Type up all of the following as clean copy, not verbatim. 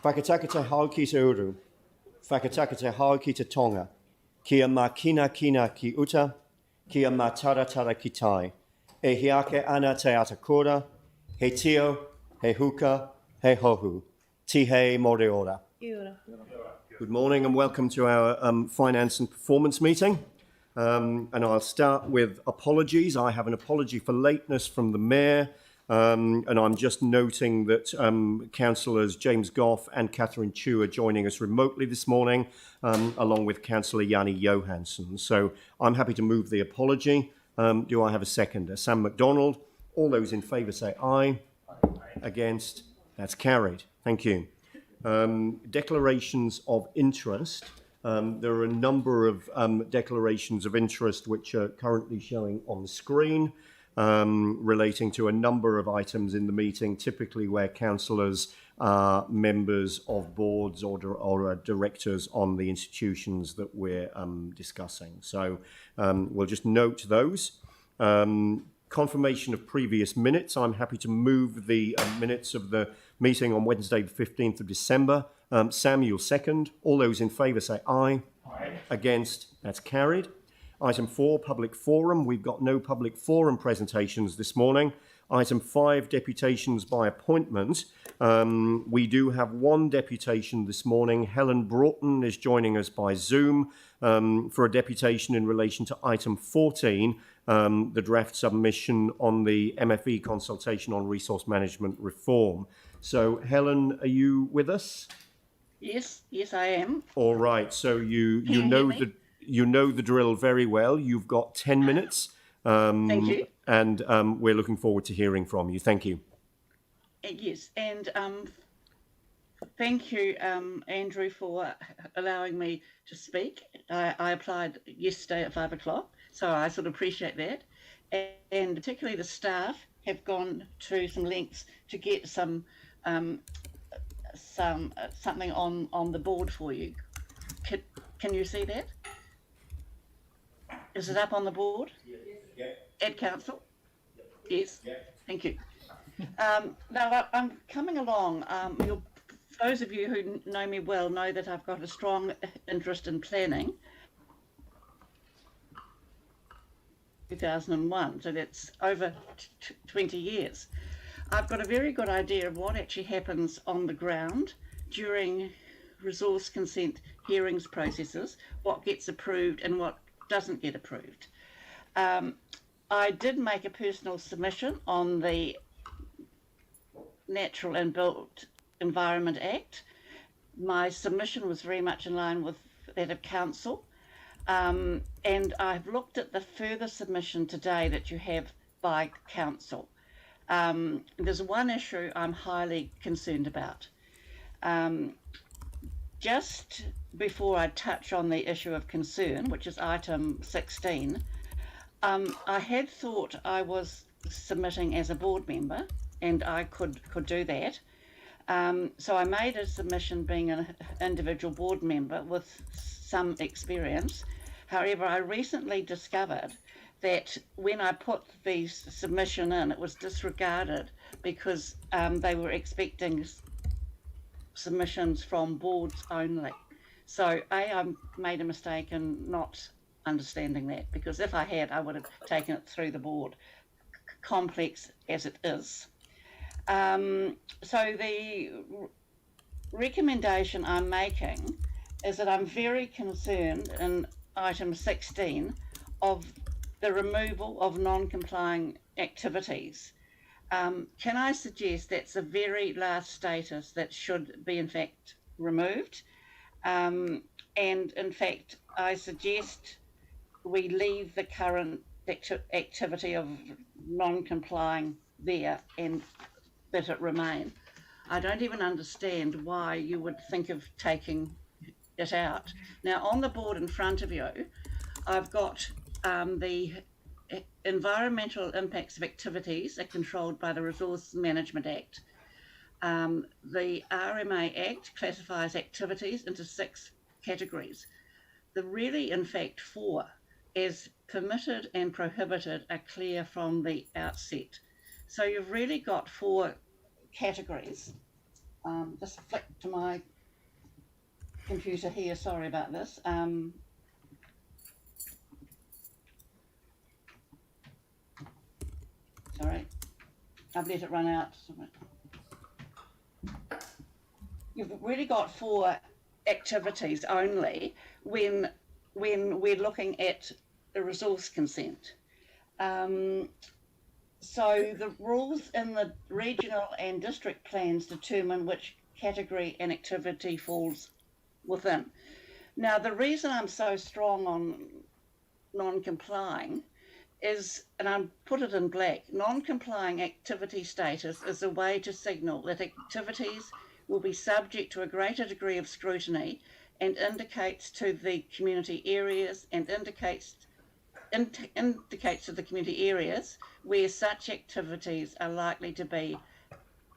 Whakataka te hau ki te uru. Whakataka te hau ki te tonga. Kia mā kina ki uta. Kia mā taratara ki tai. E hiake ana te atakora. He tio, he huka, he hohu. Tihe mōre ora. Good morning and welcome to our finance and performance meeting. And I'll start with apologies. I have an apology for lateness from the Mayor. And I'm just noting that Councillors James Goff and Catherine Chu are joining us remotely this morning, along with Councillor Yanni Johansson. So I'm happy to move the apology. Do I have a seconder? Sam MacDonald. All those in favour say aye. Aye. Against? That's carried. Thank you. Declarations of interest. There are a number of declarations of interest which are currently showing on the screen, relating to a number of items in the meeting, typically where councillors are members of boards or directors on the institutions that we're discussing. So we'll just note those. Confirmation of previous minutes. I'm happy to move the minutes of the meeting on Wednesday, the 15th of December. Sam, you'll second. All those in favour say aye. Aye. Against? That's carried. Item 4, public forum. We've got no public forum presentations this morning. Item 5, deputations by appointment. We do have one deputation this morning. Helen Broughton is joining us by Zoom for a deputation in relation to item 14, the draft submission on the MFE consultation on resource management reform. So, Helen, are you with us? Yes, I am. All right. So you know the drill very well. You've got 10 minutes. Thank you. And we're looking forward to hearing from you. Thank you. Yes, and thank you, Andrew, for allowing me to speak. I applied yesterday at 5 o'clock, so I sort of appreciate that. And particularly the staff have gone to some lengths to get something on the board for you. Can you see that? Is it up on the board? Yeah. At council? Yes. Yeah. Thank you. Now I'm coming along. Those of you who know me well know that I've got a strong interest in planning. 2001, so that's over 20 years. I've got a very good idea of what actually happens on the ground during resource consent hearings processes, what gets approved and what doesn't get approved. I did make a personal submission on the Natural and Built Environment Act. My submission was very much in line with that of council. And I've looked at the further submission today that you have by council. There's one issue I'm highly concerned about. Just before I touch on the issue of concern, which is item 16, I had thought I was submitting as a board member and I could do that. So I made a submission being an individual board member with some experience. However, I recently discovered that when I put the submission in, it was disregarded because they were expecting submissions from boards only. So I made a mistake in not understanding that, because if I had, I would have taken it through the board, complex as it is. So the recommendation I'm making is that I'm very concerned in item 16 of the removal of non-complying activities. Can I suggest that's a very last status that should be in fact removed? And in fact, I suggest we leave the current activity of non-complying there and that it remain. I don't even understand why you would think of taking it out. Now, on the board in front of you, I've got the environmental impacts of activities are controlled by the Resource Management Act. The RMA Act classifies activities into 6 categories. There really, in fact, 4, as permitted and prohibited are clear from the outset. So you've really got 4 categories. Just flick to my computer here, sorry about this. Sorry, I've let it run out. You've really got 4 activities only when we're looking at the resource consent. So the rules in the regional and district plans determine which category an activity falls within. Now, the reason I'm so strong on non-complying is, and I put it in black, non-complying activity status is a way to signal that activities will be subject to a greater degree of scrutiny and indicates to the community areas to the community areas where such activities are likely to be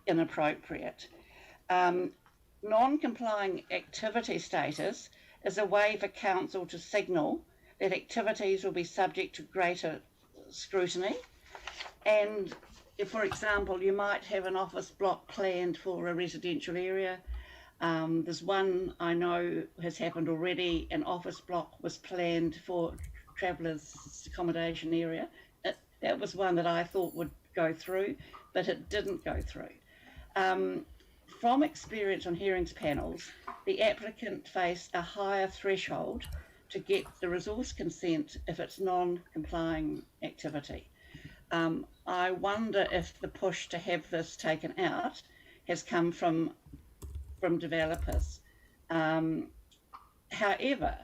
inappropriate. Non-complying activity status is a way for council to signal that activities will be subject to greater scrutiny. And if, for example, you might have an office block planned for a residential area. There's one I know has happened already. An office block was planned for travellers' accommodation area. That was one that I thought would go through, but it didn't go through. From experience on hearings panels, the applicant faced a higher threshold to get the resource consent if it's non-complying activity. I wonder if the push to have this taken out has come from developers. However,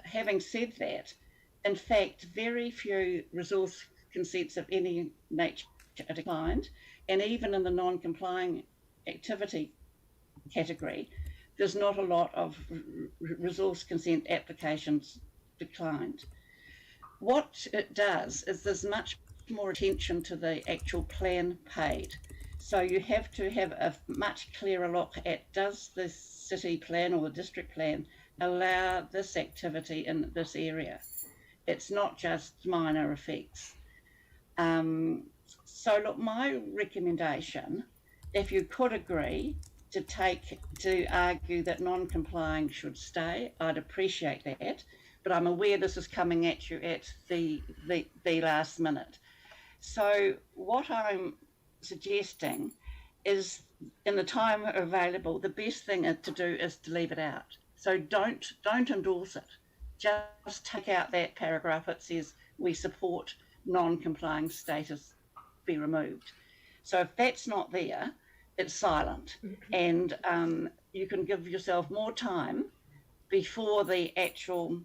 having said that, in fact, very few resource consents of any nature are declined, and even in the non-complying activity category, there's not a lot of resource consent applications declined. What it does is there's much more attention to the actual plan paid. So you have to have a much clearer look at, does the city plan or the district plan allow this activity in this area? It's not just minor effects. So look, my recommendation, if you could agree to argue that non-complying should stay, I'd appreciate that. But I'm aware this is coming at you at the last minute. So what I'm suggesting is, in the time available, the best thing to do is to leave it out. So don't endorse it. Just take out that paragraph that says we support non-complying status be removed. So if that's not there, it's silent, and you can give yourself more time before the actual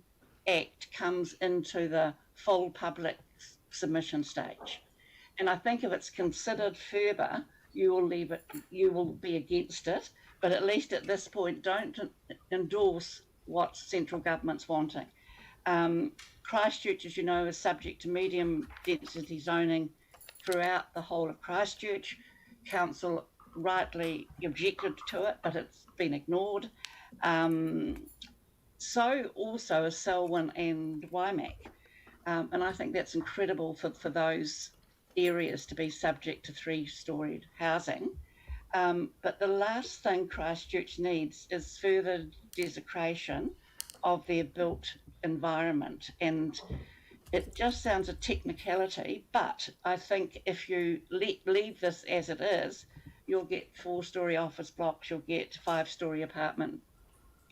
act comes into the full public submission stage. And I think if it's considered further, you will be against it, but at least at this point, don't endorse what central government's wanting. Christchurch, as you know, is subject to medium density zoning throughout the whole of Christchurch. Council rightly objected to it, but it's been ignored. So also is Selwyn and Waimak. And I think that's incredible for those areas to be subject to 3-storied housing. But the last thing Christchurch needs is further desecration of their built environment. And it just sounds a technicality, but I think if you leave this as it is, you'll get 4-story office blocks, you'll get 5-story apartment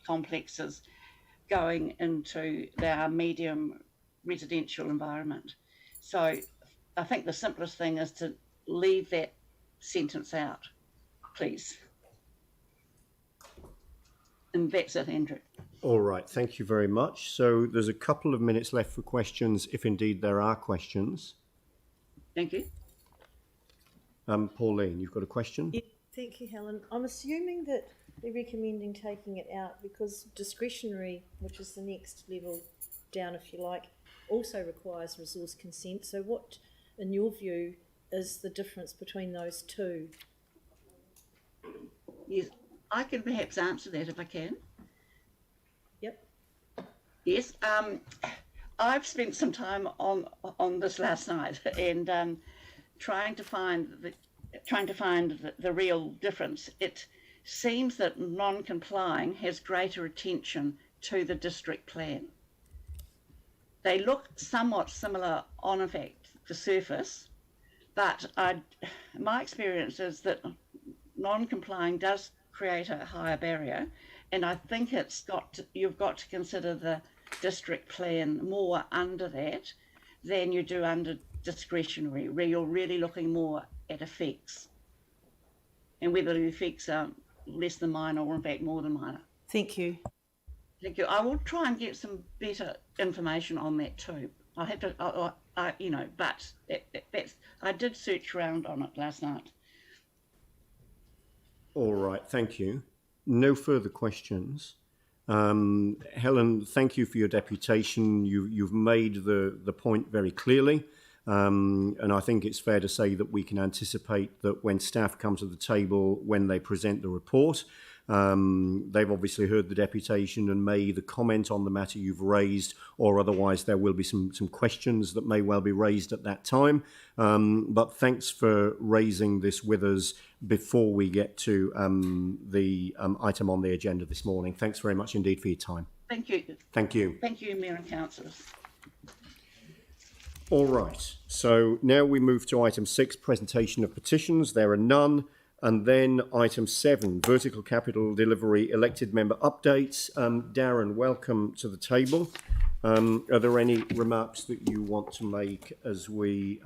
complexes going into their medium residential environment. So I think the simplest thing is to leave that sentence out, please. And that's it, Andrew. All right, thank you very much. So there's a couple of minutes left for questions, if indeed there are questions. Thank you. Pauline, you've got a question? Yeah, thank you, Helen. I'm assuming that they're recommending taking it out because discretionary, which is the next level down, if you like, also requires resource consent. So what, in your view, is the difference between those two? Yes, I can perhaps answer that if I can. Yep. Yes. I've spent some time on this last night and trying to find the real difference. It seems that non-complying has greater attention to the district plan. They look somewhat similar on, in fact, the surface, but my experience is that non-complying does create a higher barrier, and I think you've got to consider the district plan more under that than you do under discretionary, where you're really looking more at effects and whether the effects are less than minor or in fact more than minor. Thank you. Thank you. I will try and get some better information on that too. I have to, but that's, I did search around on it last night. All right, thank you. No further questions. Helen, thank you for your deputation. You've made the point very clearly. And I think it's fair to say that we can anticipate that when staff come to the table, when they present the report, they've obviously heard the deputation and may either comment on the matter you've raised, or otherwise there will be some questions that may well be raised at that time. But thanks for raising this with us before we get to the item on the agenda this morning. Thanks very much indeed for your time. Thank you. Thank you. Thank you, Mayor and Councillors. All right, so now we move to item 6, presentation of petitions. There are none. And then item 7, vertical capital delivery elected member updates. Darren, welcome to the table. Are there any remarks that you want to make as we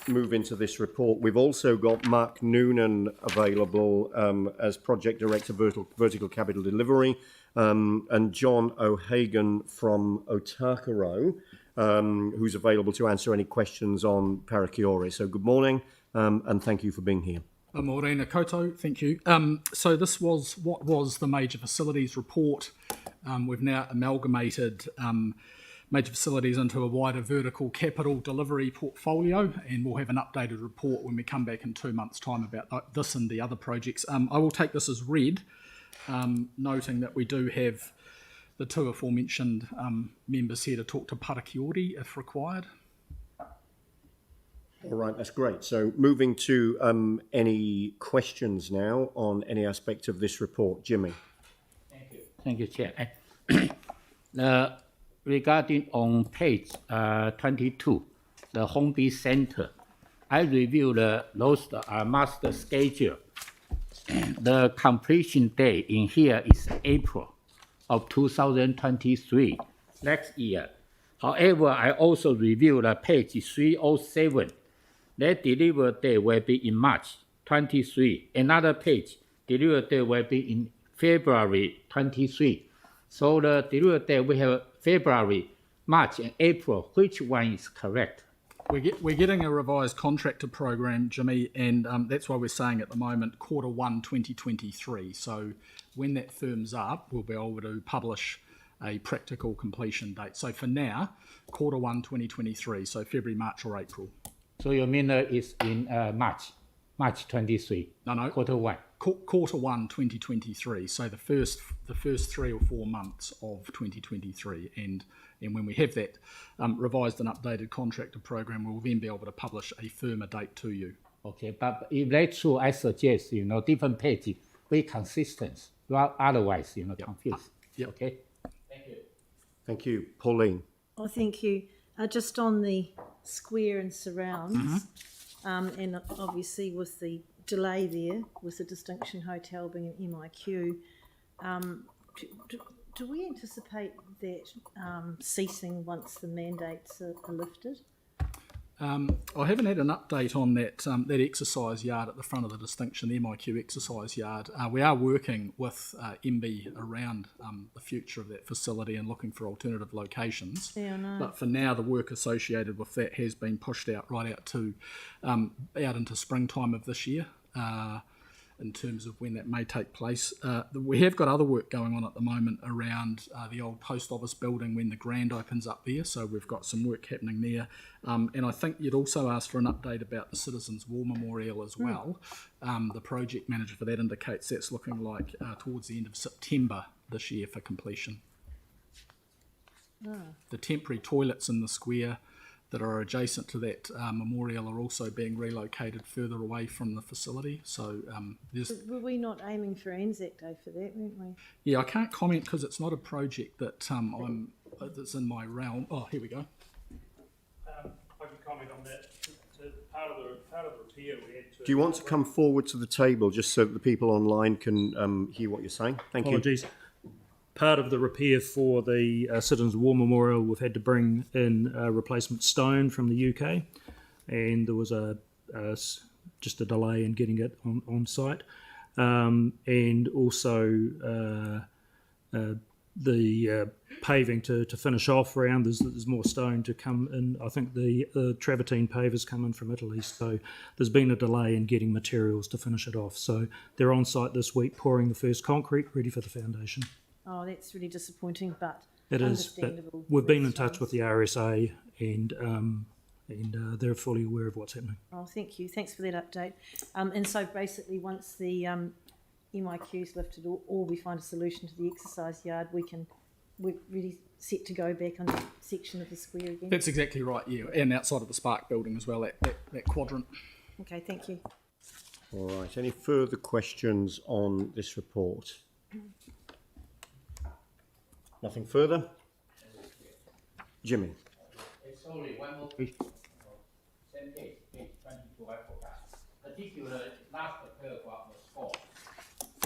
move into this report? We've also got Mark Noonan available as Project Director, Vertical Capital Delivery, and John O'Hagan from Takaha, who's available to answer any questions on Parakiore. So good morning. And thank you for being here. Morena Koto, thank you. So this was what was the major facilities report. We've now amalgamated major facilities into a wider vertical capital delivery portfolio, and we'll have an updated report when we come back in 2 months' time about this and the other projects. I will take this as read, noting that we do have the two aforementioned members here to talk to Parakiore if required. All right, that's great. So moving to any questions now on any aspect of this report. Jimmy. Thank you, Chair. Regarding on page 22, the Home-Based Center, I reviewed those master schedule. The completion date in here is April of 2023, next year. However, I also reviewed page 307. That delivery date will be in March 23. Another page, delivery date will be in February 23. So the delivery date we have February, March, and April. Which one is correct? We're getting a revised contractor program, Jimmy, and that's why we're saying at the moment Q1 2023. So when that firms up, we'll be able to publish a practical completion date. So for now, Q1 2023, so February, March, or April. So you mean it's in March 23? No. Q1. Q1 2023. So the first 3 or 4 months of 2023, and when we have that revised and updated contractor program, we'll then be able to publish a firmer date to you. Okay, but if that's true, I suggest different pages be consistent. Otherwise, confused. Yep. Okay. Thank you. Pauline. Oh, thank you. Just on the square and surrounds, and obviously with the delay there, with the Distinction Hotel being an MIQ, do we anticipate that ceasing once the mandates are lifted? I haven't had an update on that exercise yard at the front of the Distinction, the MIQ exercise yard. We are working with MB around the future of that facility and looking for alternative locations. Yeah, I know. But for now, the work associated with that has been pushed out out into springtime of this year. In terms of when that may take place. We have got other work going on at the moment around the old post office building when the grand opens up there, so we've got some work happening there. And I think you'd also asked for an update about the Citizens War Memorial as well. The project manager for that indicates that's looking like towards the end of September this year for completion. The temporary toilets in the square that are adjacent to that memorial are also being relocated further away from the facility. So there's... Were we not aiming for Anzac Day for that, weren't we? Yeah, I can't comment because it's not a project that that's in my realm. Oh, here we go. I can comment on that. Part of the repair we had to... Do you want to come forward to the table just so that the people online can hear what you're saying? Thank you. Apologies. Part of the repair for the Citizens War Memorial, we've had to bring in replacement stone from the UK, and there was just a delay in getting it on site, and also the paving to finish off around. There's more stone to come in. I think the travertine pavers come in from Italy, so there's been a delay in getting materials to finish it off. So they're on site this week pouring the first concrete, ready for the foundation. Oh, that's really disappointing, but It is, but understandable. we've been in touch with the RSA, and they're fully aware of what's happening. Oh, thank you. Thanks for that update. And so basically, once the MIQ is lifted, or we find a solution to the exercise yard, we're really set to go back on that section of the square again. That's exactly right, yeah, and outside of the Spark building as well, that quadrant. Okay, thank you. All right. Any further questions on this report? Nothing further? Jimmy. It's only one more question. Same page 22, I forgot. Particularly, last paragraph was 4.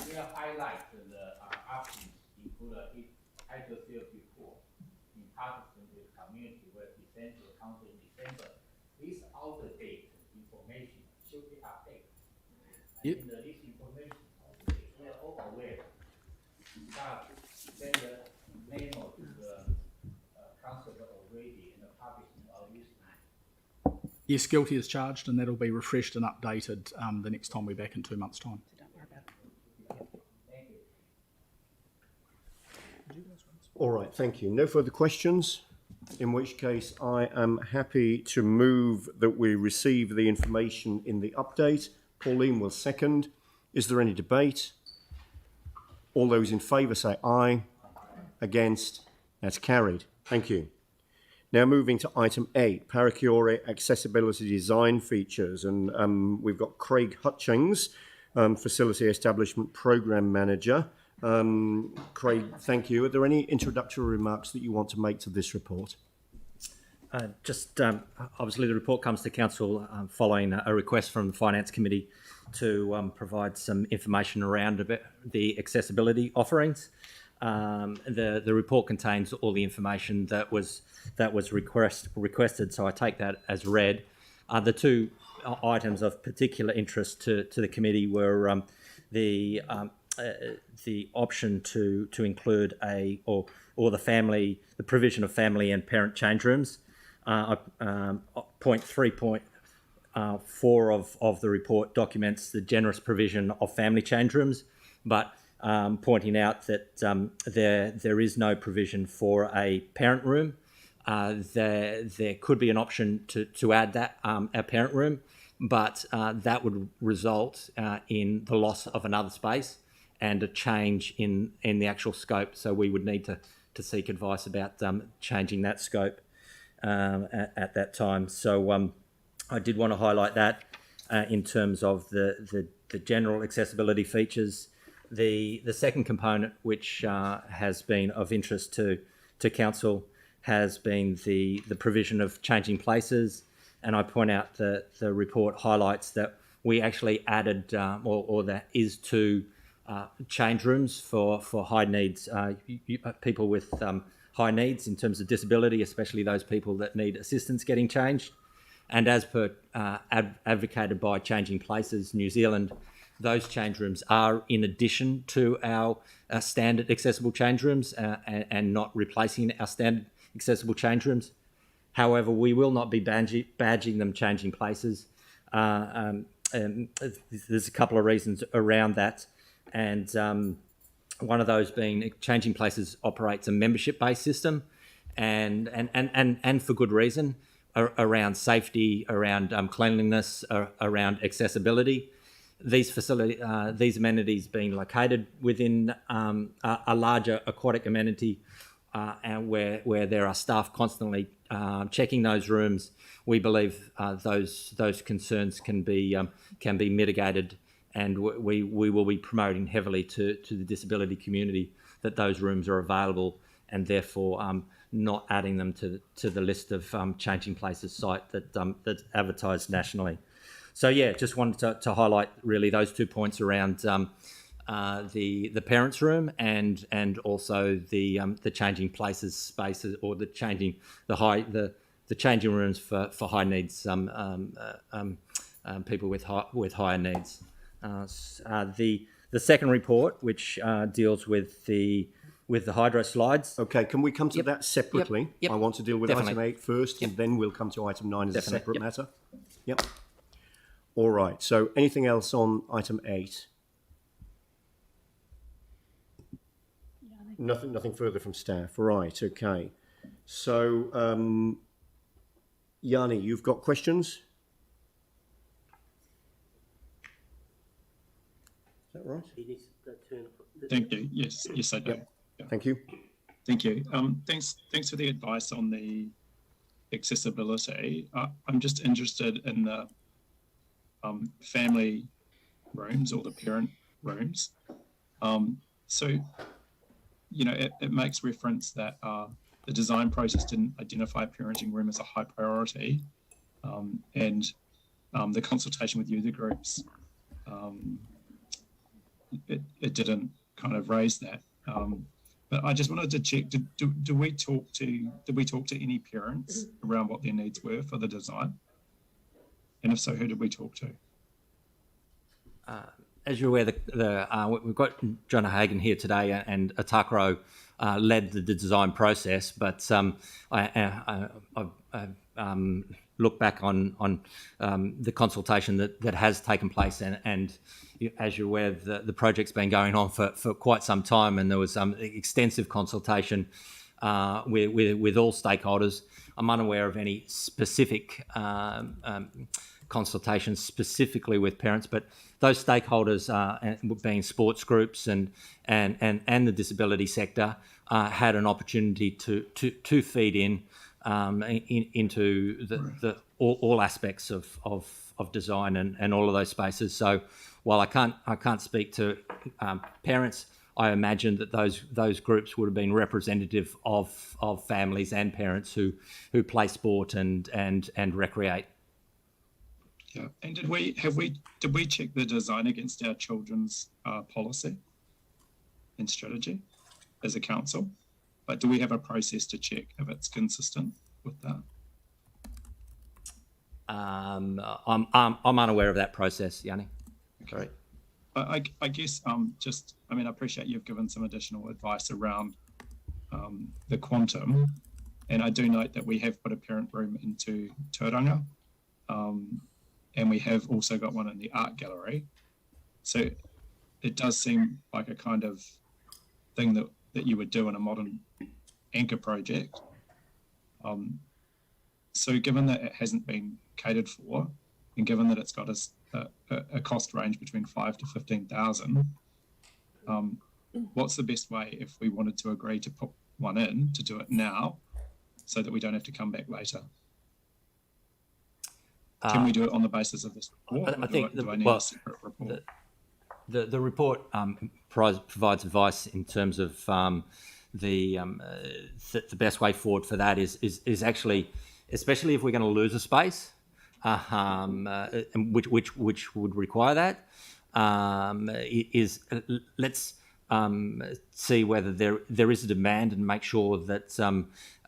We highlight the options include hydrotherapy pool in partnership with community where essential council in December. This out-of-date information should be updated. Yep. And this information, we are all aware. But send the memo to the council already in the publishing of this time. Yes, guilty is charged, and that'll be refreshed and updated the next time we're back in 2 months' time. So don't worry about it. Thank you. All right. Thank you. No further questions? In which case, I am happy to move that we receive the information in the update. Pauline will second. Is there any debate? All those in favour say aye. Against? That's carried. Thank you. Now moving to item 8, Parachiore accessibility design features, and we've got Craig Hutchings, Facility Establishment Programme Manager. Craig, thank you. Are there any introductory remarks that you want to make to this report? Obviously the report comes to Council following a request from the Finance Committee to provide some information around the accessibility offerings. The report contains all the information that was requested, so I take that as read. The two items of particular interest to the committee were the option to include the provision of family and parent change rooms. Point 3.4 of the report documents the generous provision of family change rooms, but pointing out that there is no provision for a parent room. There could be an option to add that a parent room, but that would result in the loss of another space and a change in the actual scope. So we would need to seek advice about changing that scope at that time. So I did want to highlight that in terms of the general accessibility features. The second component, which has been of interest to Council, has been the provision of changing places, and I point out that the report highlights that we actually added, or that is two change rooms for high needs, people with high needs in terms of disability, especially those people that need assistance getting changed. And as per advocated by Changing Places New Zealand, those change rooms are in addition to our standard accessible change rooms and not replacing our standard accessible change rooms. However, we will not be badging them Changing Places. There's a couple of reasons around that. And one of those being Changing Places operates a membership-based system and for good reason, around safety, around cleanliness, around accessibility. These amenities being located within a larger aquatic amenity and where there are staff constantly checking those rooms, we believe those concerns can be mitigated, and we will be promoting heavily to the disability community that those rooms are available, and therefore not adding them to the list of changing places site that's advertised nationally. So yeah, just wanted to highlight really those 2 points around the parents' room and also the changing places spaces, or the changing rooms for high needs people with higher needs. The second report, which deals with the hydro slides. Okay, can we come to that separately? Yep. I want to deal with Definitely. item 8 first, and then we'll come to item 9 as Definitely. a separate Yep. matter. Yep. All right, so anything else on item 8? Nothing further from staff. Right, okay. So, Yanni, you've got questions? Is that right? Thank you. Yes, I do. Yeah. Thank you. Thank you. Thanks for the advice on the accessibility. I'm just interested in the family rooms or the parent rooms. So, you know, it makes reference that the design process didn't identify a parenting room as a high priority, and the consultation with user groups, it didn't kind of raise that. But I just wanted to check: did we talk to any parents around what their needs were for the design? And if so, who did we talk to? As you're aware, we've got John Hagan here today, and Takaha led the design process. But I look back on the consultation that has taken place, and as you're aware, the project's been going on for quite some time, and there was extensive consultation with all stakeholders. I'm unaware of any specific consultations specifically with parents, but those stakeholders, being sports groups and the disability sector, had an opportunity to feed into all aspects of design and all of those spaces. So while I can't speak to parents, I imagine that those groups would have been representative of families and parents who play sport and recreate. Yeah, and did we check the design against our children's policy and strategy as a council? But do we have a process to check if it's consistent with that? I'm unaware of that process, Yanni. Okay. I guess I appreciate you've given some additional advice around the quantum, and I do note that we have put a parent room into Tauranga, and we have also got one in the art gallery. So it does seem like a kind of thing that you would do in a modern anchor project. So given that it hasn't been catered for, and given that it's got a cost range between 5,000 to 15,000, what's the best way if we wanted to agree to put one in, to do it now, so that we don't have to come back later? Can we do it on the basis of this report? I think do I need a separate report? The report provides advice in terms of the best way forward for that is actually, especially if we're going to lose a space, which would require that, is let's see whether there is a demand, and make sure that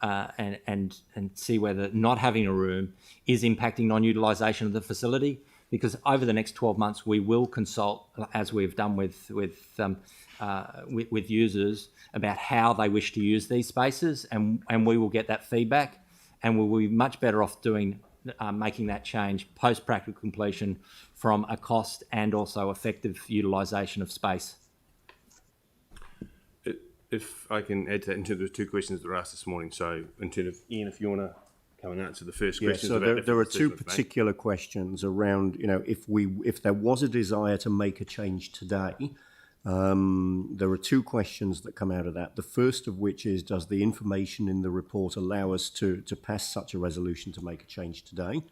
and see whether not having a room is impacting non-utilisation of the facility. Because over the next 12 months, we will consult, as we've done with users, about how they wish to use these spaces, and we will get that feedback, and we'll be much better off making that change post practical completion from a cost and also effective utilisation of space. If I can add to that, in terms of the two questions that were asked this morning. So in terms of, Ian, if you want to come and answer the first question. So there are two particular questions around, if there was a desire to make a change today, There are two questions that come out of that. The first of which is, does the information in the report allow us to pass such a resolution to make a change today?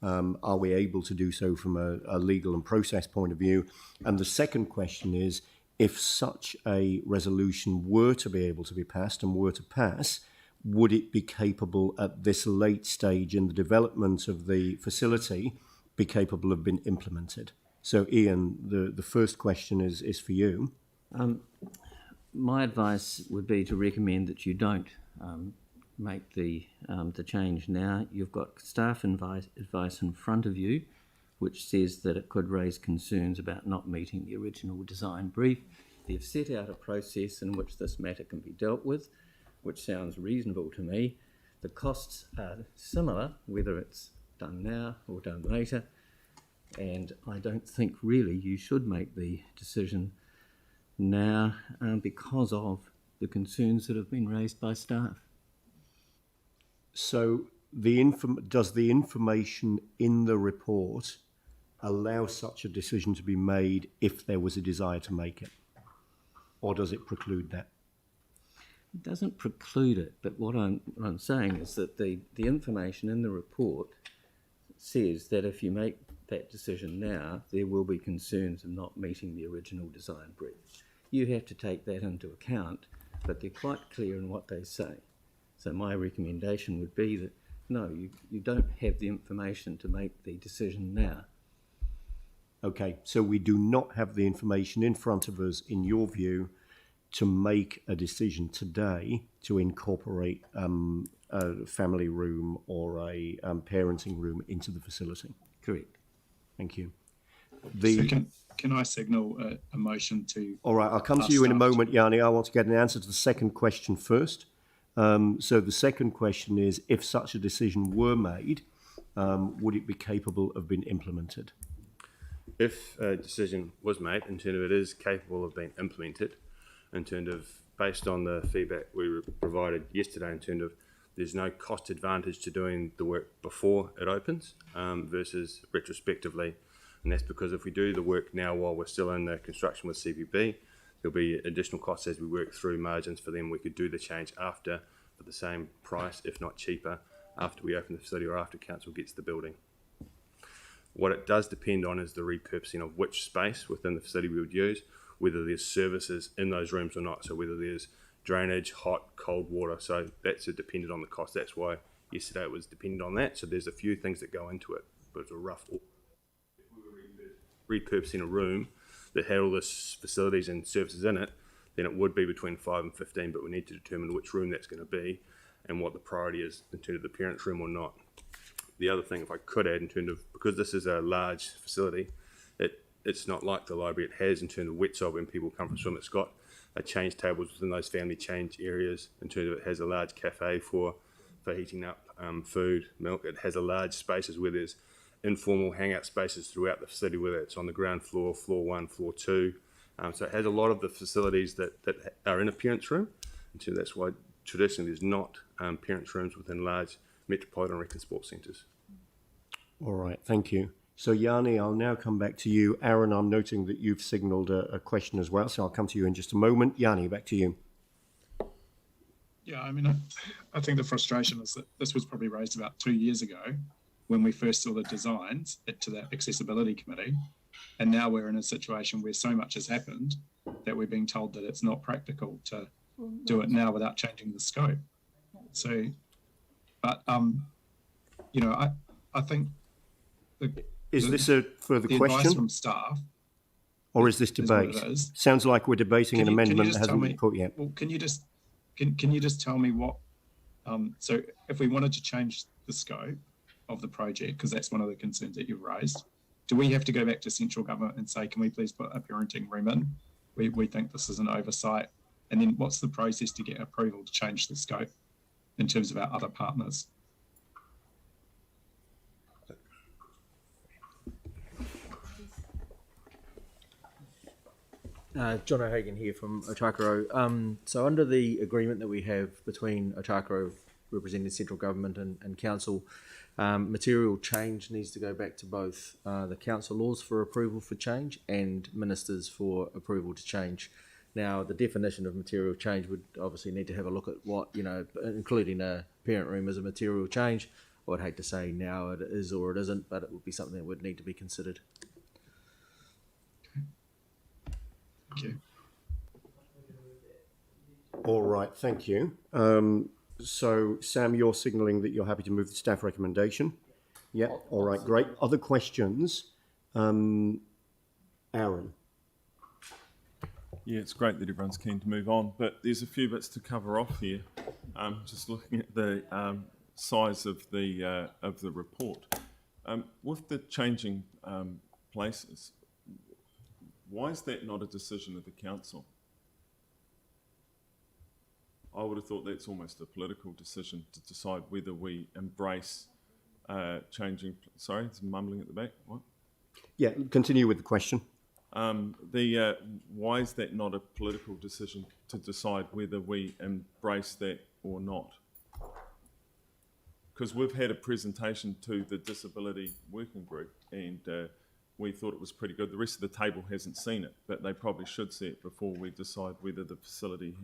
Are we able to do so from a legal and process point of view? And the second question is, if such a resolution were to be able to be passed and were to pass, would it be capable at this late stage in the development of the facility be capable of being implemented? So Ian, the first question is for you. My advice would be to recommend that you don't make the change now. You've got staff advice in front of you, which says that it could raise concerns about not meeting the original design brief. They've set out a process in which this matter can be dealt with, which sounds reasonable to me. The costs are similar, whether it's done now or done later, and I don't think really you should make the decision now because of the concerns that have been raised by staff. So does the information in the report allow such a decision to be made if there was a desire to make it? Or does it preclude that? It doesn't preclude it, but what I'm saying is that the information in the report says that if you make that decision now, there will be concerns of not meeting the original design brief. You have to take that into account, but they're quite clear in what they say. So my recommendation would be that, no, you don't have the information to make the decision now. Okay, so we do not have the information in front of us, in your view, to make a decision today to incorporate a family room or a parenting room into the facility. Correct. Thank you. So can I signal a motion to... All right, I'll come to you in a moment, Yanni. I want to get an answer to the second question first. So the second question is, if such a decision were made, would it be capable of being implemented? If a decision was made in terms of it is capable of being implemented, in terms of based on the feedback we provided yesterday, in terms of there's no cost advantage to doing the work before it opens versus retrospectively, and that's because if we do the work now while we're still in the construction with CVB, there'll be additional costs as we work through margins for them. We could do the change after for the same price, if not cheaper, after we open the facility or after council gets the building. What it does depend on is the repurposing of which space within the facility we would use, whether there's services in those rooms or not. So whether there's drainage, hot, cold water. So that's dependent on the cost. That's why yesterday it was dependent on that. So there's a few things that go into it, but it's a rough. If we were repurposing a room that had all this facilities and services in it, then it would be between 5 and 15, but we need to determine which room that's going to be and what the priority is in terms of the parents' room or not. The other thing, if I could add, in terms of, because this is a large facility, it's not like the library it has in terms of wet side when people come from swim. It's got change tables within those family change areas. In terms of it has a large cafe for heating up food, milk. It has a large spaces where there's informal hangout spaces throughout the facility, whether it's on the ground floor, floor 1, floor 2. So it has a lot of the facilities that are in a parents' room. And so that's why traditionally there's not parents' rooms within large metropolitan rec and sports centres. All right, thank you. So Yanni, I'll now come back to you. Aaron, I'm noting that you've signalled a question as well, so I'll come to you in just a moment. Yanni, back to you. Yeah, I mean, I think the frustration is that this was probably raised about 2 years ago when we first saw the designs to that accessibility committee. And now we're in a situation where so much has happened that we're being told that it's not practical to do it now without changing the scope. So, but, you know, I think... Is this a further the question? Advice from staff, or is this debate? is. Sounds like we're debating an amendment that hasn't been put yet. Well, can you just tell me what? So, if we wanted to change the scope of the project, because that's one of the concerns that you've raised, do we have to go back to central government and say, can we please put a parenting room in? We think this is an oversight, and then what's the process to get approval to change the scope in terms of our other partners? John O'Hagan here from Otakaro. So under the agreement that we have between Otakaro representing central government and council, Material change needs to go back to both the council laws for approval for change and ministers for approval to change. Now, the definition of material change would obviously need to have a look at what, including a parent room as a material change. I would hate to say now it is or it isn't, but it would be something that would need to be considered. Thank you. All right, thank you. So, Sam, you're signalling that you're happy to move the staff recommendation? Yeah, all right, great. Other questions? Aaron? Yeah, it's great that everyone's keen to move on, but there's a few bits to cover off here. Just looking at the size of the report. With the changing places, why is that not a decision of the council? I would have thought that's almost a political decision to decide whether we embrace changing. Sorry, it's mumbling at the back. What? Yeah, continue with the question. Why is that not a political decision to decide whether we embrace that or not? Because we've had a presentation to the Disability Working Group and we thought it was pretty good. The rest of the table hasn't seen it, but they probably should see it before we decide whether the facility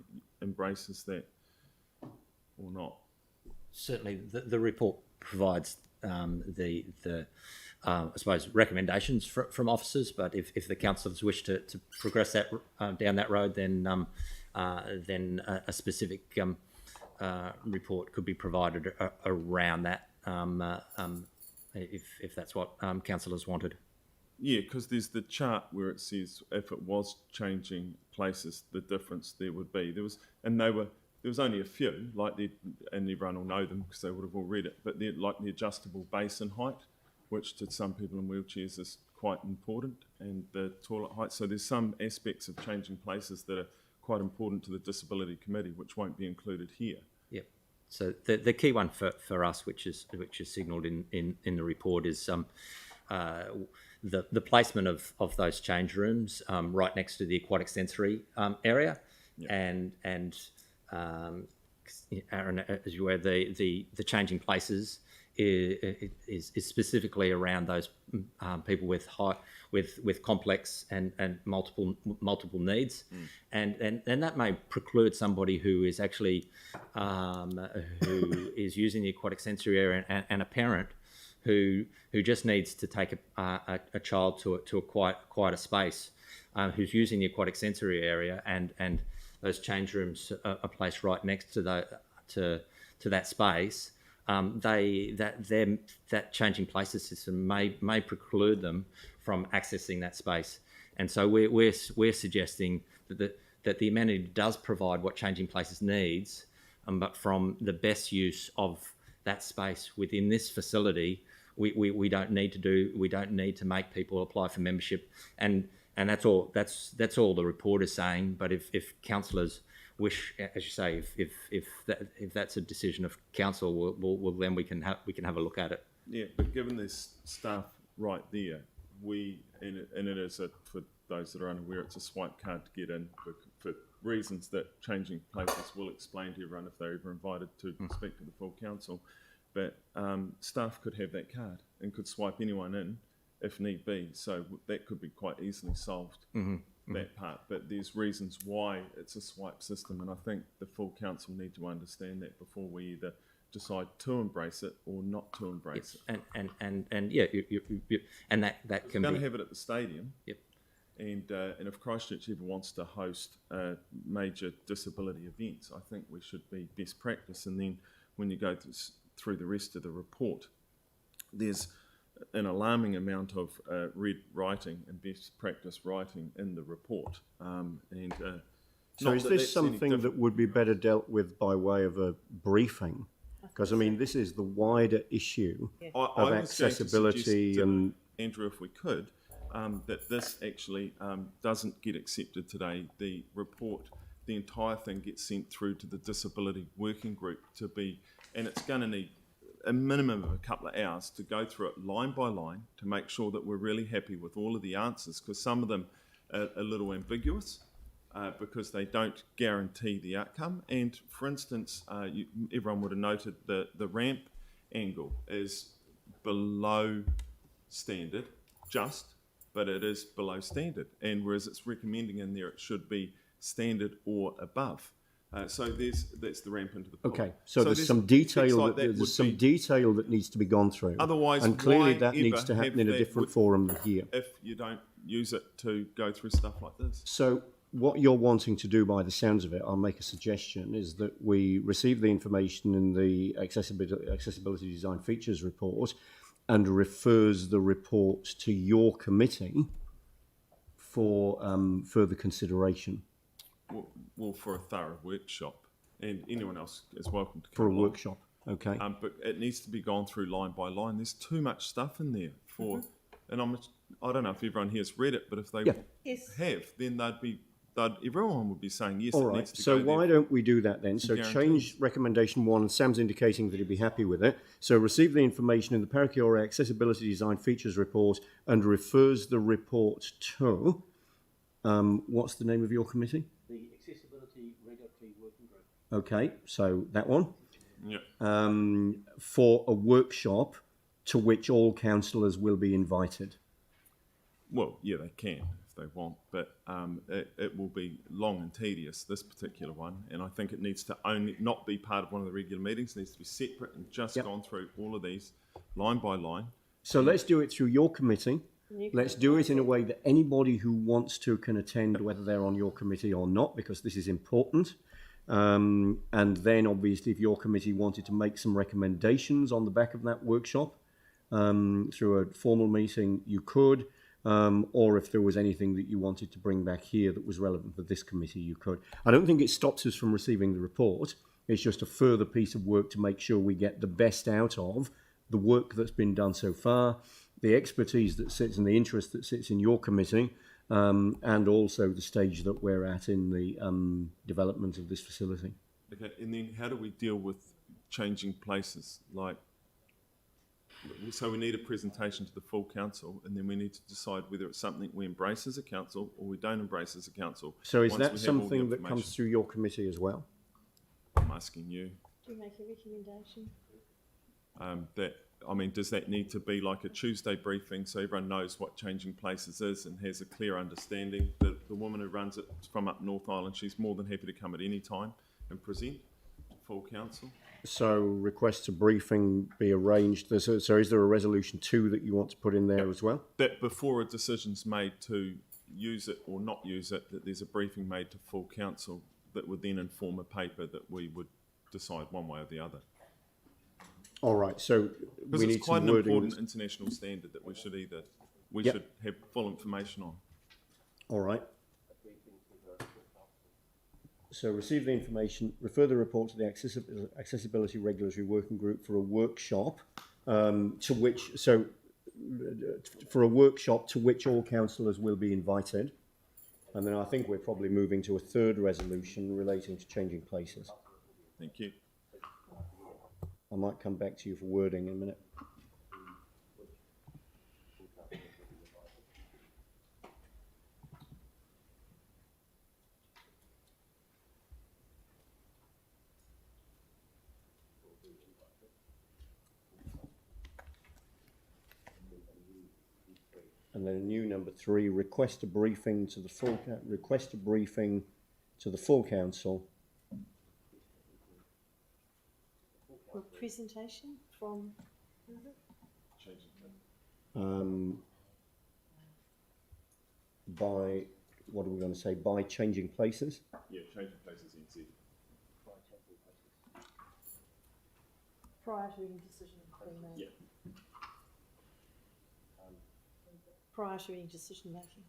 embraces that or not. Certainly, the report provides I suppose, recommendations from officers. But if the councillors wish to progress that down that road, then a specific report could be provided around that if that's what councillors wanted. Yeah, because there's the chart where it says if it was changing places, the difference there would be. There was only a few, and everyone will know them because they would have all read it, but they're like the adjustable basin height, which to some people in wheelchairs is quite important, and the toilet height. So there's some aspects of changing places that are quite important to the Disability Committee, which won't be included here. Yep. So the key one for us, which is signalled in the report, is the placement of those change rooms right next to the aquatic sensory area, Yep. and Aaron, as you were, the changing places is specifically around those people with complex and multiple needs, and that may preclude somebody who is actually who is using the aquatic sensory area and a parent who just needs to take a child to a quieter space, who's using the aquatic sensory area and those change rooms are placed right next to that space. That changing places system may preclude them from accessing that space, and so we're suggesting that the amenity does provide what changing places needs, but from the best use of that space within this facility, we don't need to make people apply for membership, and that's all the report is saying. But if councillors wish, as you say, if that's a decision of council, then we can have a look at it. Yeah, but given there's staff right there, and it is for those that are unaware, it's a swipe card to get in for reasons that changing places will explain to everyone if they're ever invited to speak to the full council. But staff could have that card and could swipe anyone in if need be. So that could be quite easily solved. That part, but there's reasons why it's a swipe system, and I think the full council need to understand that before we either decide to embrace it or not to embrace it. And yeah, and that can We're going be. to have it at the stadium. Yep. And if Christchurch ever wants to host major disability events, I think we should be best practice. And then when you go through the rest of the report, there's an alarming amount of red writing and best practice writing in the report. So is this something that would be better dealt with by way of a briefing? Because, I mean, this is the wider issue of accessibility and... Andrew, if we could, that this actually doesn't get accepted today. The report, the entire thing gets sent through to the Disability Working Group to be, and it's going to need a minimum of a couple of hours to go through it line by line to make sure that we're really happy with all of the answers, because some of them are a little ambiguous because they don't guarantee the outcome. And for instance, everyone would have noted the ramp angle is below standard, but it is below standard. And whereas it's recommending in there, it should be standard or above. So that's the ramp into the pool. Okay, so there's some detail like that would there's some be- detail that needs to be gone through. Otherwise, and clearly why that needs ever to happen have in a that different with- forum than here. If you don't use it to go through stuff like this. So what you're wanting to do, by the sounds of it, I'll make a suggestion, is that we receive the information in the accessibility design features report and refers the report to your committee for further consideration. Well, for a thorough workshop, and anyone else is welcome to come For a along. workshop, okay. But it needs to be gone through line by line. There's too much stuff in there for, and I don't know if everyone here has read it, but if they Yes. have, then everyone would be saying yes. All it right, needs to so go why there. don't we do that then? So Guarantees. change recommendation 1, Sam's indicating that he'd be happy with it. So receive the information in the Parakiora Accessibility Design Features Report and refers the report to, what's the name of your committee? The Accessibility Regulatory Working Group. Okay, so that one. Yeah. For a workshop to which all councillors will be invited. Well, yeah, they can if they want, but it will be long and tedious, this particular one, and I think it needs to only not be part of one of the regular meetings. It needs to be separate and just gone through all of these line by line. So let's do it through your committee. Let's do it in a way that anybody who wants to can attend, whether they're on your committee or not, because this is important. And then, obviously, if your committee wanted to make some recommendations on the back of that workshop through a formal meeting, you could. Or if there was anything that you wanted to bring back here that was relevant for this committee, you could. I don't think it stops us from receiving the report. It's just a further piece of work to make sure we get the best out of the work that's been done so far, the expertise that sits and the interest that sits in your committee, and also the stage that we're at in the development of this facility. Okay, and then how do we deal with changing places? So we need a presentation to the full council, and then we need to decide whether it's something we embrace as a council or we don't embrace as a council. So is once that we have all the something that information. comes through your committee as well? I'm asking you. Do you make a recommendation? Does that need to be like a Tuesday briefing so everyone knows what changing places is and has a clear understanding? The woman who runs it is from up North Island. She's more than happy to come at any time and present to full council. So request a briefing be arranged. So is there a resolution 2 that you want to put in there as well? That before a decision's made to use it or not use it, that there's a briefing made to full council that would then inform a paper that we would decide one way or the other. All right, so Because we need it's quite some an wording. important international standard that we should should have full information on. All right. So receive the information, refer the report to the Accessibility Regulatory Working Group for a workshop to which all councillors will be invited. And then I think we're probably moving to a third resolution relating to changing places. Thank you. I might come back to you for wording in a minute. And then a new number 3, request a briefing to the full council. For presentation from By, what are we going to say, by changing places? Yeah, changing places NZ. prior to any decision being made. Yeah. Prior to any decision making.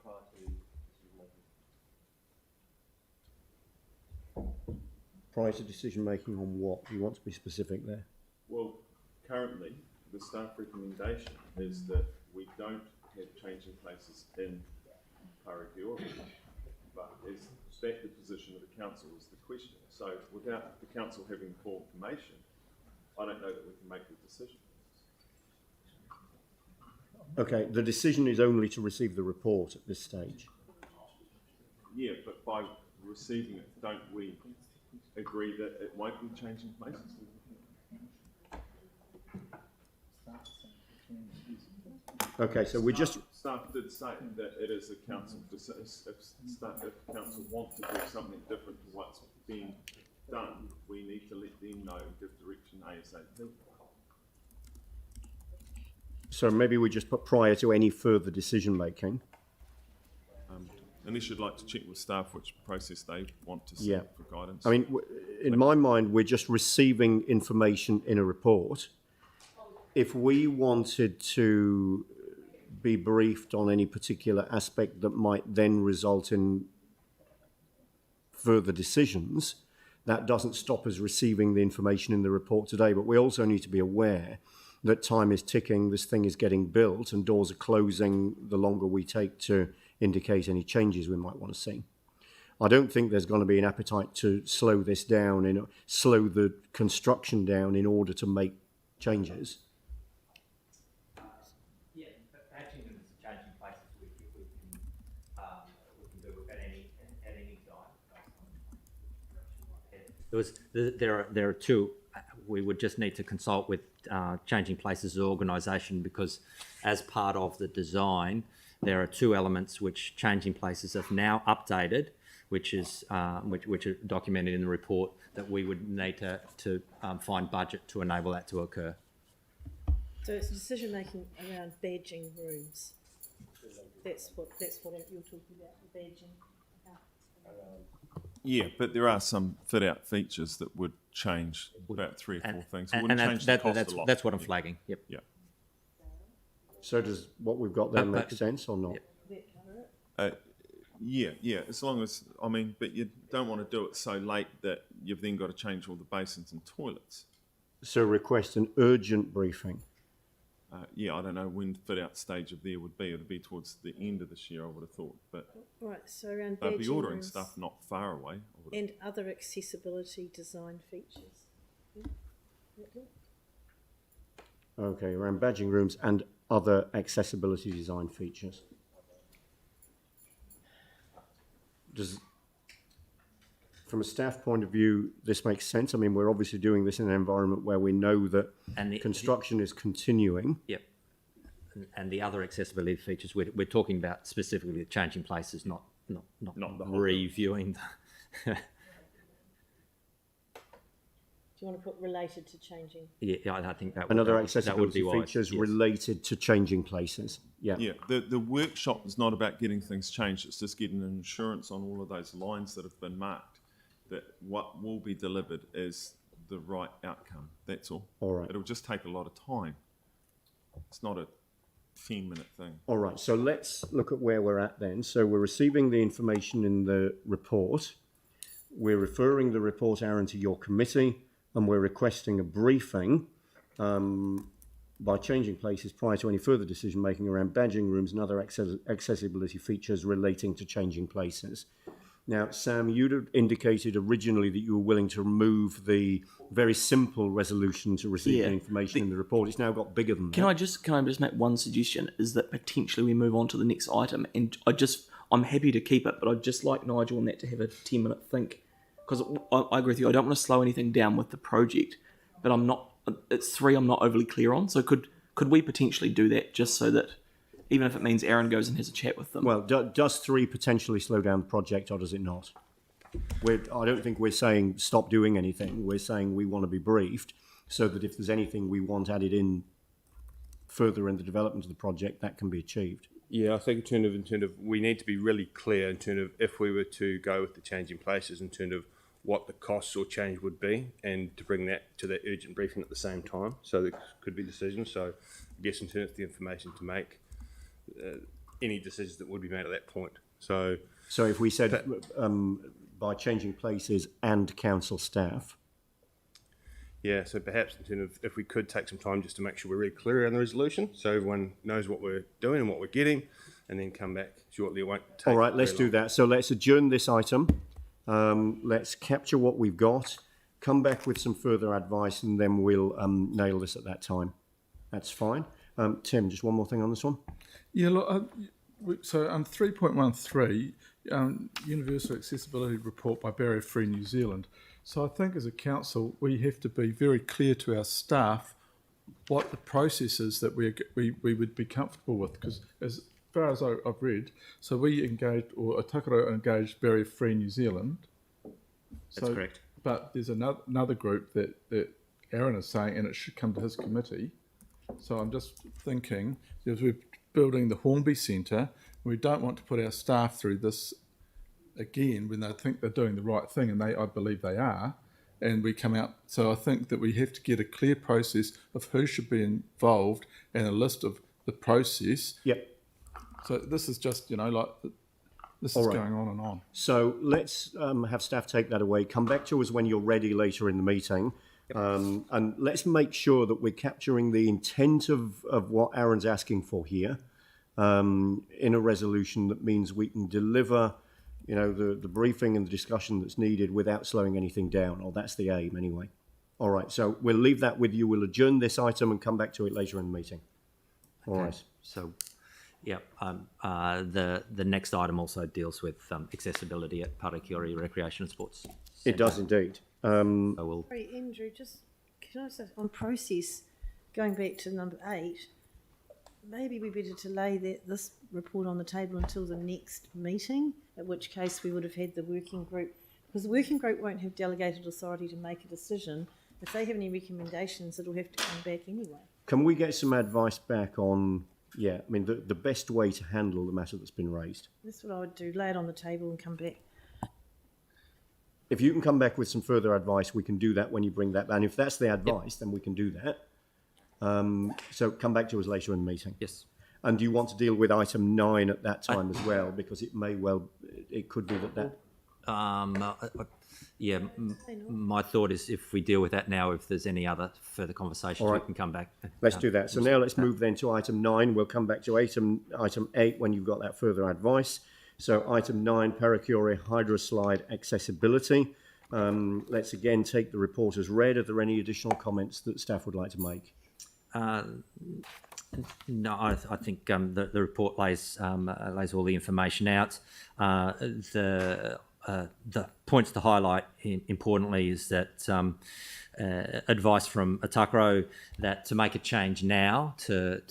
Prior to decision making on what? You want to be specific there. Well, currently, the staff recommendation is that we don't have changing places in Parakiora, but is that the position of the council is the question. So without the council having full information, I don't know that we can make the decision. Okay, the decision is only to receive the report at this stage. Yeah, but by receiving it, don't we agree that it won't be changing places? Okay, so we just, Staff did say that it is a council decision. If council want to do something different to what's been done, we need to let them know and give direction ASAP. so maybe we just put prior to any further decision making. Unless you'd like to check with staff which process they want to see Yeah. for guidance. I mean, in my mind, we're just receiving information in a report. If we wanted to be briefed on any particular aspect that might then result in further decisions, that doesn't stop us receiving the information in the report today. But we also need to be aware that time is ticking, this thing is getting built, and doors are closing the longer we take to indicate any changes we might want to see. I don't think there's going to be an appetite to slow this down and slow the construction down in order to make changes. Yeah, but patching and changing places we can do at any time. There are two. We would just need to consult with Changing Places organisation, because as part of the design, there are two elements which Changing Places have now updated, which are documented in the report, that we would need to find budget to enable that to occur. So it's decision making around badging rooms. That's what you're talking about, the badging. Yeah, but there are some fit-out features that would change about 3 or 4 things. It And wouldn't change the cost a lot. that's what I'm flagging. Yep. Yeah. So does what we've got there make but- sense or not? Yep. Yeah, as long as, I mean, but you don't want to do it so late that you've then got to change all the basins and toilets. So request an urgent briefing. Yeah, I don't know when the fit-out stage of there would be. It would be towards the end of this year, I would have thought. But Right, so around they'll badging be ordering rooms stuff not far away. I would have and other accessibility design features. Okay, around badging rooms and other accessibility design features. Does, from a staff point of view, this makes sense? I mean, we're obviously doing this in an environment where we know that And construction is continuing. Yep. And the other accessibility features, we're talking about specifically the Changing Places, not Not the whole reviewing. Do you want to put related to changing? Yeah, I think that And other that would accessibility be wise. features Yes. related to changing places. Yeah. Yeah, the workshop is not about getting things changed. It's just getting an insurance on all of those lines that have been marked, that what will be delivered is the right outcome. That's all. All right. It'll just take a lot of time. It's not a 10-minute thing. All right, so let's look at where we're at then. So we're receiving the information in the report. We're referring the report, Aaron, to your committee, and we're requesting a briefing by Changing Places prior to any further decision making around badging rooms and other accessibility features relating to Changing Places. Now, Sam, you'd indicated originally that you were willing to remove the very simple resolution to receive the information in the report. It's now got bigger than that. Can I just make one suggestion? Is that potentially we move on to the next item, and I'm happy to keep it, but I'd just like Nigel and that to have a 10-minute think, because I agree with you. I don't want to slow anything down with the project, but it's 3 I'm not overly clear on. So could we potentially do that, just so that even if it means Aaron goes and has a chat with them? Well, does 3 potentially slow down the project, or does it not? I don't think we're saying stop doing anything. We're saying we want to be briefed so that if there's anything we want added in further in the development of the project, that can be achieved. Yeah, I think in terms of we need to be really clear in terms of if we were to go with the Changing Places in terms of what the costs or change would be, and to bring that to that urgent briefing at the same time. So there could be decisions. So I guess in terms of the information to make any decisions that would be made at that point. So if we said by Changing Places and council staff. Yeah, so perhaps in terms of if we could take some time just to make sure we're really clear on the resolution, so everyone knows what we're doing and what we're getting, and then come back shortly. It won't take All right, let's very do long. that. So let's adjourn this item. Let's capture what we've got, come back with some further advice, and then we'll nail this at that time. That's fine. Tim, just one more thing on this one. Yeah, look, so 3.13, Universal Accessibility Report by Barrier Free New Zealand. So I think as a council, we have to be very clear to our staff what the process is that we would be comfortable with, because as far as I've read, so we engaged, or Takaha engaged Barrier Free New Zealand. That's correct. But there's another group that Aaron is saying, and it should come to his committee. So I'm just thinking, if we're building the Hornby Centre, we don't want to put our staff through this again when they think they're doing the right thing, and I believe they are, and we come out. So I think that we have to get a clear process of who should be involved and a list of the process. Yep. So this is just, this All is right. going on and on. So let's have staff take that away. Come back to us when you're ready later in the meeting. And let's make sure that we're capturing the intent of what Aaron's asking for here in a resolution that means we can deliver, the briefing and the discussion that's needed without slowing anything down, or that's the aim anyway. All right, so we'll leave that with you. We'll adjourn this item and come back to it later in the meeting. All right. So, the next item also deals with accessibility at Parakiori Recreation and Sports. It does indeed. Sorry, Andrew, can I say on process, going back to number 8, maybe we better to lay this report on the table until the next meeting, at which case we would have had the working group, because the working group won't have delegated authority to make a decision. If they have any recommendations, it'll have to come back anyway. Can we get some advice back on, the best way to handle the matter that's been raised? That's what I would do, lay it on the table and come back. If you can come back with some further advice, we can do that when you bring that back. And if that's the advice, then we can do that. So come back to us later in the meeting. Yes. And do you want to deal with item 9 at that time as well? Because it could be that. My thought is if we deal with that now, if there's any other further conversations, we can come back. Let's do that. So now let's move then to item 9. We'll come back to item 8 when you've got that further advice. So item 9, Parakiori Hydroslide accessibility. Let's again take the report as read. Are there any additional comments that staff would like to make? No, I think the report lays all the information out. The points to highlight importantly is that advice from Takaha that to make a change now to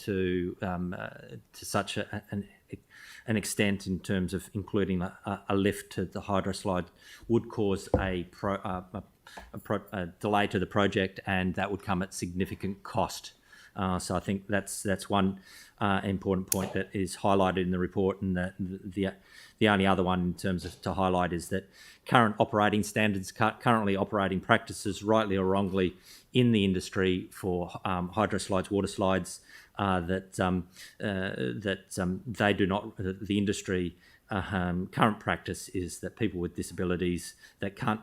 such an extent in terms of including a lift to the hydroslide would cause a delay to the project, and that would come at significant cost. So I think that's one important point that is highlighted in the report, and the only other one in terms of to highlight is that current operating standards, currently operating practices, rightly or wrongly, in the industry for hydroslides, water slides, they do not. The industry current practice is that people with disabilities that can't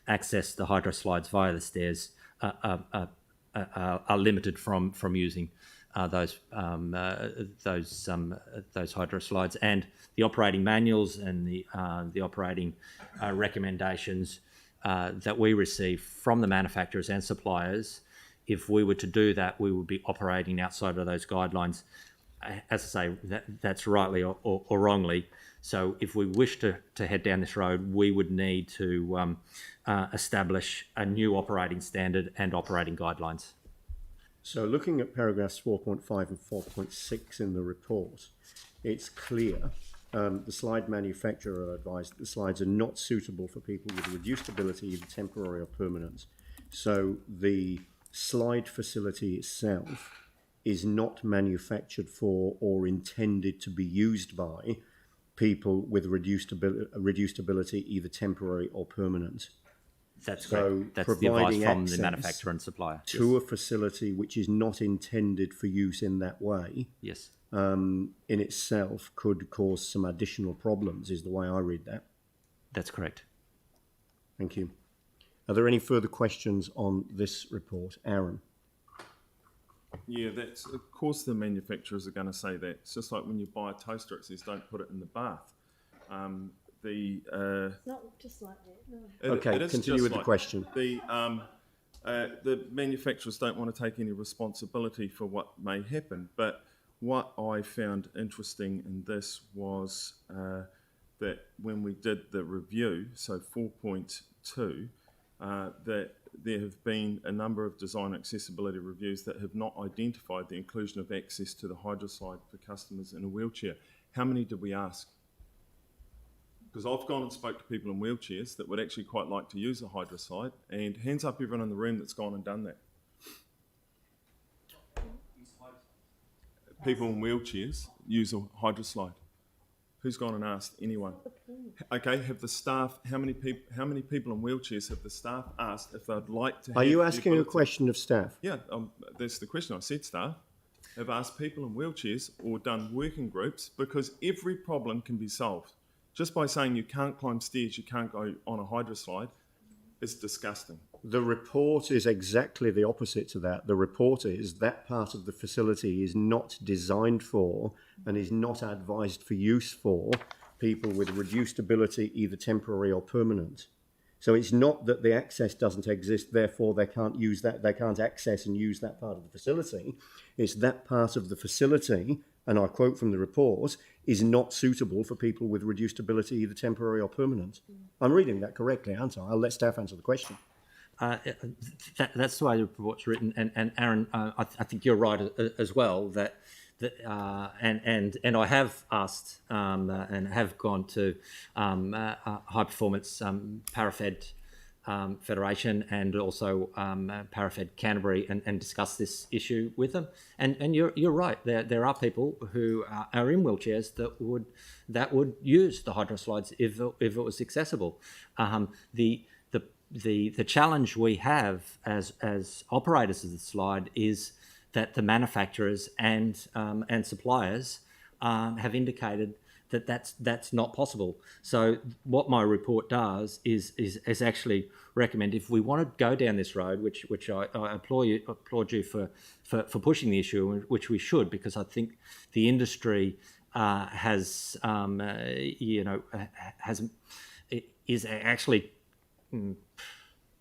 access the hydroslides via the stairs are limited from using those hydroslides, and the operating manuals and the operating recommendations that we receive from the manufacturers and suppliers. If we were to do that, we would be operating outside of those guidelines. As I say, that's rightly or wrongly. So if we wish to head down this road, we would need to establish a new operating standard and operating guidelines. So looking at paragraphs 4.5 and 4.6 in the report, it's clear the slide manufacturer advised that the slides are not suitable for people with reduced ability, either temporary or permanent. So the slide facility itself is not manufactured for or intended to be used by people with reduced ability, either temporary or permanent. That's correct. That's the advice from the manufacturer and supplier. To a facility which is not intended for use in that way, yes, in itself could cause some additional problems, is the way I read that. That's correct. Thank you. Are there any further questions on this report? Aaron? Yeah, that's, of course the manufacturers are going to say that. It's just like when you buy a toaster, it says don't put it in the bath. It's not just like that, no. Okay, continue with the question. The manufacturers don't want to take any responsibility for what may happen, but what I found interesting in this was that when we did the review, so 4.2, that there have been a number of design accessibility reviews that have not identified the inclusion of access to the hydroslide for customers in a wheelchair. How many did we ask? Because I've gone and spoke to people in wheelchairs that would actually quite like to use a hydroslide, and hands up everyone in the room that's gone and done that. People in wheelchairs use a hydroslide. Who's gone and asked? Anyone? Okay, have the staff, how many people in wheelchairs have the staff asked if they'd like to have Are you the asking a ability- question of staff? Yeah, that's the question. I said staff have asked people in wheelchairs or done working groups, because every problem can be solved. Just by saying you can't climb stairs, you can't go on a hydroslide, it's disgusting. The report is exactly the opposite to that. The report is that part of the facility is not designed for and is not advised for use for people with reduced ability, either temporary or permanent. So it's not that the access doesn't exist, therefore they can't use that, they can't access and use that part of the facility. It's that part of the facility, and I quote from the report, is not suitable for people with reduced ability, either temporary or permanent. I'm reading that correctly, aren't I? I'll let staff answer the question. That's the way the report's written, and Aaron, I think you're right as well. And I have asked and have gone to High Performance Parafed Federation and also Parafed Canterbury and discussed this issue with them. And you're right. There are people who are in wheelchairs that would use the hydroslides if it was accessible. The challenge we have as operators of the slide is that the manufacturers and suppliers have indicated that that's not possible. So what my report does is actually recommend, if we want to go down this road, which I applaud you for pushing the issue, which we should, because I think the industry is actually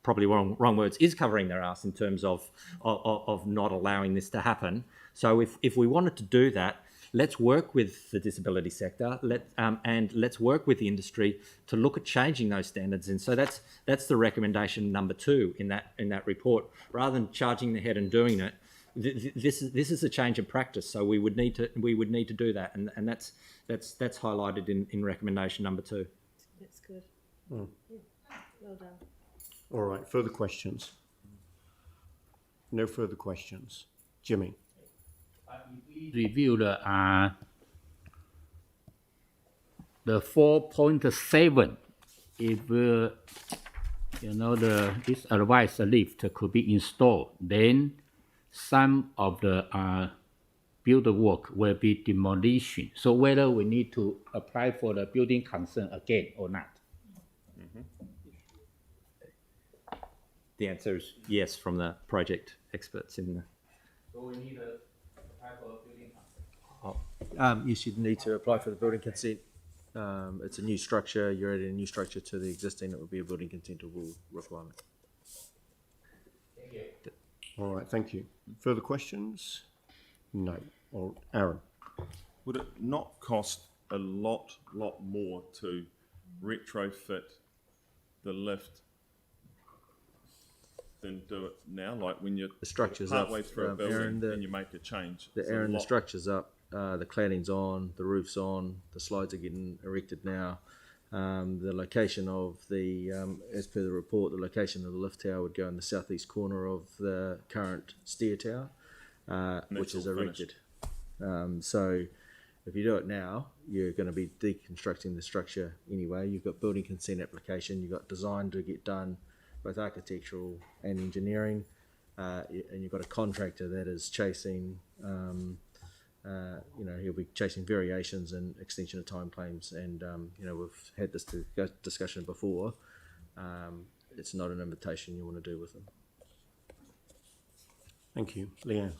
probably wrong words, is covering their ass in terms of not allowing this to happen. So if we wanted to do that, let's work with the disability sector, and let's work with the industry to look at changing those standards. And so that's the recommendation number 2 in that report. Rather than charging the head and doing it, this is a change of practice. So we would need to do that, and that's highlighted in recommendation number 2. That's good. Yeah. Well done. All right, further questions? No further questions. Jimmy? Review the 4.7. If this advice lift could be installed, then some of the build work will be demolition. So whether we need to apply for the building consent again or not. The answer is yes from the project experts in the. So we need to apply for a building consent. Yes, you'd need to apply for the building consent. It's a new structure. You're adding a new structure to the existing. It would be a building consent requirement. Thank you. All right, thank you. Further questions? No. Or Aaron? Would it not cost a lot more to retrofit the lift than do it now? Like when you're The structure's partway up, through a building Aaron, and you make a change. The structure's up. The cladding's on. The roof's on. The slides are getting erected now. The location of the, as per the report, the location of the lift tower would go in the southeast corner of the current stair tower, which is erected. So if you do it now, you're going to be deconstructing the structure anyway. You've got building consent application. You've got design to get done, both architectural and engineering, and you've got a contractor that is chasing. He'll be chasing variations and extension of time claims, and we've had this discussion before. It's not an invitation you want to do with them. Thank you. Leanne?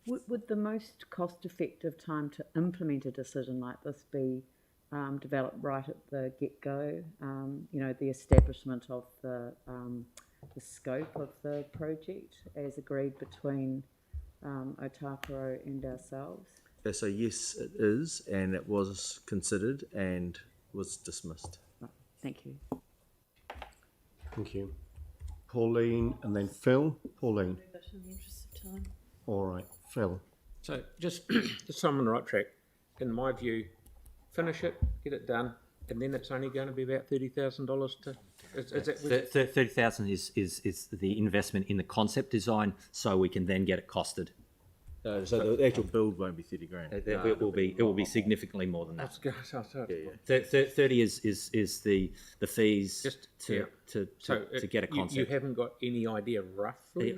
Would the most cost-effective time to implement a decision like this be developed right at the get-go? The establishment of the scope of the project as agreed between Otakaro and ourselves? So yes, it is, and it was considered and was dismissed. Thank you. Thank you. Pauline and then Phil. Pauline. But in the interest of time. All right, Phil. So just so I'm on the right track, in my view, finish it, get it done, and then it's only going to be about $30,000 to. Is that 30,000 is the investment in the concept design, so we can then get it costed. So the actual build won't be 30 grand. It will be significantly more than that. Yeah. 30 is the fees to get a concept. You haven't got any idea roughly.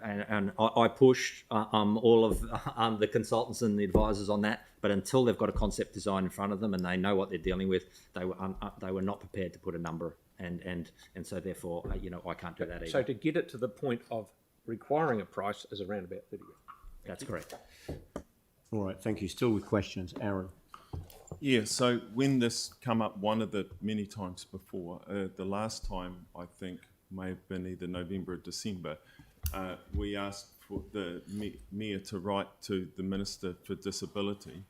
And I push all of the consultants and the advisors on that, but until they've got a concept design in front of them and they know what they're dealing with, they were not prepared to put a number, and so therefore I can't do that either. So to get it to the point of requiring a price is around about 30 grand. That's correct. All right, thank you. Still with questions, Aaron. Yeah, so when this come up one of the many times before, the last time I think may have been either November or December, we asked for the Mayor to write to the Minister for Disability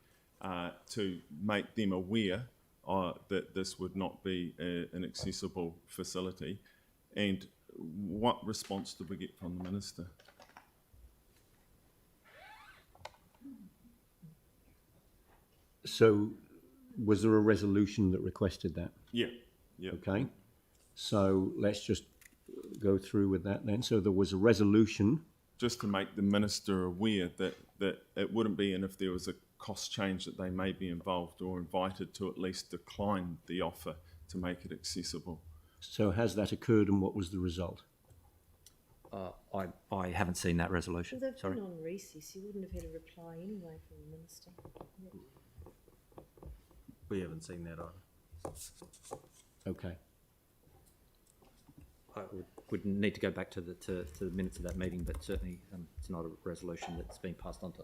to make them aware that this would not be an accessible facility. And what response did we get from the Minister? So, was there a resolution that requested that? Yeah. Yeah. Okay. So let's just go through with that then. So there was a resolution. Just to make the Minister aware that it wouldn't be, and if there was a cost change, that they may be involved or invited to at least decline the offer to make it accessible. So has that occurred, and what was the result? I haven't seen that resolution. Well, they've Sorry. been on recess. You wouldn't have had a reply anyway from the Minister. We haven't seen that either. Okay. I would need to go back to the minutes of that meeting, but certainly it's not a resolution that's been passed on to.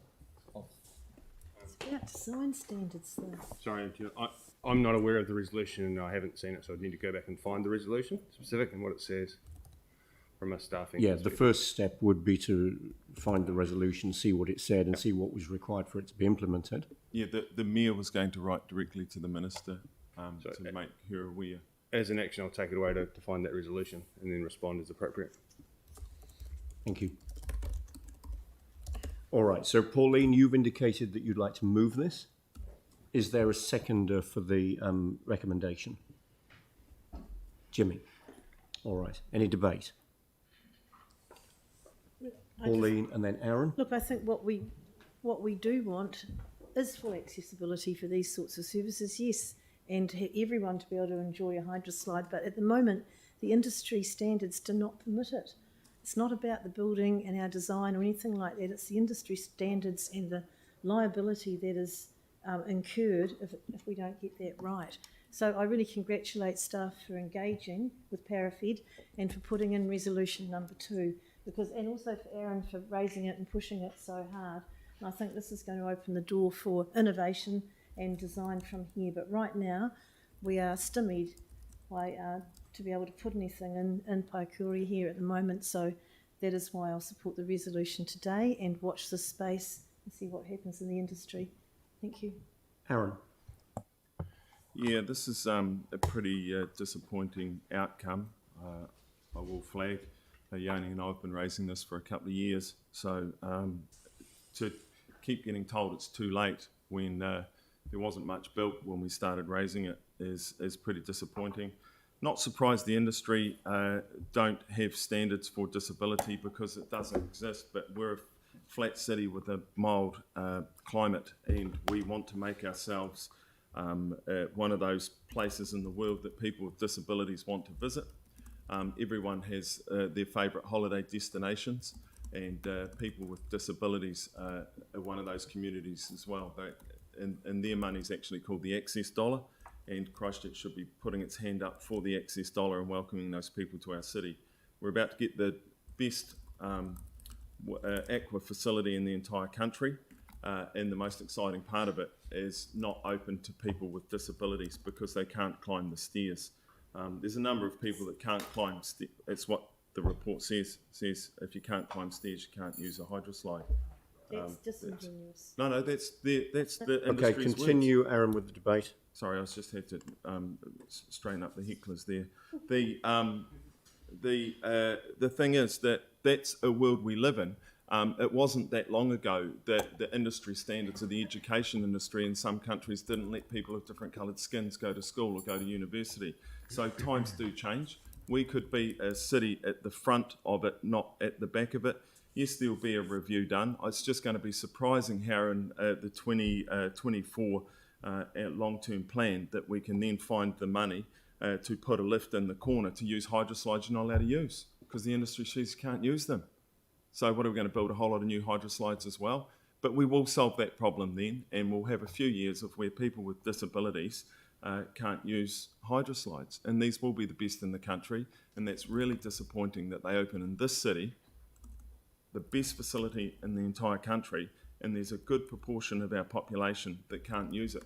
It's about design standards, though. Sorry, I'm not aware of the resolution and I haven't seen it, so I'd need to go back and find the resolution specific and what it says from a staffing Yeah, the perspective. first step would be to find the resolution, see what it said, and see what was required for it to be implemented. Yeah, the Mayor was going to write directly to the Minister to make her aware. As an action, I'll take it away to find that resolution and then respond as appropriate. Thank you. All right, so Pauline, you've indicated that you'd like to move this. Is there a seconder for the recommendation? Jimmy. All right, any debate? Pauline and then Aaron. Look, I think what we do want is full accessibility for these sorts of services, yes, and everyone to be able to enjoy a hydroslide. But at the moment, the industry standards do not permit it. It's not about the building and our design or anything like that. It's the industry standards and the liability that is incurred if we don't get that right. So I really congratulate staff for engaging with Parafed and for putting in resolution number 2. And also for Aaron for raising it and pushing it so hard. And I think this is going to open the door for innovation and design from here. But right now, we are stymied by to be able to put anything in Paikuri here at the moment. So that is why I'll support the resolution today and watch this space and see what happens in the industry. Thank you. Aaron. Yeah, this is a pretty disappointing outcome. I will flag. Yoni and I have been raising this for a couple of years, so to keep getting told it's too late when there wasn't much built when we started raising it is pretty disappointing. Not surprised the industry don't have standards for disability because it doesn't exist, but we're a flat city with a mild climate and we want to make ourselves one of those places in the world that people with disabilities want to visit. Everyone has their favourite holiday destinations, and people with disabilities are one of those communities as well. And their money is actually called the Access Dollar, and Christchurch should be putting its hand up for the Access Dollar and welcoming those people to our city. We're about to get the best aqua facility in the entire country, and the most exciting part of it is not open to people with disabilities because they can't climb the stairs. There's a number of people that can't climb stairs. It's what the report says if you can't climb stairs, you can't use a hydroslide. That's disingenuous. No, that's the Okay, industry's continue, words. Aaron, with the debate. Sorry, I just had to straighten up the hecklers there. the thing is that that's a world we live in. It wasn't that long ago that the industry standards of the education industry in some countries didn't let people of different coloured skins go to school or go to university. So times do change. We could be a city at the front of it, not at the back of it. Yes, there will be a review done. It's just going to be surprising how in the 2024 long-term plan that we can then find the money to put a lift in the corner to use hydroslides you're not allowed to use because the industry says you can't use them. So what are we going to build a whole lot of new hydroslides as well? But we will solve that problem then, and we'll have a few years of where people with disabilities can't use hydroslides. And these will be the best in the country, and that's really disappointing that they open in this city, the best facility in the entire country, and there's a good proportion of our population that can't use it.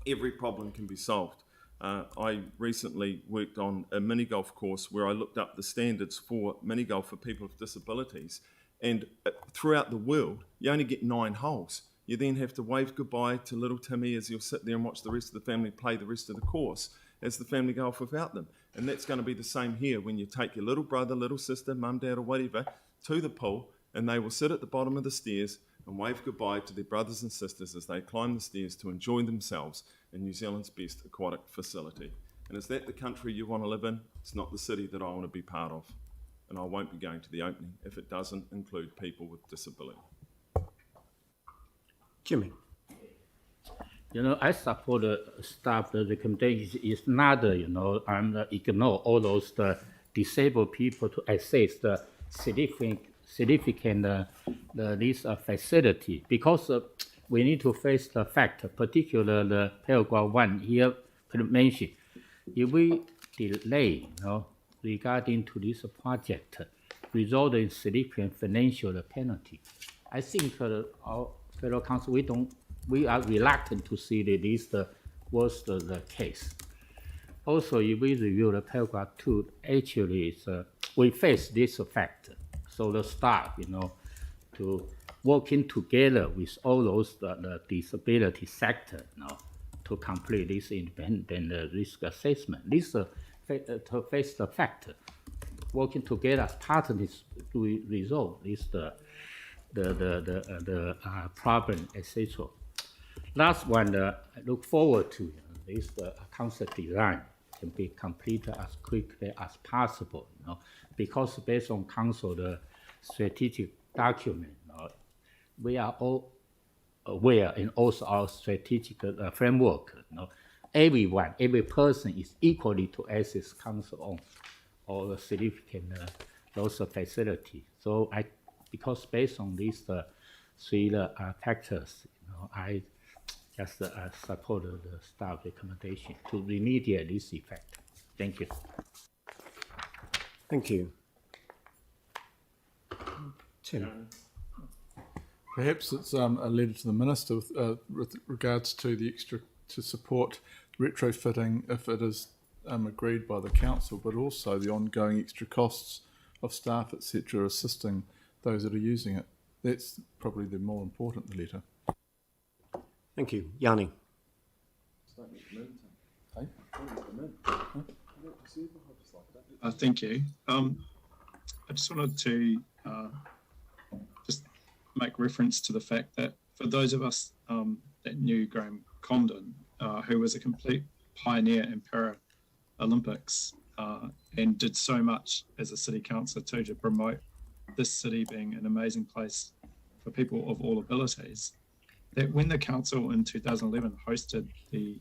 Every problem can be solved. I recently worked on a mini golf course where I looked up the standards for mini golf for people with disabilities, and throughout the world you only get 9 holes. You then have to wave goodbye to little Timmy as you'll sit there and watch the rest of the family play the rest of the course as the family go off without them. And that's going to be the same here when you take your little brother, little sister, mum, dad or whatever to the pool, and they will sit at the bottom of the stairs and wave goodbye to their brothers and sisters as they climb the stairs to enjoy themselves in New Zealand's best aquatic facility. And is that the country you want to live in? It's not the city that I want to be part of. And I won't be going to the opening if it doesn't include people with disability. Jimmy. You know, I support the staff. The recommendation is not, ignore all those disabled people to access the significant this facility, because we need to face the fact, particularly the paragraph 1 here mentioned, if we delay, regarding to this project, result in significant financial penalty. I think our fellow council, we are reluctant to see that this was the case. Also, if we review the paragraph 2, actually we face this fact. So the staff, to working together with all those the disability sector, to complete this independent risk assessment. This to face the fact, working together as partners to resolve this the problem, etc. Last one, I look forward to this concept design can be completed as quickly as possible, because based on council the strategic document, we are all aware, and also our strategic framework, every person is equally to access council on all the significant those facilities. So because based on these 3 factors, I just support the staff recommendation to remediate this effect. Thank you. Thank you. Tim. Perhaps it's a letter to the Minister with regards to the extra to support retrofitting if it is agreed by the Council, but also the ongoing extra costs of staff, etc., assisting those that are using it. That's probably the more important letter. Thank you. Yanni. Thank you. I just wanted to just make reference to the fact that for those of us that knew Graham Condon, who was a complete pioneer in Paralympics and did so much as a city councillor too to promote this city being an amazing place for people of all abilities, that when the council in 2011 hosted the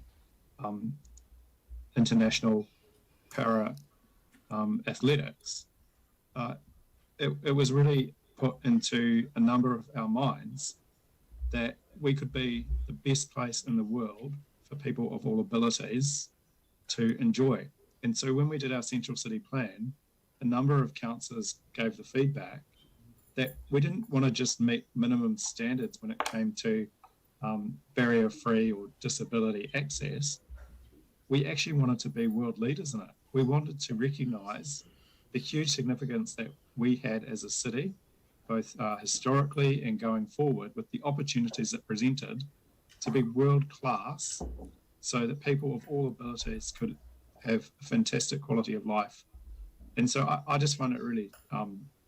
International Para Athletics, it was really put into a number of our minds that we could be the best place in the world for people of all abilities to enjoy. And so when we did our central city plan, a number of councillors gave the feedback that we didn't want to just meet minimum standards when it came to barrier-free or disability access. We actually wanted to be world leaders in it. We wanted to recognise the huge significance that we had as a city, both historically and going forward, with the opportunities it presented to be world-class so that people of all abilities could have a fantastic quality of life And so I just find it really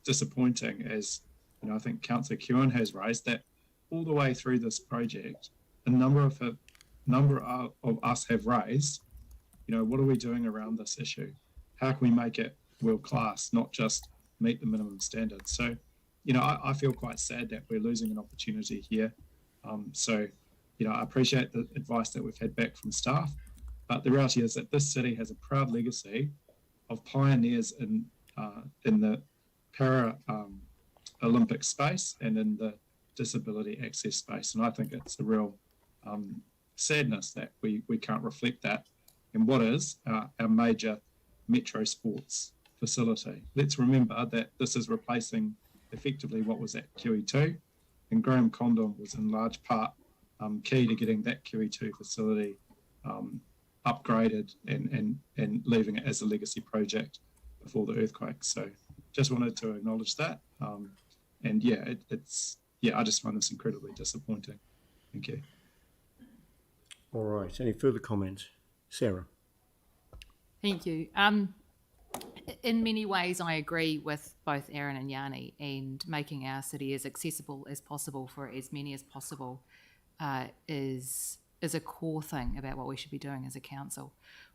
disappointing, as you know, I think Councillor Kewen has raised, that all the way through this project, a number of us have raised, you know, what are we doing around this issue? How can we make it world class, not just meet the minimum standards? So, you know, I feel quite sad that we're losing an opportunity here. So, you know, I appreciate the advice that we've had back from staff, but the reality is that this city has a proud legacy of pioneers in the para Olympic space and in the disability access space. And I think it's a real sadness that we can't reflect that in what is our major metro sports facility. Let's remember that this is replacing effectively what was at QE2, and Graham Condon was in large part key to getting that QE2 facility upgraded and leaving it as a legacy project before the earthquake. So just wanted to acknowledge that. And yeah, I just find this incredibly disappointing. Thank you. All right. Any further comments? Sarah. Thank you. In many ways, I agree with both Aaron and Yanni, and making our city as accessible as possible for as many as possible is a core thing about what we should be doing as a council.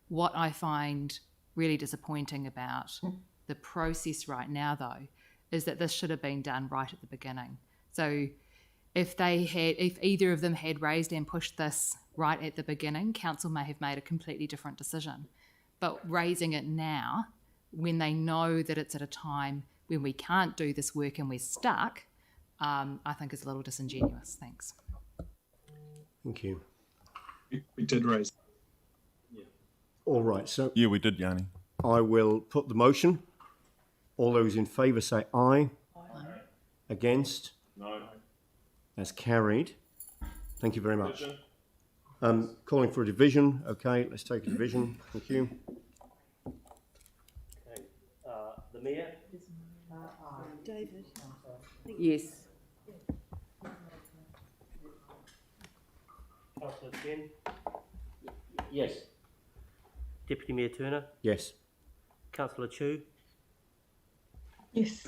What I find really disappointing about the process right now, though, is that this should have been done right at the beginning. So if either of them had raised and pushed this right at the beginning, council may have made a completely different decision. But raising it now, when they know that it's at a time when we can't do this work and we're stuck, I think is a little disingenuous. Thanks. Thank you. We did raise. Yeah. All right. So yeah, we did, Yanni. I will put the motion. All those in favour say aye. Aye. Against? No. That's carried. Thank you very much. Calling for a division. Okay, let's take a division. Thank you. Okay. The Mayor? David? Yes. Councillor Chen? Yes. Deputy Mayor Turner? Yes. Councillor Chu? Yes.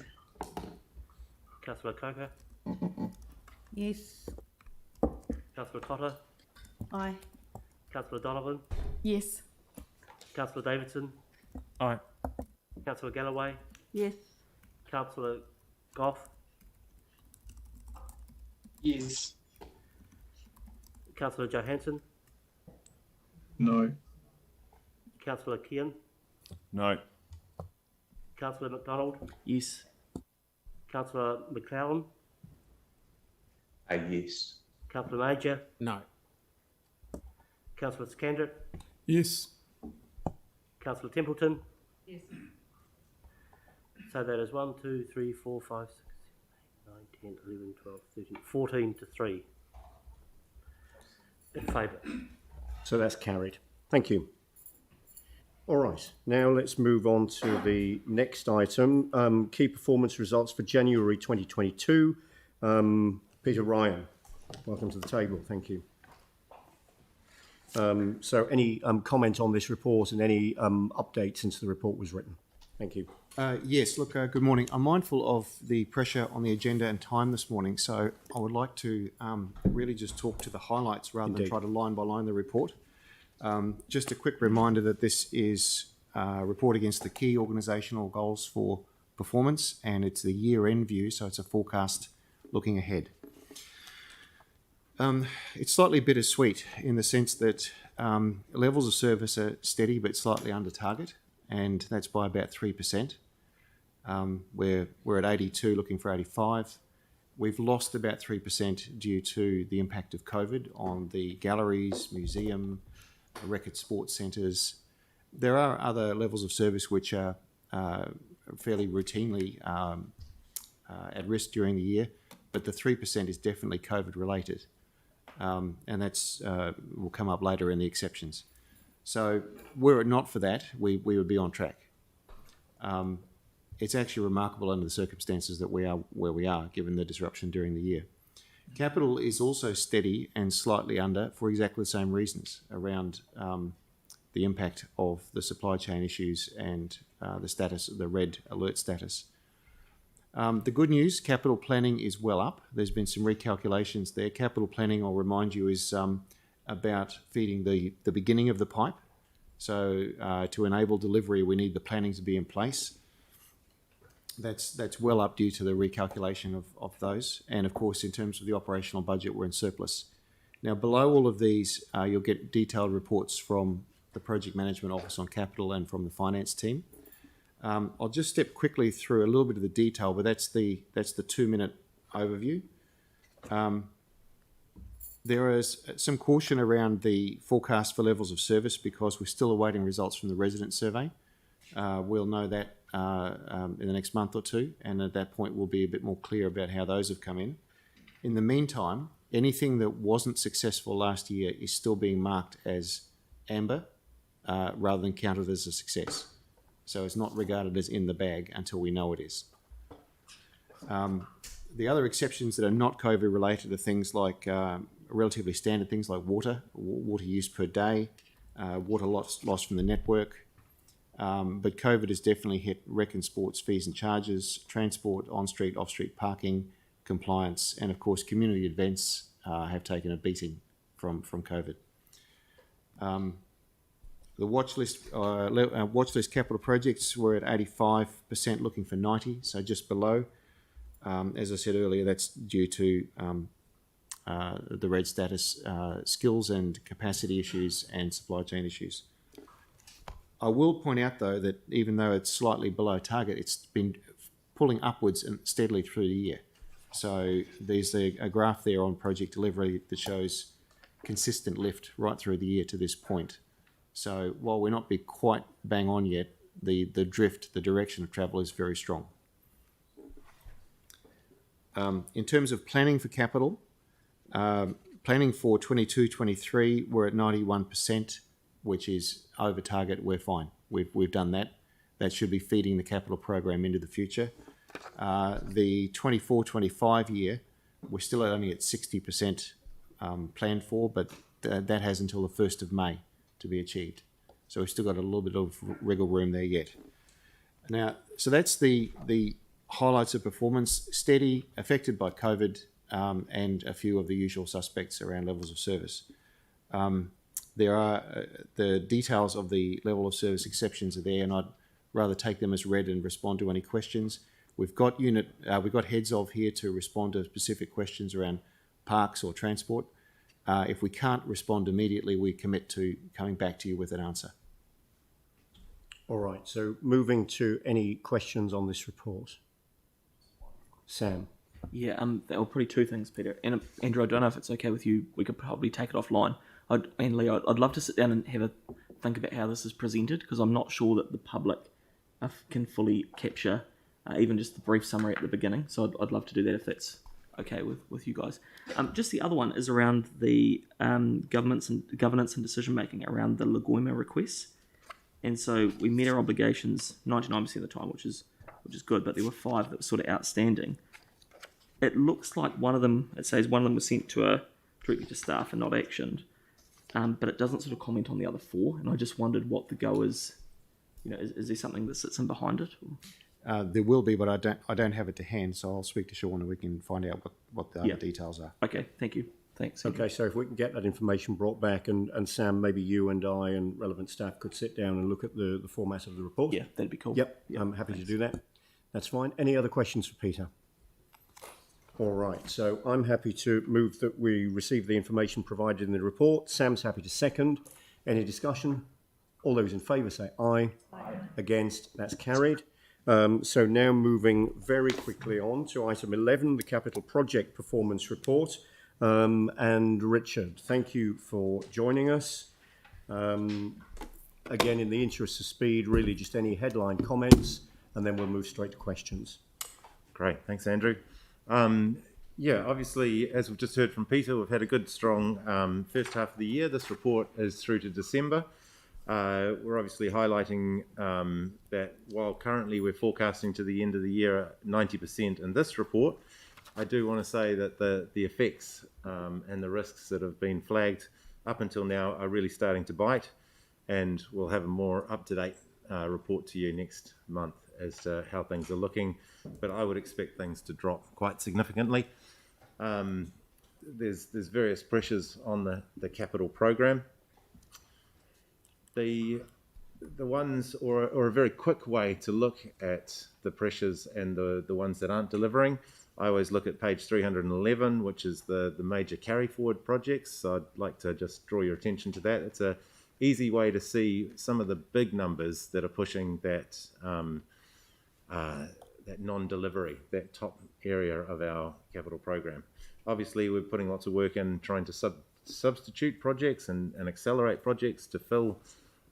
Councillor Coker? Yes. Councillor Cotter? Aye. Councillor Donovan? Yes. Councillor Davidson? Aye. Councillor Galloway? Yes. Councillor Goff? Yes. Councillor Johansson? No. Councillor Kean? No. Councillor McDonald? Yes. Councillor McClellan? Yes. Councillor Major? No. Councillor Scandrett? Yes. Councillor Templeton? Yes. So that is 1, 2, 3, 4, 5, 6, 7, 8, 9, 10, 11, 12, 13, 14 to 3 in favour. So that's carried. Thank you. All right. Now let's move on to the next item. Key performance results for January 2022. Peter Ryan, welcome to the table. Thank you. So any comment on this report and any updates since the report was written? Thank you. Yes, look, good morning. I'm mindful of the pressure on the agenda and time this morning, so I would like to really just talk to the highlights rather than try to line by line the report. Just a quick reminder that this is a report against the key organisational goals for performance, and it's the year-end view, so it's a forecast looking ahead. It's slightly bittersweet in the sense that levels of service are steady but slightly under target, and that's by about 3%. We're at 82, looking for 85. We've lost about 3% due to the impact of COVID on the galleries, museum, record sports centres. There are other levels of service which are fairly routinely at risk during the year, but the 3% is definitely COVID related. And that's will come up later in the exceptions. So were it not for that, we would be on track. It's actually remarkable under the circumstances that we are where we are, given the disruption during the year. Capital is also steady and slightly under for exactly the same reasons around the impact of the supply chain issues and the status, the red alert status. The good news, capital planning is well up. There's been some recalculations there. Capital planning, I'll remind you, is about feeding the beginning of the pipe. So to enable delivery, we need the planning to be in place. That's well up due to the recalculation of those. And of course, in terms of the operational budget, we're in surplus. Now, below all of these, you'll get detailed reports from the Project Management Office on Capital and from the finance team. I'll just step quickly through a little bit of the detail, but that's the 2-minute overview. There is some caution around the forecast for levels of service because we're still awaiting results from the resident survey. We'll know that in the next month or two, and at that point we'll be a bit more clear about how those have come in. In the meantime, anything that wasn't successful last year is still being marked as amber rather than counted as a success. So it's not regarded as in the bag until we know it is. The other exceptions that are not COVID related are things like relatively standard things like water use per day, water loss from the network. But COVID has definitely hit rec and sports fees and charges, transport, on-street, off-street parking, compliance, and of course community events have taken a beating from COVID. The watch list capital projects were at 85%, looking for 90, so just below. As I said earlier, that's due to the red status, skills and capacity issues and supply chain issues. I will point out though that even though it's slightly below target, it's been pulling upwards and steadily through the year. So there's a graph there on project delivery that shows consistent lift right through the year to this point. So while we're not be quite bang on yet, the drift, the direction of travel is very strong. In terms of planning for capital, planning for 22-23, we're at 91%, which is over target. We're fine. We've done that. That should be feeding the capital program into the future. The 24-25 year, we're still only at 60% planned for, but that has until the 1st of May to be achieved. So we've still got a little bit of wriggle room there yet. Now, so that's the highlights of performance: steady, affected by COVID, and a few of the usual suspects around levels of service. There are the details of the level of service exceptions are there, and I'd rather take them as read and respond to any questions. We've got heads of here to respond to specific questions around parks or transport. If we can't respond immediately, we commit to coming back to you with an answer. All right, so moving to any questions on this report. Sam. Yeah, there were probably two things, Peter. And Andrew, I don't know if it's okay with you. We could probably take it offline. And Leo, I'd love to sit down and have a think about how this is presented, because I'm not sure that the public can fully capture even just the brief summary at the beginning. So I'd love to do that if that's okay with you guys. Just the other one is around the governance and decision making around the Lagoima requests. And so we met our obligations 99% of the time, which is good, but there were 5 that were sort of outstanding. It looks like it says one of them was sent directly to staff and not actioned, but it doesn't sort of comment on the other 4. And I just wondered what the go is. Is there something that sits in behind it? There will be, but I don't have it to hand, so I'll speak to Sean and we can find out what the other details are. Okay, thank you. Thanks. Okay, so if we can get that information brought back, and Sam, maybe you and I and relevant staff could sit down and look at the format of the report. Yeah, that'd be cool. Yep, I'm happy to do that. That's fine. Any other questions for Peter? All right, so I'm happy to move that we receive the information provided in the report. Sam's happy to second. Any discussion? All those in favour say aye. Aye. Against? That's carried. So now moving very quickly on to item 11, the Capital Project Performance Report. And Richard, thank you for joining us. Again, in the interest of speed, really just any headline comments, and then we'll move straight to questions. Great, thanks Andrew. Obviously, as we've just heard from Peter, we've had a good, strong first half of the year. This report is through to December. We're obviously highlighting that while currently we're forecasting to the end of the year at 90% in this report, I do want to say that the effects and the risks that have been flagged up until now are really starting to bite. and we'll have a more up-to-date report to you next month as to how things are looking, but I would expect things to drop quite significantly. There's various pressures on the capital program. The ones, or a very quick way to look at the pressures and the ones that aren't delivering, I always look at page 311, which is the major carry forward projects. So I'd like to just draw your attention to that. It's a easy way to see some of the big numbers that are pushing that that non-delivery, that top area of our capital program. Obviously, we're putting lots of work in trying to substitute projects and accelerate projects to fill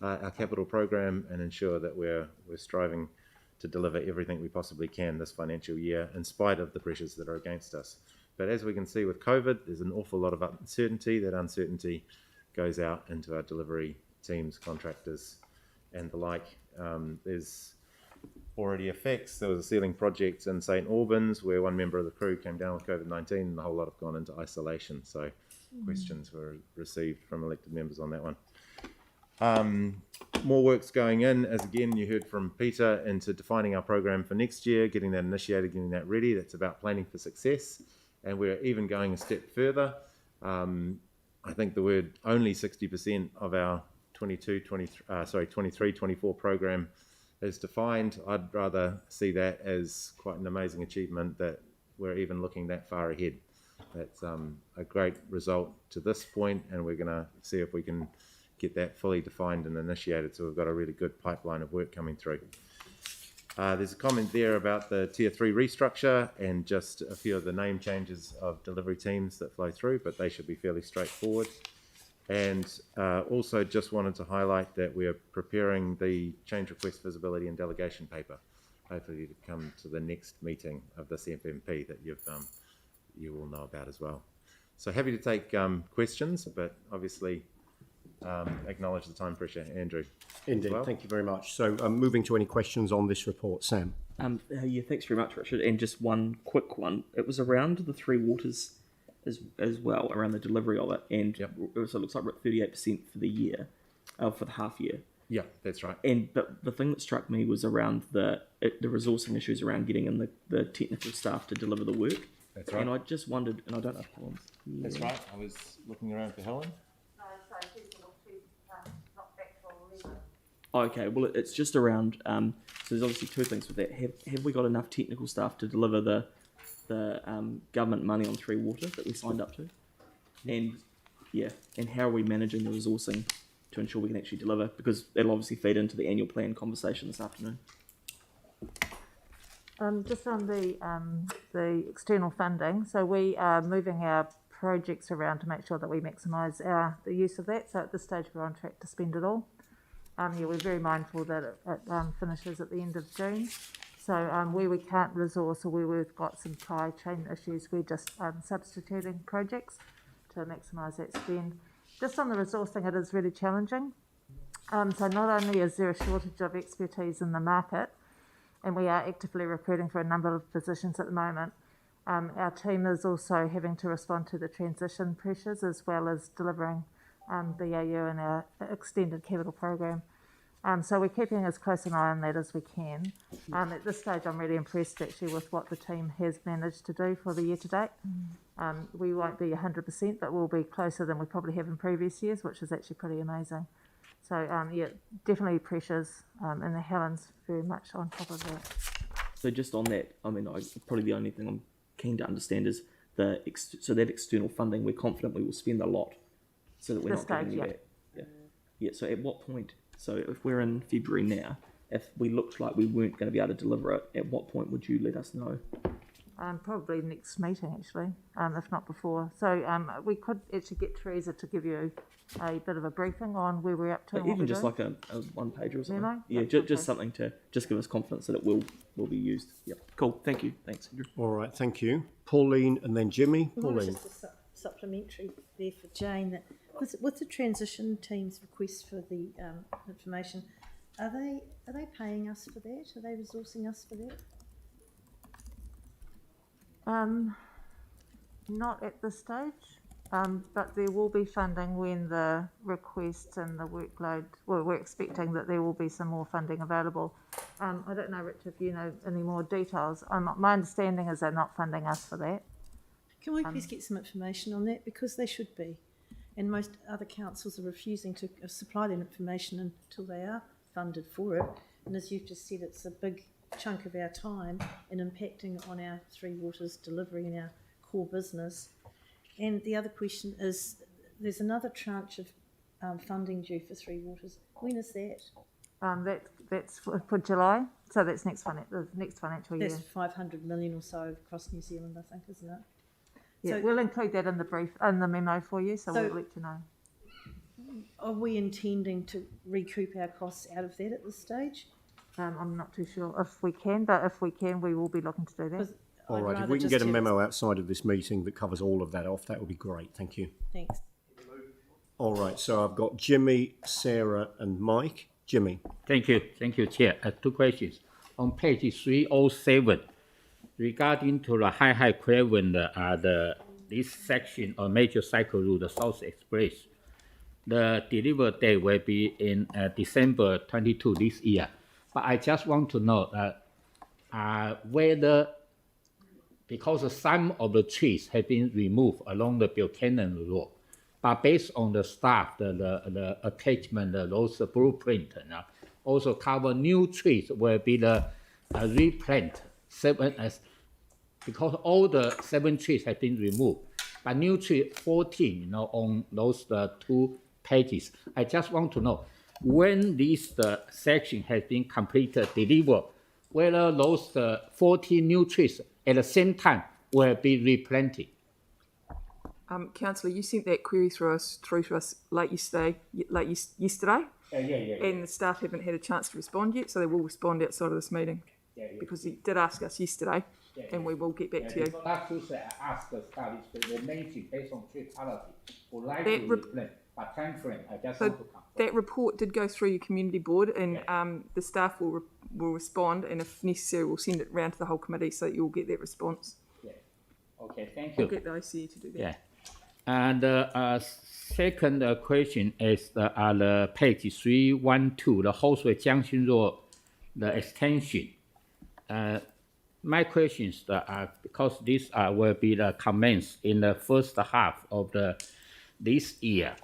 our capital program and ensure that we're striving to deliver everything we possibly can this financial year in spite of the pressures that are against us. But as we can see with COVID, there's an awful lot of uncertainty. That uncertainty goes out into our delivery teams, contractors and the like. There's already effects. There was a ceiling project in St Albans where one member of the crew came down with COVID-19 and the whole lot have gone into isolation. So questions were received from elected members on that one. More work's going in, as again you heard from Peter, into defining our program for next year, getting that initiated, getting that ready. That's about planning for success, and we're even going a step further. I think the word only 60% of our 23-24 program is defined. I'd rather see that as quite an amazing achievement that we're even looking that far ahead. That's a great result to this point, and we're going to see if we can get that fully defined and initiated, so we've got a really good pipeline of work coming through. There's a comment there about the Tier 3 restructure and just a few of the name changes of delivery teams that flow through, but they should be fairly straightforward. And also just wanted to highlight that we are preparing the change request visibility and delegation paper, hopefully to come to the next meeting of this FMP that you will know about as well. So happy to take questions, but obviously acknowledge the time pressure. Andrew. Indeed, well. Thank you very much. So moving to any questions on this report, Sam. Yeah, thanks very much, Richard. And just one quick one. It was around the Three Waters as well, around the delivery of it, and so it looks like we're at 38% for the year, for the half year. Yeah, that's right. But the thing that struck me was around the resourcing issues around getting in the technical staff to deliver the work. That's right. And I just wondered, and I don't know if Helen's here. That's right. I was looking around for Helen. Okay, well, it's just around. So there's obviously two things with that. Have we got enough technical staff to deliver the government money on Three Water that we signed up to? And how are we managing the resourcing to ensure we can actually deliver? Because it'll obviously feed into the annual plan conversation this afternoon. Just on the external funding, so we are moving our projects around to make sure that we maximise the use of that. So at this stage, we're on track to spend it all. We're very mindful that it finishes at the end of June. So where we can't resource or where we've got some supply chain issues, we're just substituting projects to maximise that spend. Just on the resourcing, it is really challenging. So not only is there a shortage of expertise in the market, and we are actively recruiting for a number of positions at the moment, our team is also having to respond to the transition pressures as well as delivering BAU and our extended capital program. So we're keeping as close an eye on that as we can. At this stage, I'm really impressed actually with what the team has managed to do for the year to date. We won't be 100%, but we'll be closer than we probably have in previous years, which is actually pretty amazing. So definitely pressures, and Helen's very much on top of that. So just on that, I mean, probably the only thing I'm keen to understand is that external funding, we're confident we will spend a lot, so that we're not getting any back. Yeah. So at what point? So if we're in February now, if we looked like we weren't going to be able to deliver it, at what point would you let us know? Probably next meeting, actually, if not before. So we could actually get Teresa to give you a bit of a briefing on where we're up to. Even just like a one page or something. Yeah, just something to just give us confidence that it will be used. Yep. Cool. Thank you. Thanks, Andrew. All right. Thank you, Pauline, and then Jimmy. Pauline. Just a supplementary there for Jane. That what's the transition team's request for the information? Are they paying us for that? Are they resourcing us for that? Not at this stage. But there will be funding when the request and the workload, well, we're expecting that there will be some more funding available. I don't know, Rich, if you know any more details. My understanding is they're not funding us for that. Can we please get some information on that? Because they should be. And most other councils are refusing to supply that information until they are funded for it. And as you've just said, it's a big chunk of our time and impacting on our Three Waters delivery and our core business. And the other question is, there's another tranche of funding due for Three Waters. When is that? That's for July, so that's the next financial year. That's 500 million or so across New Zealand, I think, isn't it? Yeah, So- we'll include that in the memo for you, so we'll let you know. Are we intending to recoup our costs out of that at this stage? I'm not too sure if we can, but if we can, we will be looking to do that. All right, if we can get a memo outside of this meeting that covers all of that off, that would be great. Thank you. Thanks. All right, so I've got Jimmy, Sarah and Mike. Jimmy. Thank you, Chair. 2 questions. On page 307, regarding to the High Craven, this section of major cycle route, the South Express, the delivery date will be in December 22 this year. But I just want to know whether, because some of the trees have been removed along the Buchanan Road, but based on the staff, the attachment, those blueprint, also cover new trees will be the replant because all the 7 trees have been removed, but new tree 14, on those 2 pages. I just want to know when this section has been completed, delivered, whether those 14 new trees at the same time will be replanted. Councillor, you sent that query through to us late yesterday. Yeah. And the staff haven't had a chance to respond yet, so they will respond outside of this meeting. Because he did ask us yesterday, and we will get back to you. Last Tuesday, I asked the staff, they mentioned based on tree quality, would like to replant, but time frame, I just want to come. That report did go through your community board, and the staff will respond, and if necessary, we'll send it round to the whole committee so that you'll get that response. Yeah. Okay, thank you. We'll get the OCE to do that. Yeah. And second question is the page 312, the Horseway Junction Road, the extension. My questions because this will be the commence in the first half of this year,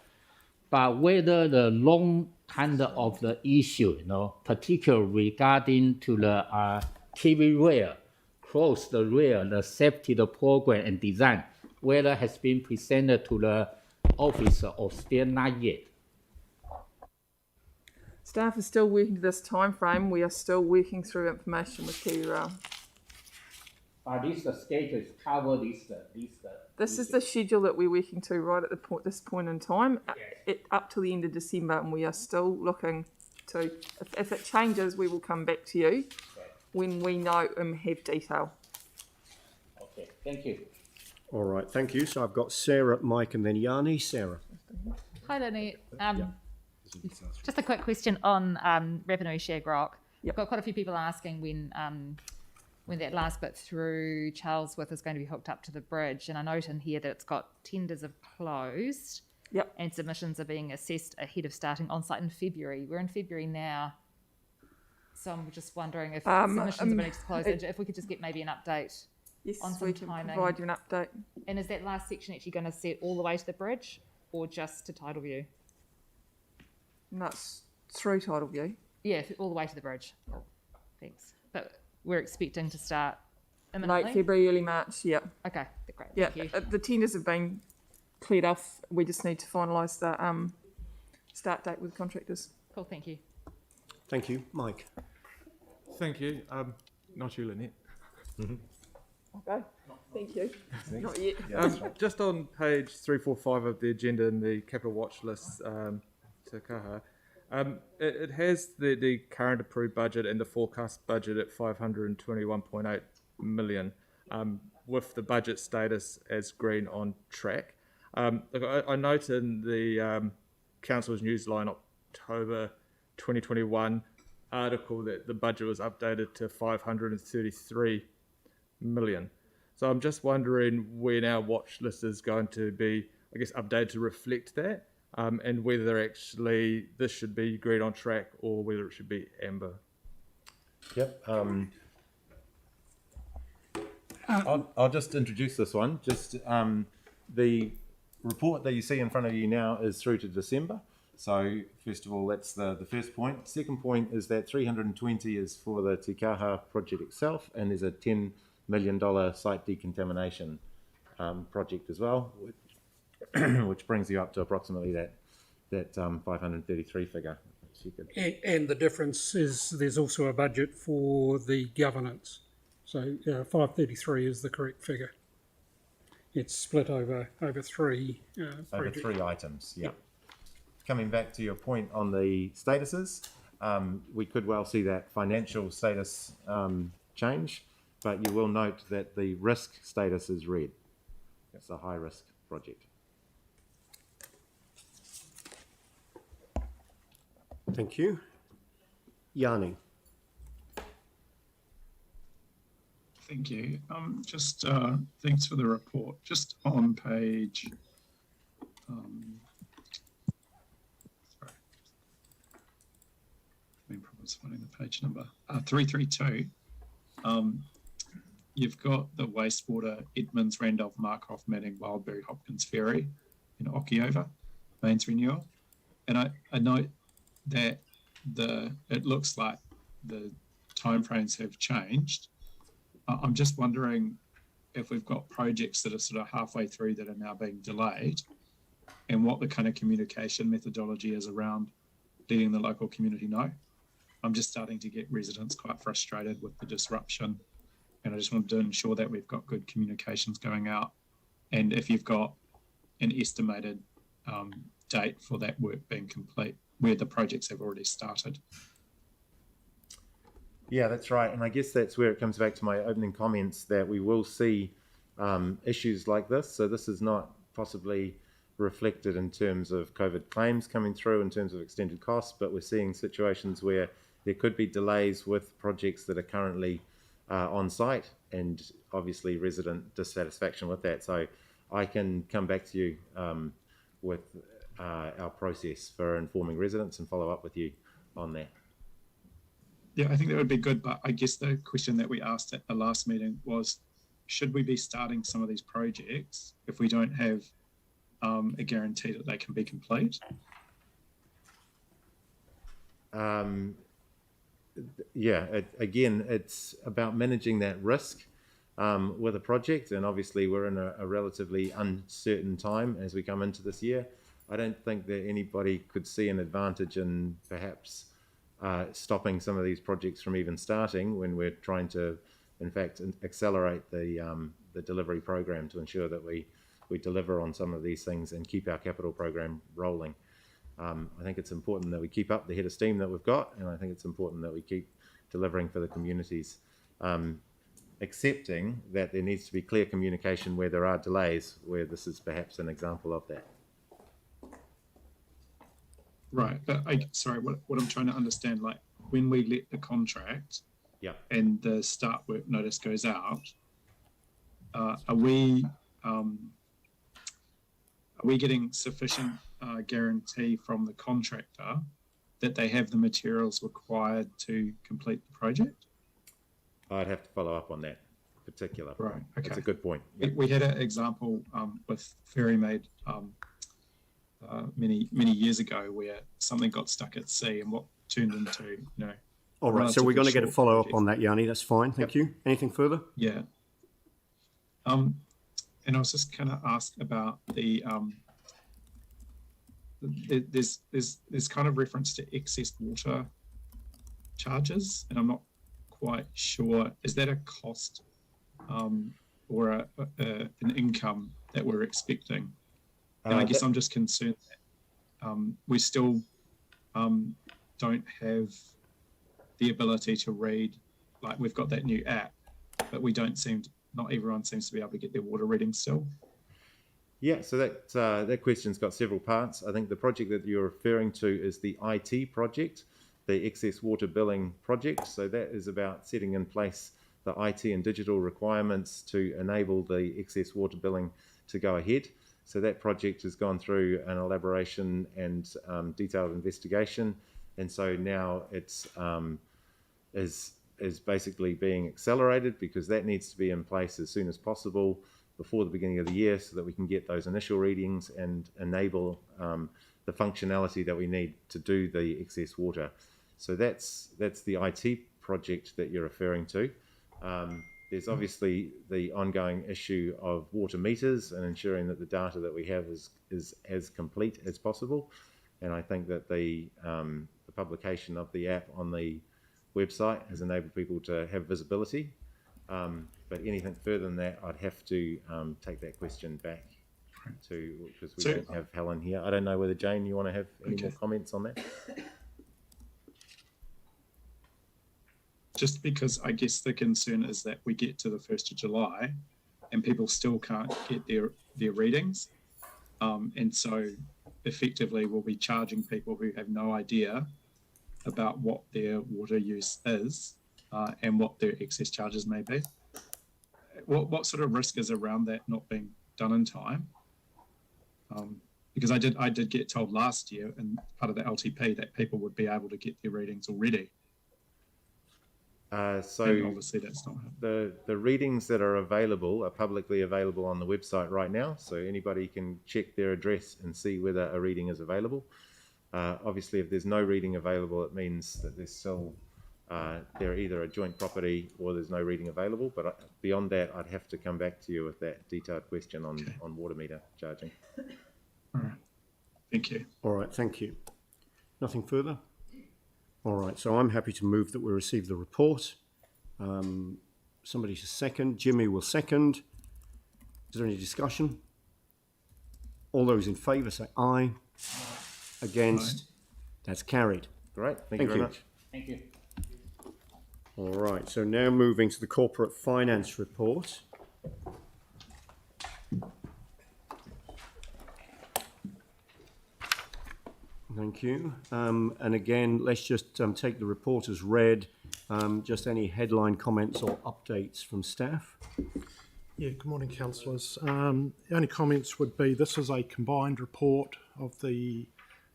but whether the long kind of the issue, particularly regarding to the TV rail, close the rail, the safety, the program and design, whether has been presented to the officer or still not yet. Staff is still working to this time frame. We are still working through information with Kiwi Rail. This the schedule is cover this. This is the schedule that we're working to right at this point in time, up to the end of December, and we are still looking to. If it changes, we will come back to you when we know and have detail. Okay, thank you. All right, thank you. So I've got Sarah, Mike, and then Yanni. Sarah. Hi, Lynette. Just a quick question on Rapanui Shag Rock. I've got quite a few people asking when that last bit through Charlesworth is going to be hooked up to the bridge, and I note in here that it's got tenders have closed. Yep. And submissions are being assessed ahead of starting on site in February. We're in February now, so I'm just wondering if submissions are being closed. If we could just get maybe an update. Yes, on some we can timing. provide you an update. And is that last section actually going to set all the way to the bridge, or just to Tidal View? No, it's through Tidal View. Yeah, all the way to the bridge. Oh, thanks. But we're expecting to start imminently? Late February, early March, yeah. Okay, great. Yeah, Thank you. the tenders have been cleared off. We just need to finalise the start date with contractors. Cool, thank you. Thank you. Mike. Thank you. Not you, Lynette. Okay, thank you. Thanks. Not yet. Just on page 345 of the agenda in the capital watch list, Takaha, it has the current approved budget and the forecast budget at 521.8 million, with the budget status as green on track. I note in the Council's Newsline October 2021 article that the budget was updated to 533 million. So I'm just wondering when our watch list is going to be I guess, updated to reflect that, and whether actually this should be green on track or whether it should be amber. Yep. I'll just introduce this one. Just the report that you see in front of you now is through to December. So first of all, that's the first point. Second point is that 320 is for the Takaha project itself, and there's a $10 million site decontamination project as well, which brings you up to approximately that 533 figure. And the difference is there's also a budget for the governance. So 533 is the correct figure. It's split over three over projects. 3 items, yeah. Coming back to your point on the statuses, we could well see that financial status change, but you will note that the risk status is red. It's a high risk project. Thank you. Yanni. Thank you. Just thanks for the report. Just on page, sorry, having problems finding the page number. 332. You've got the wastewater Edmonds, Randolph, Markhoff, Manning, Wildberry, Hopkins Ferry in Okiover, mains renewal, and I note that it looks like the timeframes have changed. I'm just wondering if we've got projects that are sort of halfway through that are now being delayed, and what the kind of communication methodology is around letting the local community know. I'm just starting to get residents quite frustrated with the disruption, and I just wanted to ensure that we've got good communications going out, and if you've got an estimated date for that work being complete, where the projects have already started. Yeah, that's right. And I guess that's where it comes back to my opening comments that we will see issues like this. So this is not possibly reflected in terms of COVID claims coming through in terms of extended costs, but we're seeing situations where there could be delays with projects that are currently on site, and obviously resident dissatisfaction with that. So I can come back to you with our process for informing residents and follow up with you on that. Yeah, I think that would be good, but I guess the question that we asked at the last meeting was, should we be starting some of these projects if we don't have a guarantee that they can be complete? Again, it's about managing that risk with a project, and obviously we're in a relatively uncertain time as we come into this year. I don't think that anybody could see an advantage in perhaps stopping some of these projects from even starting when we're trying to, in fact, accelerate the delivery program to ensure that we deliver on some of these things and keep our capital program rolling. I think it's important that we keep up the head of steam that we've got, and I think it's important that we keep delivering for the communities, accepting that there needs to be clear communication where there are delays, where this is perhaps an example of that. Right, but sorry, what I'm trying to understand, like when we let the contract and the start work notice goes out, are we getting sufficient guarantee from the contractor that they have the materials required to complete the project? I'd have to follow up on that particular. Right, okay. That's a good point. We had an example with Ferry Made many years ago where something got stuck at sea and what turned into, All right, so we're going to get a follow up on that, Yanni. That's fine. Thank you. Anything further? Yeah. And I was just going to ask about the there's kind of reference to excess water charges, and I'm not quite sure, is that a cost or an income that we're expecting? And I guess I'm just concerned that we still don't have the ability to read, like we've got that new app, but we don't not everyone seems to be able to get their water readings still. Yeah, so that question's got several parts. I think the project that you're referring to is the IT project, the excess water billing project. So that is about setting in place the IT and digital requirements to enable the excess water billing to go ahead. So that project has gone through an elaboration and detailed investigation, and so now it's is basically being accelerated because that needs to be in place as soon as possible before the beginning of the year, so that we can get those initial readings and enable the functionality that we need to do the excess water. So that's the IT project that you're referring to. There's obviously the ongoing issue of water meters and ensuring that the data that we have is as complete as possible. And I think that the publication of the app on the website has enabled people to have visibility. But anything further than that, I'd have to take that question back to, because we don't have Helen here. I don't know whether, Jane, you want to have any more comments on that? Just because I guess the concern is that we get to the 1st of July and people still can't get their readings. And so effectively we'll be charging people who have no idea about what their water use is and what their excess charges may be. What sort of risk is around that not being done in time? Because I did get told last year in part of the LTP that people would be able to get their readings already. So and obviously that's not the readings that are available are publicly available on the website right now, so anybody can check their address and see whether a reading is available. Obviously, if there's no reading available, it means that there's still they're either a joint property or there's no reading available. But beyond that, I'd have to come back to you with that detailed question on water meter charging. All right. Thank you. All right, thank you. Nothing further? All right, so I'm happy to move that we receive the report. Somebody to second. Jimmy will second. Is there any discussion? All those in favour say aye. Against? Aye. That's carried. Great, thank you very much. Thank you. All right, so now moving to the corporate finance report. Thank you. And again, let's just take the report as read. Just any headline comments or updates from staff? Yeah, good morning, councillors. The only comments would be this is a combined report of the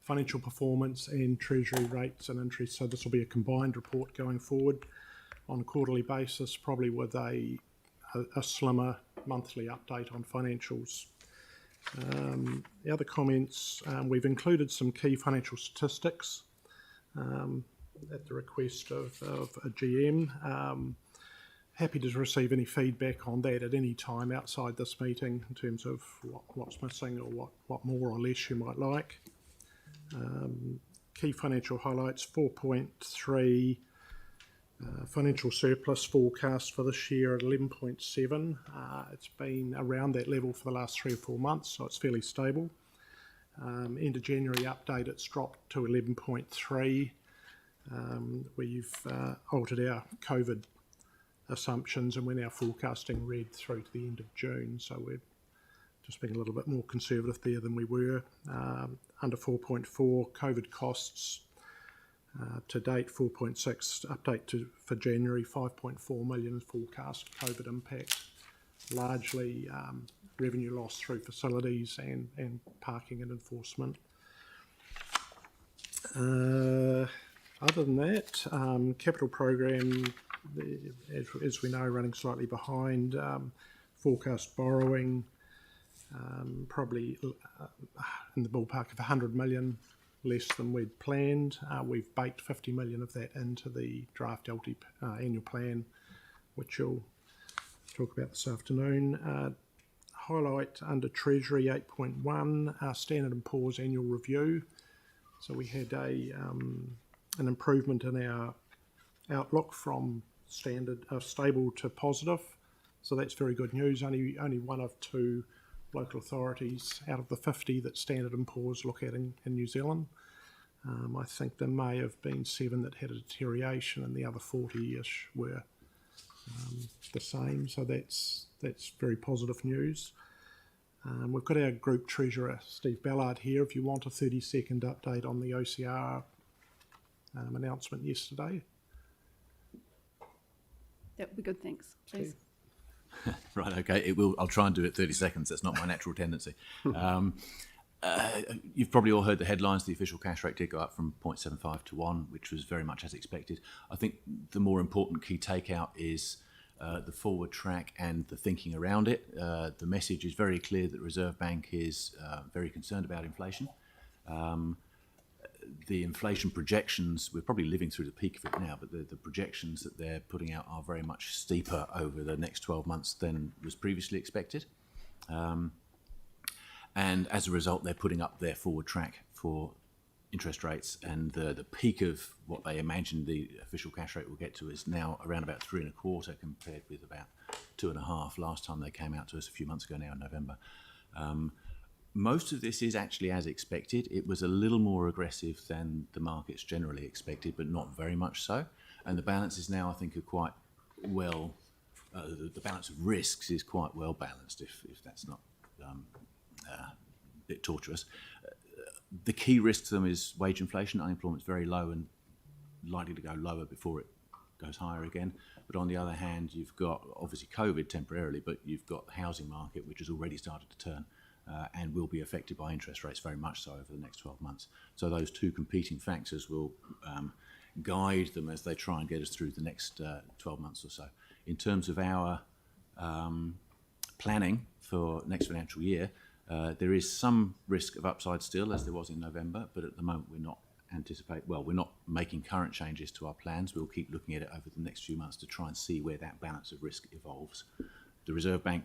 financial performance and treasury rates and interest. So this will be a combined report going forward on a quarterly basis, probably with a slimmer monthly update on financials. The other comments, we've included some key financial statistics at the request of a GM. Happy to receive any feedback on that at any time outside this meeting in terms of what's missing or what more or less you might like. Key financial highlights, 4.3 financial surplus forecast for this year at 11.7. It's been around that level for the last 3 or 4 months, so it's fairly stable. End of January update, it's dropped to 11.3. We've altered our COVID assumptions and we're now forecasting red through to the end of June, so we're just being a little bit more conservative there than we were. Under 4.4, COVID costs to date 4.6, update for January 5.4 million forecast COVID impact, largely revenue loss through facilities and parking and enforcement. Other than that, capital program, as we know, running slightly behind. Forecast borrowing, probably in the ballpark of 100 million less than we'd planned. We've baked 50 million of that into the draft LT annual plan, which you'll talk about this afternoon. Highlight under Treasury 8.1, Standard & Poor's annual review. So we had an improvement in our outlook from stable to positive. So that's very good news. Only one of 2 local authorities out of the 50 that Standard & Poor's look at in New Zealand. I think there may have been 7 that had a deterioration and the other 40-ish were the same. So that's very positive news. We've got our Group Treasurer, Steve Ballard, here if you want a 30-second update on the OCR announcement yesterday. That would be good, thanks. Please. Right, okay. It will. I'll try and do it 30 seconds. That's not my natural tendency. You've probably all heard the headlines. The official cash rate did go up from 0.75 to 1, which was very much as expected. I think the more important key takeout is the forward track and the thinking around it. The message is very clear that the Reserve Bank is very concerned about inflation. The inflation projections, we're probably living through the peak of it now, but the projections that they're putting out are very much steeper over the next 12 months than was previously expected. And as a result, they're putting up their forward track for interest rates, and the peak of what they imagine the official cash rate will get to is now around about 3.25 compared with about 2.5 last time they came out to us a few months ago now in November. Most of this is actually as expected. It was a little more aggressive than the markets generally expected, but not very much so. And the balances now, I think, are quite well, the balance of risks is quite well balanced, if that's not a bit tortuous. The key risk to them is wage inflation. Unemployment's very low and likely to go lower before it goes higher again. But on the other hand, you've got obviously COVID temporarily, but you've got the housing market, which has already started to turn. And will be affected by interest rates very much so over the next 12 months. So those two competing factors will guide them as they try and get us through the next 12 months or so. In terms of our planning for next financial year, there is some risk of upside still, as there was in November, but at the moment we're not we're not making current changes to our plans. We'll keep looking at it over the next few months to try and see where that balance of risk evolves. The Reserve Bank,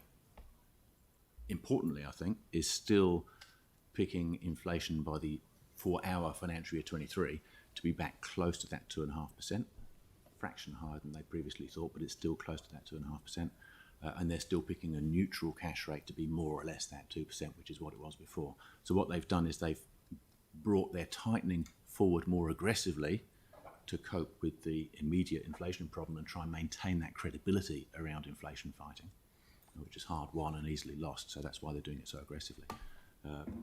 importantly, I think, is still picking inflation for our financial year 23 to be back close to that 2.5%, fraction higher than they previously thought, but it's still close to that 2.5%. And they're still picking a neutral cash rate to be more or less that 2%, which is what it was before. So what they've done is they've brought their tightening forward more aggressively to cope with the immediate inflation problem and try and maintain that credibility around inflation fighting, which is hard won and easily lost. So that's why they're doing it so aggressively.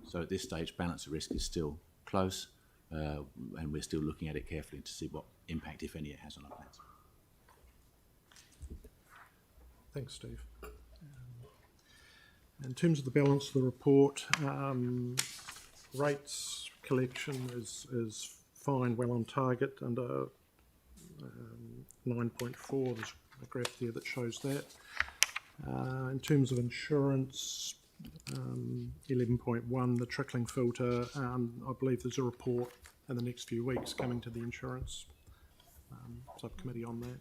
So at this stage, balance of risk is still close, and we're still looking at it carefully to see what impact, if any, it has on our plans. Thanks, Steve. In terms of the balance of the report, rates collection is fine, well on target, under 9.4. There's a graph there that shows that. In terms of insurance, 11.1, the trickling filter, I believe there's a report in the next few weeks coming to the insurance subcommittee on that.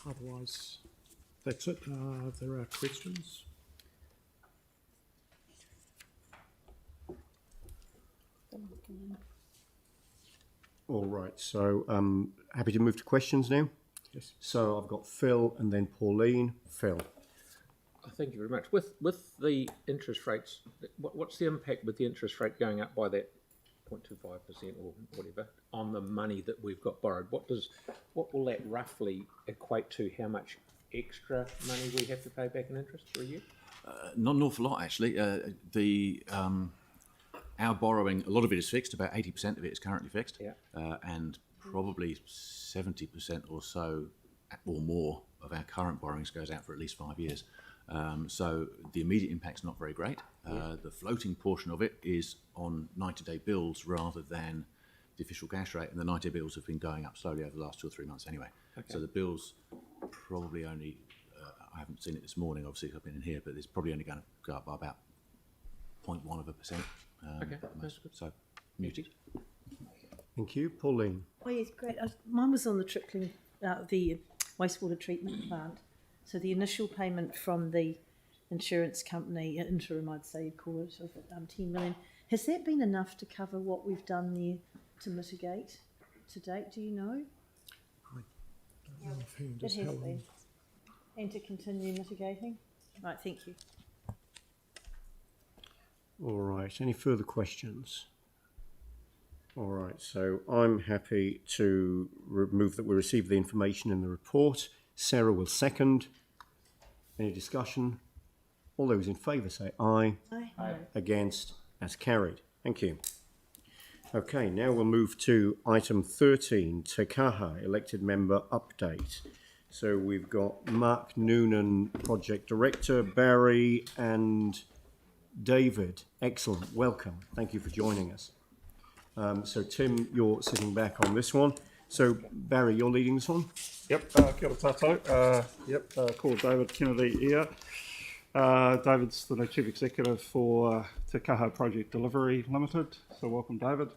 Otherwise, that's it. If there are questions. All right, so happy to move to questions now. Yes. So I've got Phil and then Pauline. Phil. Thank you very much. With the interest rates, what's the impact with the interest rate going up by that 0.25% or whatever on the money that we've got borrowed? What will that roughly equate to? How much extra money we have to pay back in interest for a year? Not an awful lot, actually. Our borrowing, a lot of it is fixed. About 80% of it is currently fixed, and probably 70% or so, or more, of our current borrowings goes out for at least 5 years. So the immediate impact's not very great. The floating portion of it is on 90-day bills rather than the official cash rate, and the 90-day bills have been going up slowly over the last 2 or 3 months anyway. Okay. So the bills probably only, I haven't seen it this morning, obviously I've been in here, but it's probably only going to go up by about 0.1%. Okay, that's good. So muted. Thank you. Pauline. Oh yes, great. Mine was on the trickling, the wastewater treatment plant. So the initial payment from the insurance company, interim I'd say you'd call it, of 10 million. Has that been enough to cover what we've done there to mitigate to date? Do you know? It has been. And to continue mitigating? Right, thank you. All right, any further questions? All right, so I'm happy to move that we receive the information in the report. Sarah will second. Any discussion? All those in favour say aye. Aye. Aye. Against? That's carried. Thank you. Okay, now we'll move to item 13, Takaha, elected member update. So we've got Mark Noonan, Project Director, Barry and David. Excellent. Welcome. Thank you for joining us. So Tim, you're sitting back on this one. So Barry, you're leading this one? Yep, kia ora tātou. Called David Kennedy here. David's the new Chief Executive for Takaha Project Delivery Limited. So welcome, David.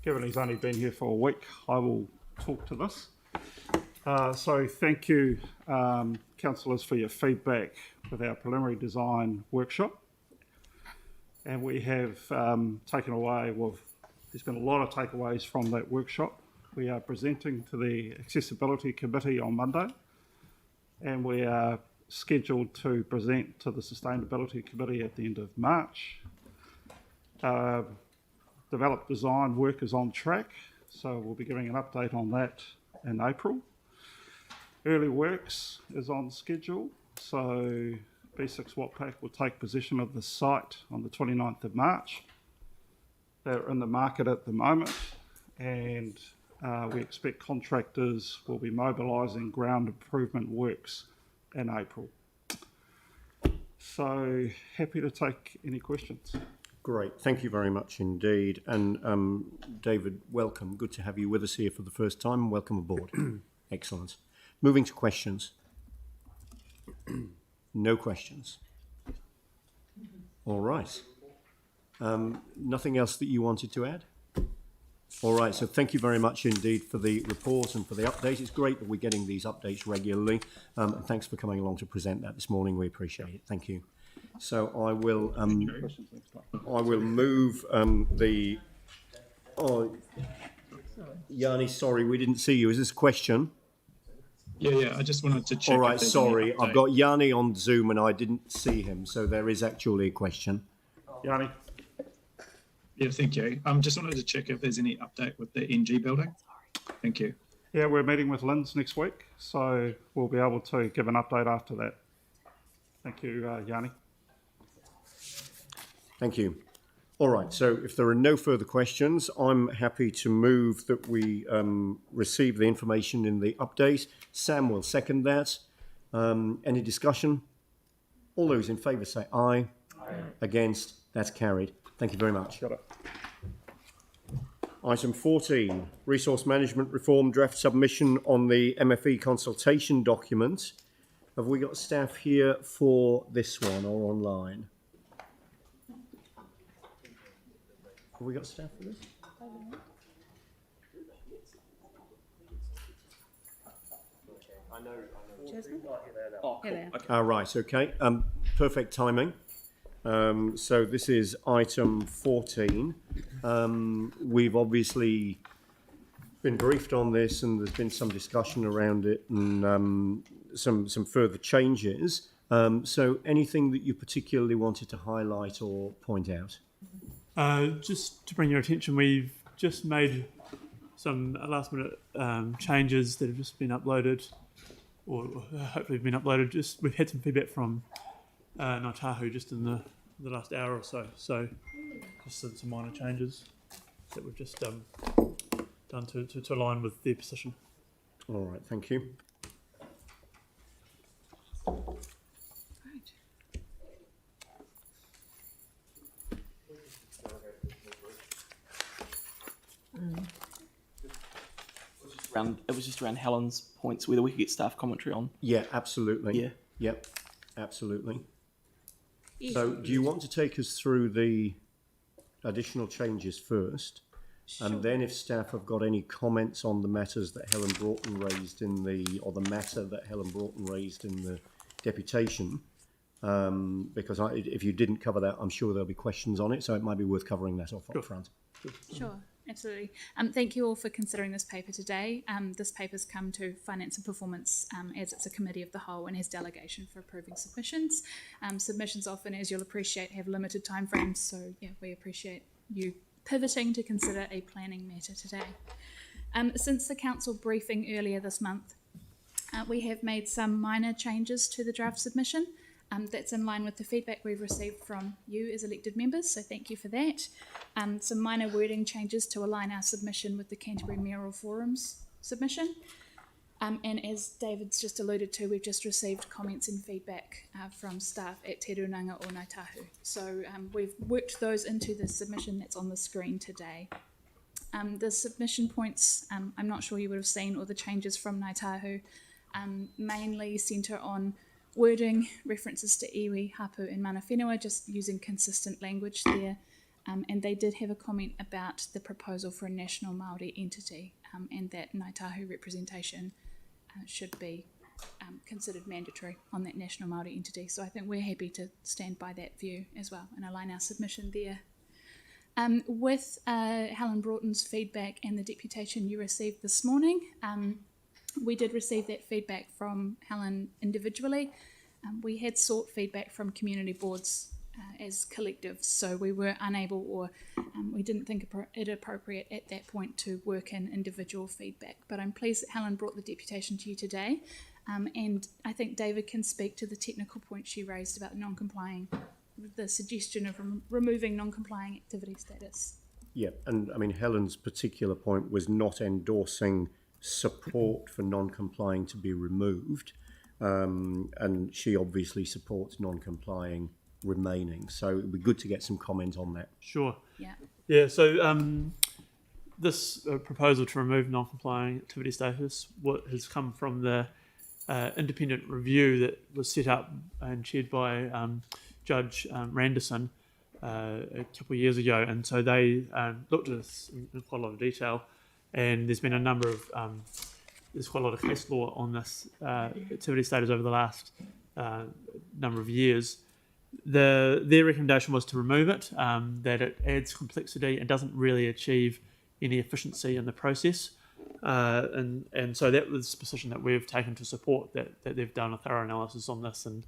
Given he's only been here for a week, I will talk to this. So thank you, councillors, for your feedback with our preliminary design workshop. And we have taken away, well, there's been a lot of takeaways from that workshop. We are presenting to the Accessibility Committee on Monday, and we are scheduled to present to the Sustainability Committee at the end of March. Developed design work is on track, so we'll be giving an update on that in April. Early works is on schedule, so B6 Watpac will take possession of the site on the 29th of March. They're in the market at the moment, and we expect contractors will be mobilising ground improvement works in April. So happy to take any questions. Great, thank you very much indeed. And David, welcome. Good to have you with us here for the first time. Welcome aboard. Excellent. Moving to questions. No questions. All right. Nothing else that you wanted to add? All right, so thank you very much indeed for the report and for the update. It's great that we're getting these updates regularly. And thanks for coming along to present that this morning. We appreciate it. Thank you. So I will move the. Oh, Yanni, sorry, we didn't see you. Is this a question? Yeah. I just wanted to check. All right, sorry. I've got Yanni on Zoom and I didn't see him, so there is actually a question. Yanni. Yeah, thank you. Just wanted to check if there's any update with the NG building. Thank you. Yeah, we're meeting with Linz next week, so we'll be able to give an update after that. Thank you, Yanni. Thank you. All right, so if there are no further questions, I'm happy to move that we receive the information in the update. Sam will second that. Any discussion? All those in favour say aye. Aye. Against? That's carried. Thank you very much. Got it. Item 14, Resource Management Reform Draft Submission on the MFE Consultation document. Have we got staff here for this one or online? Have we got staff for this? Right, okay. Perfect timing. So this is item 14. We've obviously been briefed on this and there's been some discussion around it and some further changes. So anything that you particularly wanted to highlight or point out? Just to bring your attention, we've just made some last minute changes that have just been uploaded or hopefully been uploaded. We've had some feedback from Takaha just in the last hour or so. So just some minor changes that we've just done to align with their position. All right, thank you. It was just around Helen's points, whether we could get staff commentary on. Yeah, absolutely. Yeah. Yep, absolutely. So do you want to take us through the additional changes first? Sure. And then if staff have got any comments on the matters that Helen Broughton raised in the matter that Helen Broughton raised in the deputation, because if you didn't cover that, I'm sure there'll be questions on it, so it might be worth covering that off up front. Sure, absolutely. Thank you all for considering this paper today. This paper's come to Finance and Performance as it's a committee of the whole and has delegation for approving submissions. Submissions often, as you'll appreciate, have limited timeframes, so yeah, we appreciate you pivoting to consider a planning matter today. Since the council briefing earlier this month, we have made some minor changes to the draft submission. That's in line with the feedback we've received from you as elected members, so thank you for that. Some minor wording changes to align our submission with the Canterbury Mayoral Forum's submission. And as David's just alluded to, we've just received comments and feedback from staff at Te Runanga o Ngāi Tahu. So we've worked those into the submission that's on the screen today. The submission points, I'm not sure you would have seen, or the changes from Ngāi Tahu, mainly centre on wording, references to iwi, hapu and mana whenua, just using consistent language there. And they did have a comment about the proposal for a national Māori entity, and that Ngāi Tahu representation should be considered mandatory on that national Māori entity. So I think we're happy to stand by that view as well and align our submission there. With Helen Broughton's feedback and the deputation you received this morning, we did receive that feedback from Helen individually. We had sought feedback from community boards as collectives, so we were unable, or we didn't think it appropriate at that point to work in individual feedback. But I'm pleased that Helen brought the deputation to you today, and I think David can speak to the technical point she raised about non-complying, the suggestion of removing non-complying activity status. Yeah, and I mean, Helen's particular point was not endorsing support for non-complying to be removed, and she obviously supports non-complying remaining. So it would be good to get some comment on that. Sure. Yeah. Yeah, so this proposal to remove non-complying activity status has come from the independent review that was set up and chaired by Judge Randerson a couple of years ago, and so they looked at this in quite a lot of detail, and there's been a number of there's quite a lot of case law on this activity status over the last number of years. Their recommendation was to remove it, that it adds complexity and doesn't really achieve any efficiency in the process, and so that was the position that we've taken to support that they've done a thorough analysis on this, and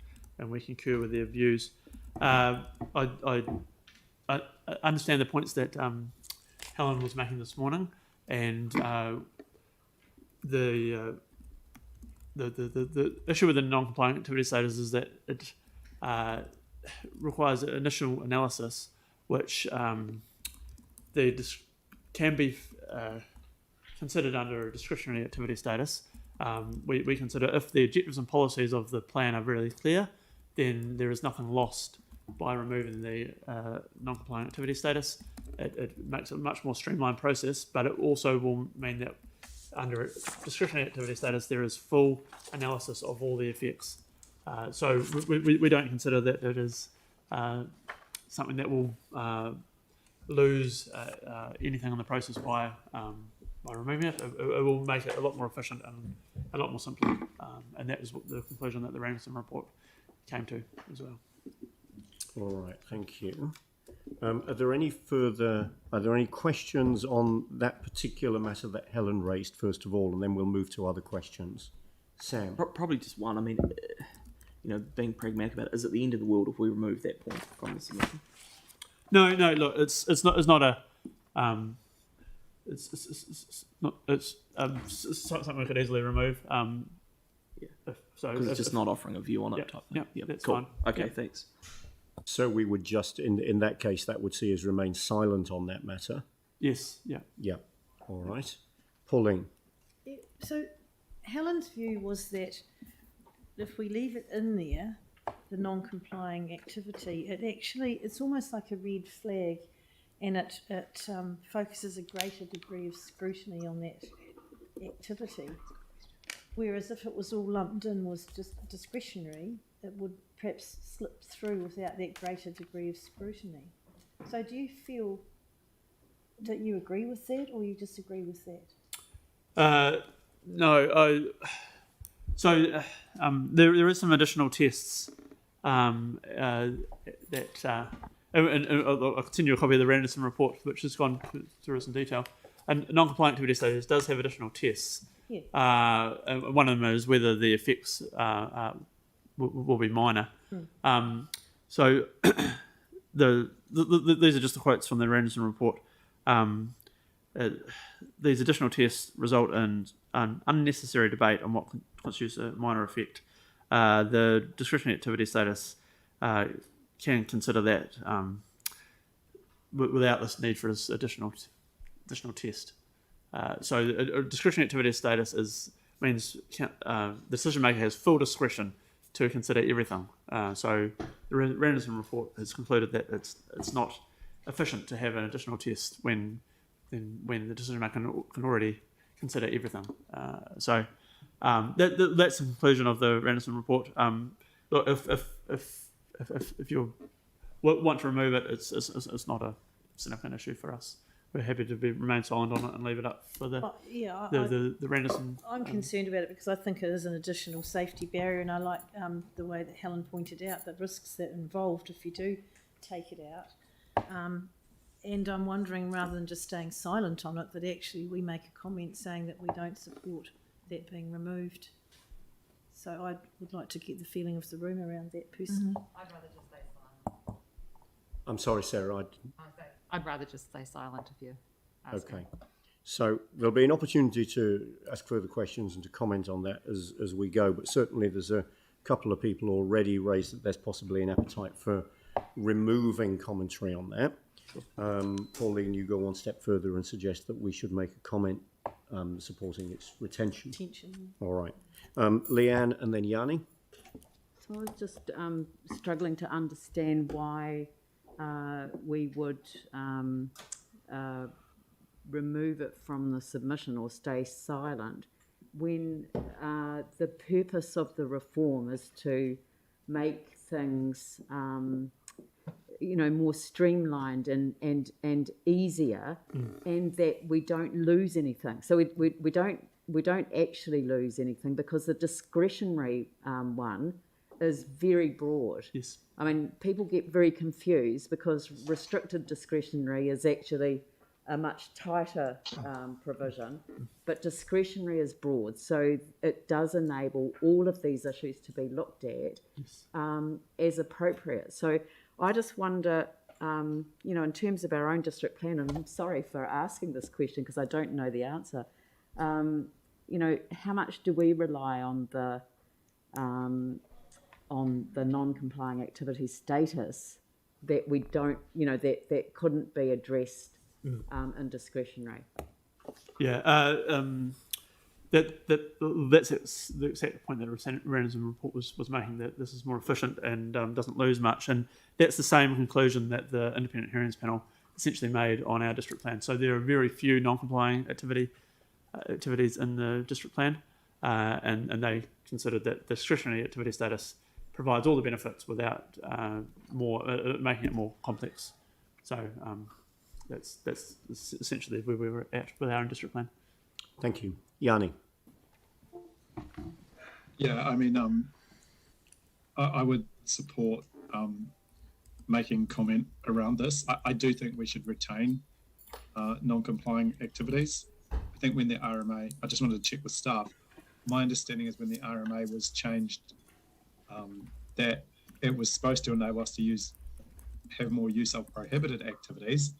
we concur with their views. I understand the points that Helen was making this morning, and the issue with the non-compliant activity status is that it requires initial analysis, which can be considered under a discretionary activity status. We consider if the objectives and policies of the plan are really clear, then there is nothing lost by removing the non-compliant activity status. It makes it a much more streamlined process, but it also will mean that under discretionary activity status there is full analysis of all the effects. So we don't consider that it is something that will lose anything on the process by removing it. It will make it a lot more efficient and a lot more simple, and that is what the conclusion that the Randerson report came to as well. All right, thank you. Are there any questions on that particular matter that Helen raised first of all, and then we'll move to other questions? Sam? Probably just one. I mean, being pragmatic about it, is it the end of the world if we remove that point from the submission? No. Look, it's not a it's something we could easily remove. Because it's just not offering a view on it. Yeah, that's cool. fine. Okay, Yeah. thanks. So we would just, in that case, that would see us remain silent on that matter. Yes. Yeah. Yeah. All right. Pauline. So Helen's view was that if we leave it in there, the non-complying activity, it's almost like a red flag, and it focuses a greater degree of scrutiny on that activity. Whereas if it was all lumped in, was just discretionary, it would perhaps slip through without that greater degree of scrutiny. So do you feel that you agree with that, or you disagree with that? No. There is some additional tests that. And I'll continue a copy of the Randerson report, which has gone through us in detail. And non-compliant activity status does have additional tests. Yeah. One of them is whether the effects will be minor. So these are just the quotes from the Randerson report. These additional tests result in an unnecessary debate on what constitutes a minor effect. The discretionary activity status can consider that without this need for this additional test. So a discretionary activity status is means the decision maker has full discretion to consider everything. So the Randerson report has concluded that it's not efficient to have an additional test when the decision maker can already consider everything. That's the conclusion of the Randerson report. Look, if you want to remove it, it's not a significant issue for us. We're happy to remain silent on it and leave it up for the Randerson. I'm concerned about it because I think it is an additional safety barrier, and I like the way that Helen pointed out the risks that are involved if you do take it out. And I'm wondering, rather than just staying silent on it, that actually we make a comment saying that we don't support that being removed. So I would like to get the feeling of the room around that personally. I'd rather just stay silent. I'm sorry, Sarah. I'd rather just stay silent if you ask. Okay. So there'll be an opportunity to ask further questions and to comment on that as we go, but certainly there's a couple of people already raised that there's possibly an appetite for removing commentary on that. Pauline, you go one step further and suggest that we should make a comment supporting its retention. All right. Leanne and then Yanni. So I was just struggling to understand why we would remove it from the submission or stay silent when the purpose of the reform is to make things more streamlined and easier, and that we don't lose anything. So we don't actually lose anything because the discretionary one is very broad. Yes. I mean, people get very confused because restricted discretionary is actually a much tighter provision, but discretionary is broad. So it does enable all of these issues to be looked at as appropriate. So I just wonder, in terms of our own district plan, and I'm sorry for asking this question because I don't know the answer, how much do we rely on the non-complying activity status that we don't, that couldn't be addressed in discretionary? Yeah, that's the exact point that the Randerson report was making, that this is more efficient and doesn't lose much, and that's the same conclusion that the Independent Hearings Panel essentially made on our district plan. So there are very few non-complying activities in the district plan, and they considered that discretionary activity status provides all the benefits without making it more complex. So that's essentially where we were at with our own district plan. Thank you. Yanni. Yeah, I mean, I would support making comment around this. I do think we should retain non-complying activities. I think when the RMA, I just wanted to check with staff, my understanding is when the RMA was changed, that it was supposed to enable us to have more use of prohibited activities,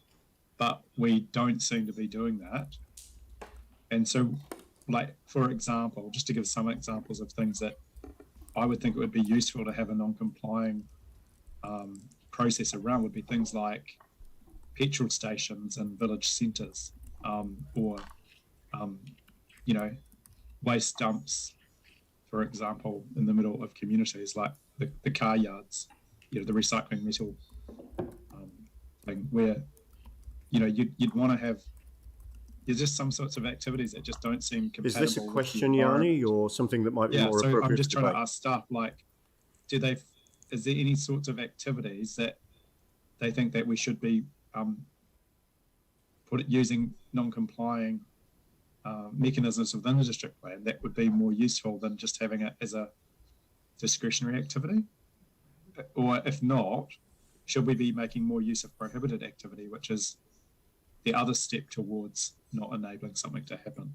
but we don't seem to be doing that. And so, like, for example, just to give some examples of things that I would think it would be useful to have a non-complying process around would be things like petrol stations and village centres, or waste dumps, for example, in the middle of communities, like the car yards, the recycling metal thing, where you'd want to have. There's just some sorts of activities that just don't seem compatible. Is this a question, Yanni, or something that might be more appropriate? I'm just trying debate? to ask staff, like, is there any sorts of activities that they think that we should be using non-complying mechanisms within the district plan that would be more useful than just having it as a discretionary activity? Or if not, should we be making more use of prohibited activity, which is the other step towards not enabling something to happen?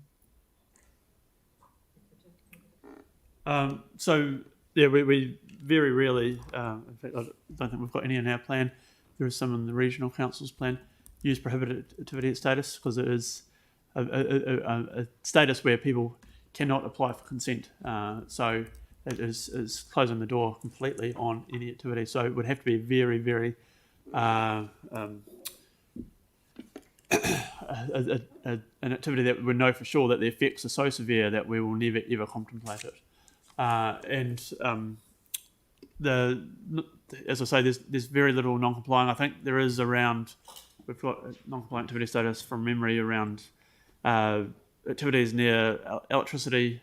We very rarely, in fact, I don't think we've got any in our plan. There is some in the regional council's plan, use prohibited activity status, because it is a status where people cannot apply for consent. So it is closing the door completely on any activity. So it would have to be very, very an activity that we know for sure that the effects are so severe that we will never ever contemplate it. As I say, there's very little non-complying. I think there is around, we've got non-compliant activity status from memory around activities near electricity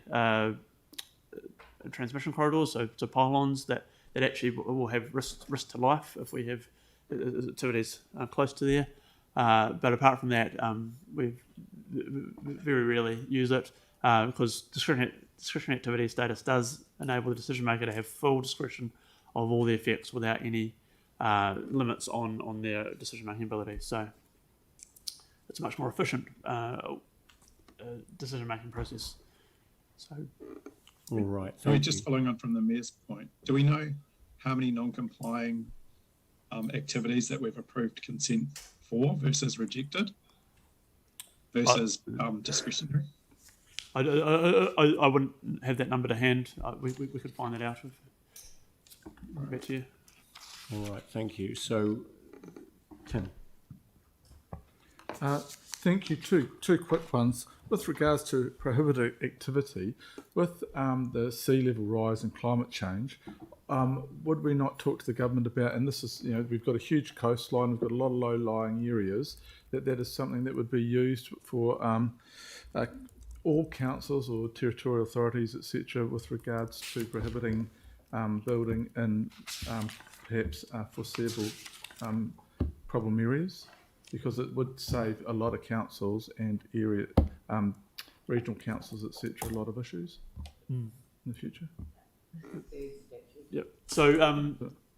transmission corridors, so pylons that actually will have risk to life if we have activities close to there. But apart from that, we very rarely use it because discretionary activity status does enable the decision maker to have full discretion of all the effects without any limits on their decision making ability. So it's a much more efficient decision making process. So, all right. So just following on from the Mayor's point, do we know how many non-complying activities that we've approved consent for versus rejected versus discretionary? I wouldn't have that number to hand. We could find that out. Back to you. All right, thank you. So, Tim. Thank you. Two quick ones. With regards to prohibited activity, with the sea level rise and climate change, would we not talk to the government about, and this is, we've got a huge coastline, we've got a lot of low-lying areas, that is something that would be used for all councils or territorial authorities, etc., with regards to prohibiting building in perhaps foreseeable problem areas, because it would save a lot of councils and area regional councils, etc., a lot of issues in the future. Yep. So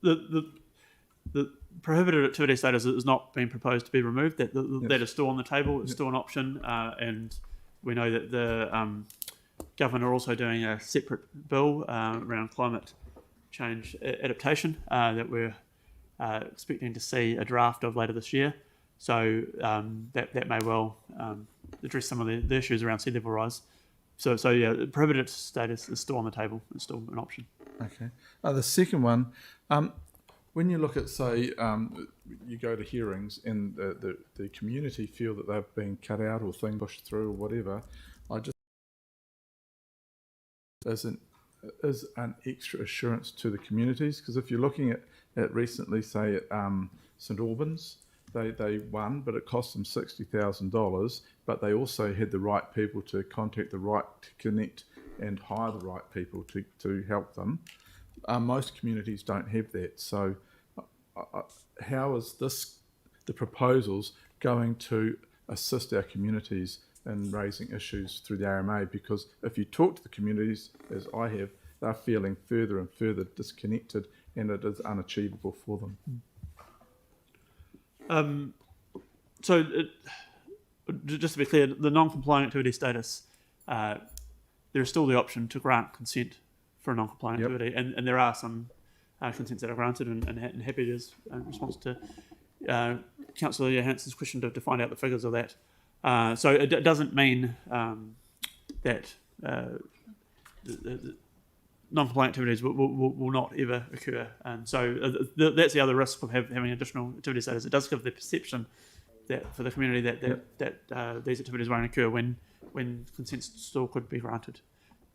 the prohibited activity status is not being proposed to be removed. That is still on the table. It's still an option, and we know that the government are also doing a separate bill around climate change adaptation that we're expecting to see a draft of later this year. So that may well address some of the issues around sea level rise. So yeah, prohibited status is still on the table. It's still an option. Okay. The second one, when you look at, say, you go to hearings and the community feel that they've been cut out or thing pushed through or whatever, I just is an extra assurance to the communities, because if you're looking at recently, say at St Albans, they won, but it cost them $60,000, but they also had the right people to contact, the right to connect and hire the right people to help them. Most communities don't have that. So how is the proposals going to assist our communities in raising issues through the RMA? Because if you talk to the communities, as I have, they're feeling further and further disconnected, and it is unachievable for them. Just to be clear, the non-compliant activity status, there is still the option to grant consent for a non-compliant activity, and there are some consents that are granted, and happy is in response to Councillor Johansson's question to find out the figures of that. So it doesn't mean that non-compliant activities will not ever occur, and so that's the other risk of having additional activity status. It does give the perception that for the community that these activities won't occur when consent still could be granted.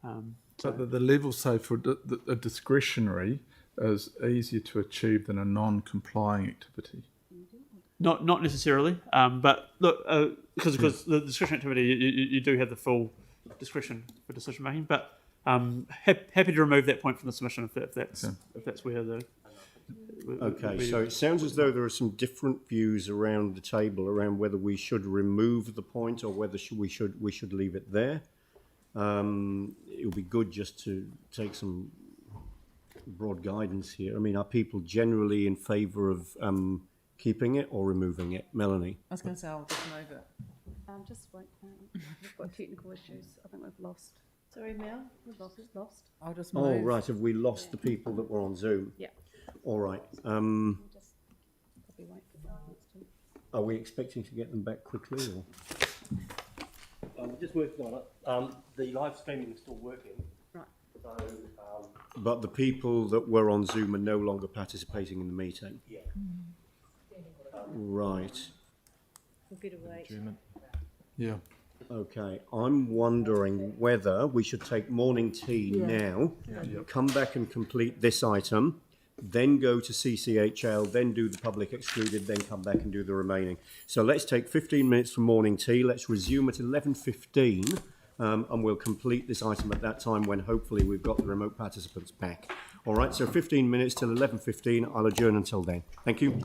But the level, say, for a discretionary is easier to achieve than a non-complying activity. Not necessarily, but look, because the discretionary activity, you do have the full discretion for decision making. But happy to remove that point from the submission if that's where the. Okay, so it sounds as though there are some different views around the table around whether we should remove the point or whether we should leave it there. It would be good just to take some broad guidance here. I mean, are people generally in favour of keeping it or removing it? Melanie? I was going to say I'll just move it. Just wait. We've got technical issues. I think we've lost. Sorry, Mel. We've lost. I'll just move. Oh, right. Have we lost the people that were on Zoom? Yeah. All right. Just probably wait for 5 minutes too. Are we expecting to get them back quickly? Or? I'm just working on it. The live streaming is still working. Right. So, But the people that were on Zoom are no longer participating in the meeting? Yeah. Right. We better wait. Yeah. Okay, I'm wondering whether we should take morning tea now, come back and complete this item, then go to CCHL, then do the public excluded, then come back and do the remaining. So let's take 15 minutes for morning tea. Let's resume at 11:15, and we'll complete this item at that time when hopefully we've got the remote participants back. All right, so 15 minutes till 11:15. I'll adjourn until then. Thank you.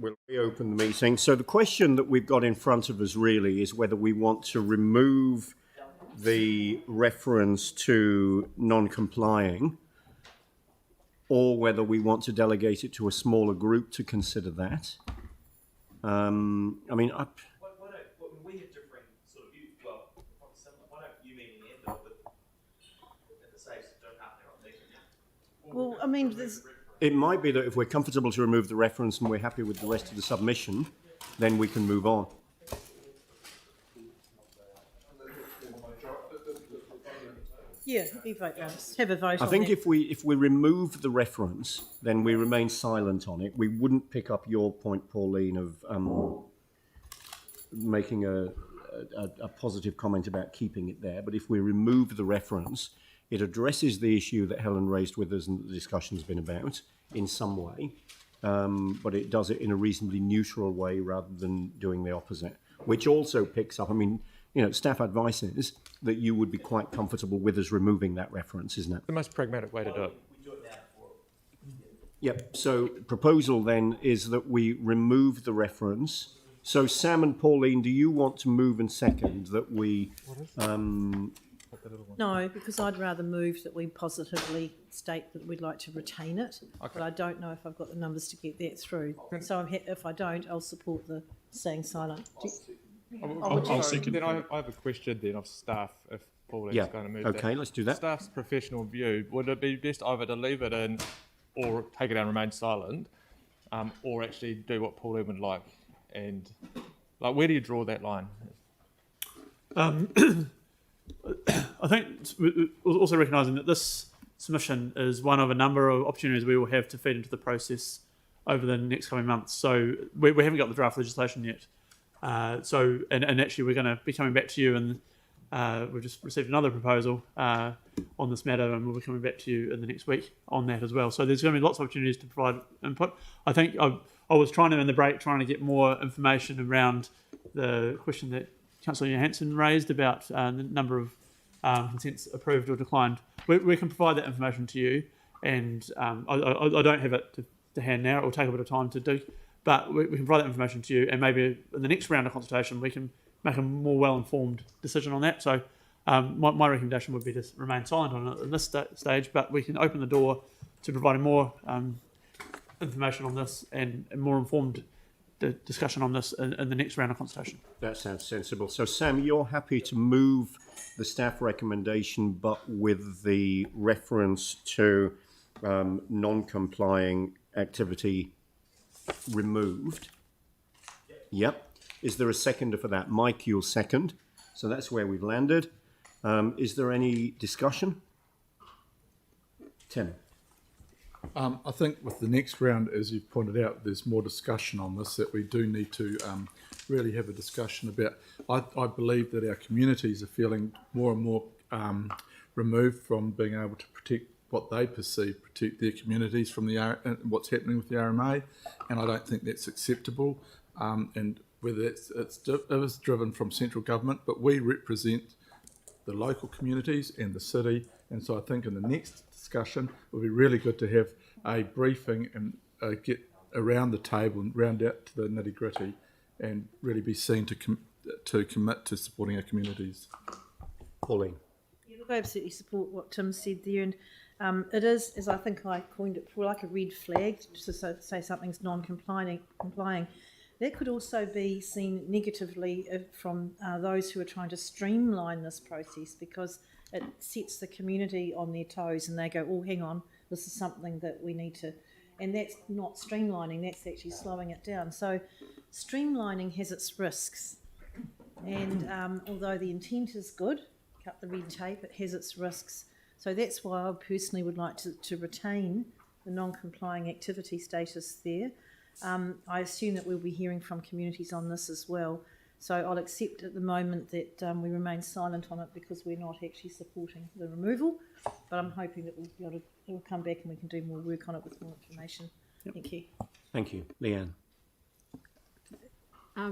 We'll reopen the meeting. So the question that we've got in front of us really is whether we want to remove the reference to non-complying or whether we want to delegate it to a smaller group to consider that. I mean, we have different sort of views. Well, probably similar. Why don't you meet in the end of it at the stage that don't happen on meeting? Well, I mean, there's... It might be that if we're comfortable to remove the reference and we're happy with the rest of the submission, then we can move on. Yeah, we vote on it. Have a vote I on think that. if we remove the reference, then we remain silent on it. We wouldn't pick up your point, Pauline, of making a positive comment about keeping it there. But if we remove the reference, it addresses the issue that Helen raised with us and that the discussion's been about in some way, but it does it in a reasonably neutral way rather than doing the opposite, which also picks up, I mean, you know, staff advice is that you would be quite comfortable with us removing that reference, isn't it? The most pragmatic way to do it. Yep, so proposal then is that we remove the reference. So Sam and Pauline, do you want to move and second that we... No, because I'd rather move that we positively state that we'd like to retain it, but I don't know if I've got the numbers to get that through. So if I don't, I'll support the staying silent. I'll second. Then I have a question then of staff if Pauline's going to move that. Okay, let's do that. Staff's professional view, would it be best either to leave it in or take it out and remain silent, or actually do what Pauline would like? And like, where do you draw that line? I think also recognising that this submission is one of a number of opportunities we will have to feed into the process over the next coming months. So we haven't got the draft legislation yet. And actually we're going to be coming back to you, and we've just received another proposal on this matter, and we'll be coming back to you in the next week on that as well. So there's going to be lots of opportunities to provide input. I think I was trying to get more information around the question that Councillor Johansson raised about the number of consents approved or declined. We can provide that information to you, and I don't have it to hand now. It will take a bit of time to do, but we can provide that information to you, and maybe in the next round of consultation we can make a more well-informed decision on that. So my recommendation would be to remain silent on it at this stage, but we can open the door to providing more information on this and more informed discussion on this in the next round of consultation. That sounds sensible. So Sam, you're happy to move the staff recommendation, but with the reference to non-complying activity removed? Yep. Is there a seconder for that? Mike, you'll second. So that's where we've landed. Is there any discussion? Tim. I think with the next round, as you've pointed out, there's more discussion on this that we do need to really have a discussion about. I believe that our communities are feeling more and more removed from being able to protect what they perceive, protect their communities from what's happening with the RMA, and I don't think that's acceptable. And whether it was driven from central government, but we represent the local communities and the city, and so I think in the next discussion it would be really good to have a briefing and get around the table and round out to the nitty gritty and really be seen to commit to supporting our communities. Pauline. Yeah, look, I absolutely support what Tim said there, and it is, as I think I coined it, for like a red flag to say something's non-complying. That could also be seen negatively from those who are trying to streamline this process, because it sets the community on their toes and they go, oh, hang on, this is something that we need to... And that's not streamlining, that's actually slowing it down. So streamlining has its risks. And although the intent is good, cut the red tape, it has its risks. So that's why I personally would like to retain the non-complying activity status there. I assume that we'll be hearing from communities on this as well. So I'll accept at the moment that we remain silent on it because we're not actually supporting the removal, but I'm hoping that we'll be able to we'll come back and we can do more work on it with more information. Yep. Thank you. Thank you. Leanne.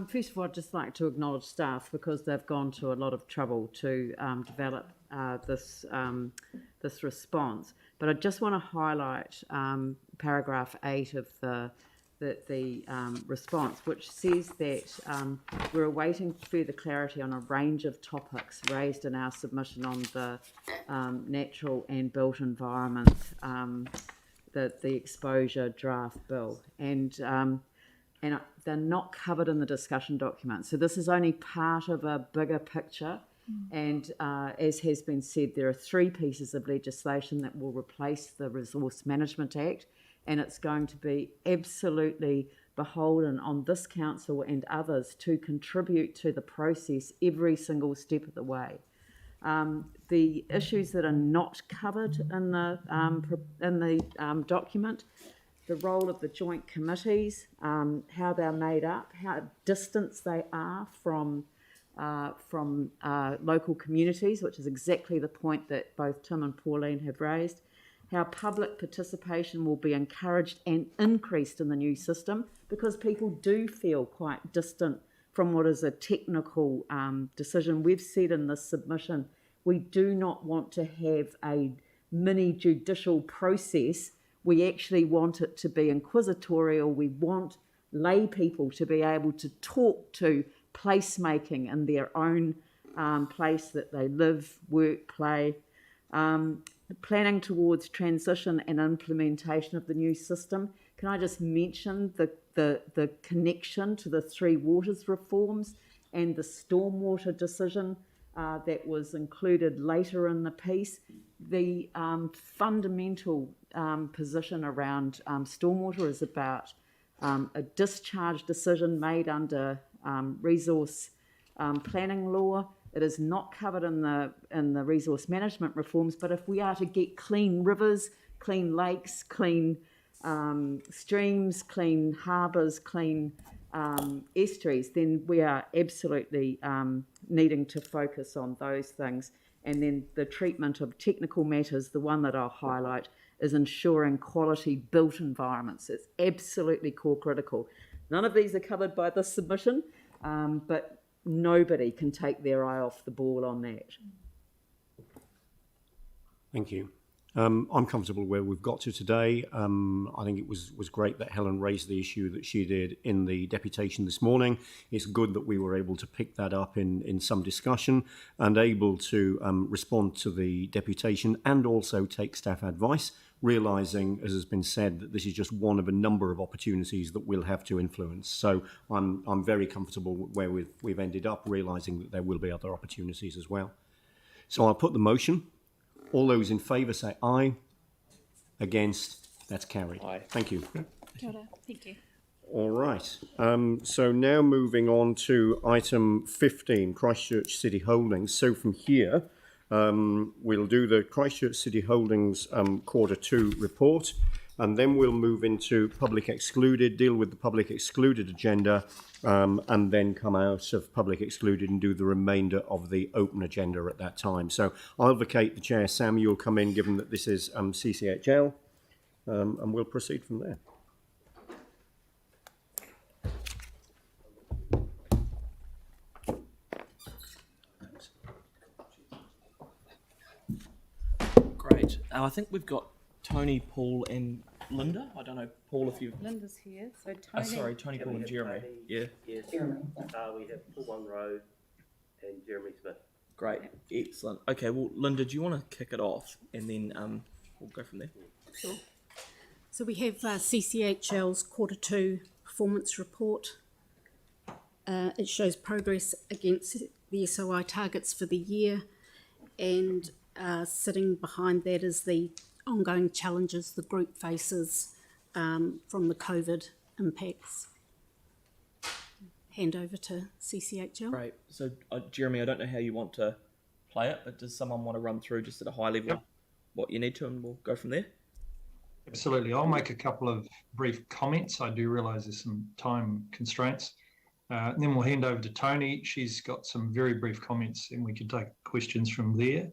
First of all, I'd just like to acknowledge staff because they've gone to a lot of trouble to develop this response. But I just want to highlight paragraph 8 of the the response, which says that we're awaiting further clarity on a range of topics raised in our submission on the natural and built environment, the exposure draft bill, and they're not covered in the discussion document. So this is only part of a bigger picture. And as has been said, there are 3 pieces of legislation that will replace the Resource Management Act, and it's going to be absolutely beholden on this council and others to contribute to the process every single step of the way. The issues that are not covered in the document, the role of the joint committees, how they're made up, how distant they are from local communities, which is exactly the point that both Tim and Pauline have raised, how public participation will be encouraged and increased in the new system, because people do feel quite distant from what is a technical decision. We've said in this submission, we do not want to have a mini judicial process. We actually want it to be inquisitorial. We want lay people to be able to talk to placemaking in their own place that they live, work, play. Planning towards transition and implementation of the new system. Can I just mention the connection to the 3 waters reforms and the stormwater decision that was included later in the piece? The fundamental position around stormwater is about a discharge decision made under resource planning law. It is not covered in the resource management reforms, but if we are to get clean rivers, clean lakes, clean streams, clean harbours, clean estuaries, then we are absolutely needing to focus on those things. And then the treatment of technical matters, the one that I'll highlight, is ensuring quality built environments. It's absolutely core critical. None of these are covered by this submission, but nobody can take their eye off the ball on that. Thank you. I'm comfortable where we've got to today. I think it was great that Helen raised the issue that she did in the deputation this morning. It's good that we were able to pick that up in some discussion and able to respond to the deputation and also take staff advice, realising, as has been said, that this is just one of a number of opportunities that we'll have to influence. So I'm very comfortable where we've ended up, realising that there will be other opportunities as well. So I'll put the motion. All those in favour say aye. Against, that's carried. Aye. Thank you. Kia ora. Thank you. All right. So now moving on to item 15, Christchurch City Holdings. So from here, we'll do the Christchurch City Holdings Q2 report, and then we'll move into public excluded, deal with the public excluded agenda, and then come out of public excluded and do the remainder of the open agenda at that time. So I'll vacate the chair. Sam, you'll come in, given that this is CCHL, and we'll proceed from there. Great. I think we've got Tony, Paul, and Linda. I don't know, Paul, if you. Linda's here, so Tony. Sorry, Tony, Paul, and Jeremy. Yeah. Yes. We have Paul Munro and Jeremy Smith. Great. Excellent. Okay. Well, Linda, do you want to kick it off, and then we'll go from there. Sure. So we have CCHL's Q2 performance report. It shows progress against the SOI targets for the year, and sitting behind that is the ongoing challenges the group faces from the COVID impacts. Hand over to CCHL. Great. So, Jeremy, I don't know how you want to play it, but does someone want to run through just at a high level what you need to, and we'll go from there? Absolutely. I'll make a couple of brief comments. I do realise there's some time constraints. And then we'll hand over to Tony. She's got some very brief comments, and we can take questions from there.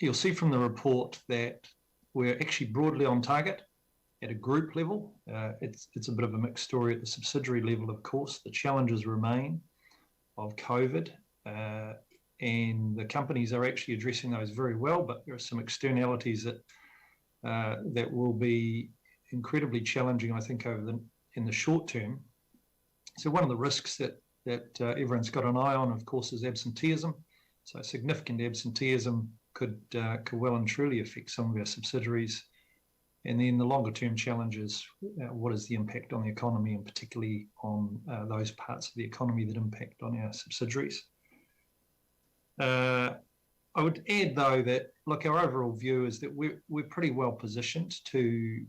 You'll see from the report that we're actually broadly on target at a group level. It's a bit of a mixed story at the subsidiary level, of course. The challenges remain of COVID, and the companies are actually addressing those very well, but there are some externalities that will be incredibly challenging, I think, in the short term. So one of the risks that everyone's got an eye on, of course, is absenteeism. So significant absenteeism could well and truly affect some of our subsidiaries. And then the longer term challenge is what is the impact on the economy, and particularly on those parts of the economy that impact on our subsidiaries. I would add, though, that look, our overall view is that we're pretty well positioned to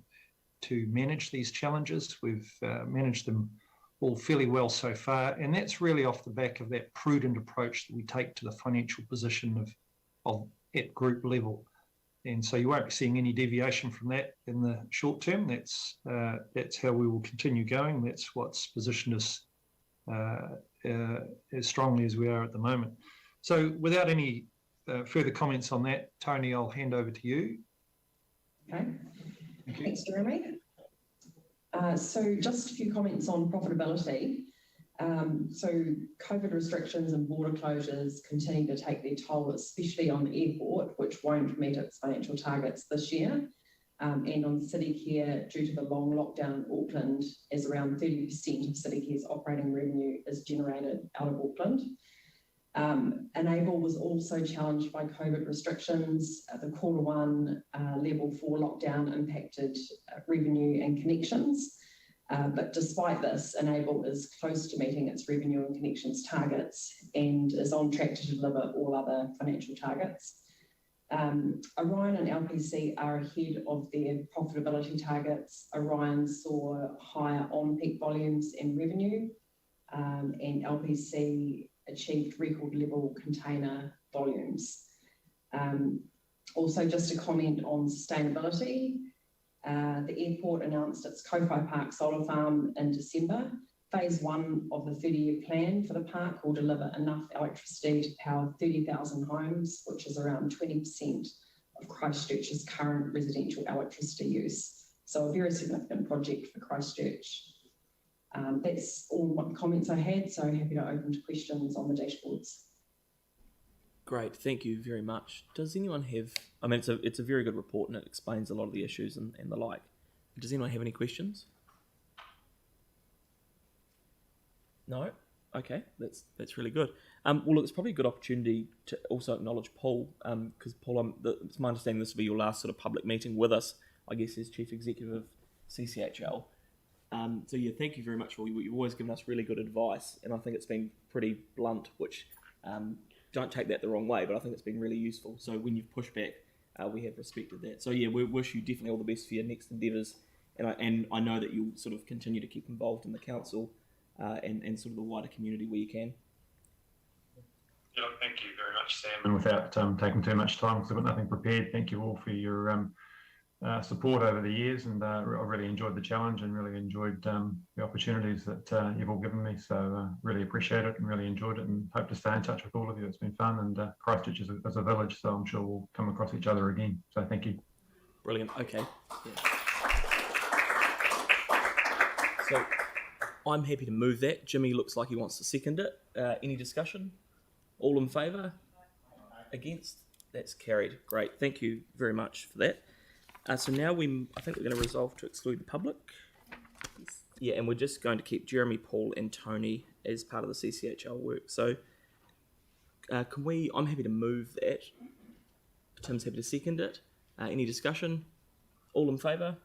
manage these challenges. We've managed them all fairly well so far, and that's really off the back of that prudent approach that we take to the financial position of at group level. And so you won't be seeing any deviation from that in the short term. That's how we will continue going. That's what's positioned us as strongly as we are at the moment. So without any further comments on that, Tony, I'll hand over to you. Okay. Thanks, Jeremy. So just a few comments on profitability. So COVID restrictions and border closures continue to take their toll, especially on the airport, which won't meet its financial targets this year, and on City Care due to the long lockdown in Auckland, as around 30% of City Care's operating revenue is generated out of Auckland. Enable was also challenged by COVID restrictions. The Q1 level 4 lockdown impacted revenue and connections. But despite this, Enable is close to meeting its revenue and connections targets and is on track to deliver all other financial targets. Orion and LPC are ahead of their profitability targets. Orion saw higher on-peak volumes and revenue, and LPC achieved record level container volumes. Also, just a comment on sustainability. The airport announced its Kowhai Park solar farm in December. Phase 1 of the 30-year plan for the park will deliver enough electricity to power 30,000 homes, which is around 20% of Christchurch's current residential electricity use. So a very significant project for Christchurch. That's all the comments I had, so happy to open to questions on the dashboards. Great, thank you very much. Does anyone have, I mean, it's a very good report and it explains a lot of the issues and the like. Does anyone have any questions? No? Okay, that's really good. Well, look, it's probably a good opportunity to also acknowledge Paul, because Paul, it's my understanding this will be your last sort of public meeting with us, I guess, as Chief Executive of CCHL. So yeah, thank you very much for you've always given us really good advice, and I think it's been pretty blunt, which don't take that the wrong way, but I think it's been really useful. So when you've pushed back, we have respected that. So yeah, we wish you definitely all the best for your next endeavours, and I know that you'll sort of continue to keep involved in the council and sort of the wider community where you can. Yeah, thank you very much, Sam. And without taking too much time, because I've got nothing prepared, thank you all for your support over the years, and I really enjoyed the challenge and really enjoyed the opportunities that you've all given me. So really appreciate it and really enjoyed it, and hope to stay in touch with all of you. It's been fun, and Christchurch is a village, so I'm sure we'll come across each other again. So thank you. Brilliant. Okay. Yeah. So I'm happy to move that. Jimmy looks like he wants to second it. Any discussion? All in favour? Against? That's carried. Great. Thank you very much for that. So now I think we're going to resolve to exclude the public. Yes. Yeah, and we're just going to keep Jeremy, Paul and Tony as part of the CCHL work. So I'm happy to move that. Tim's happy to second it. Any discussion? All in favour?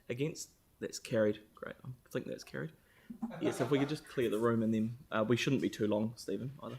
Against? That's carried. Great. I think that's carried. Yes, if we could just clear the room, and then we shouldn't be too long, Stephen, either.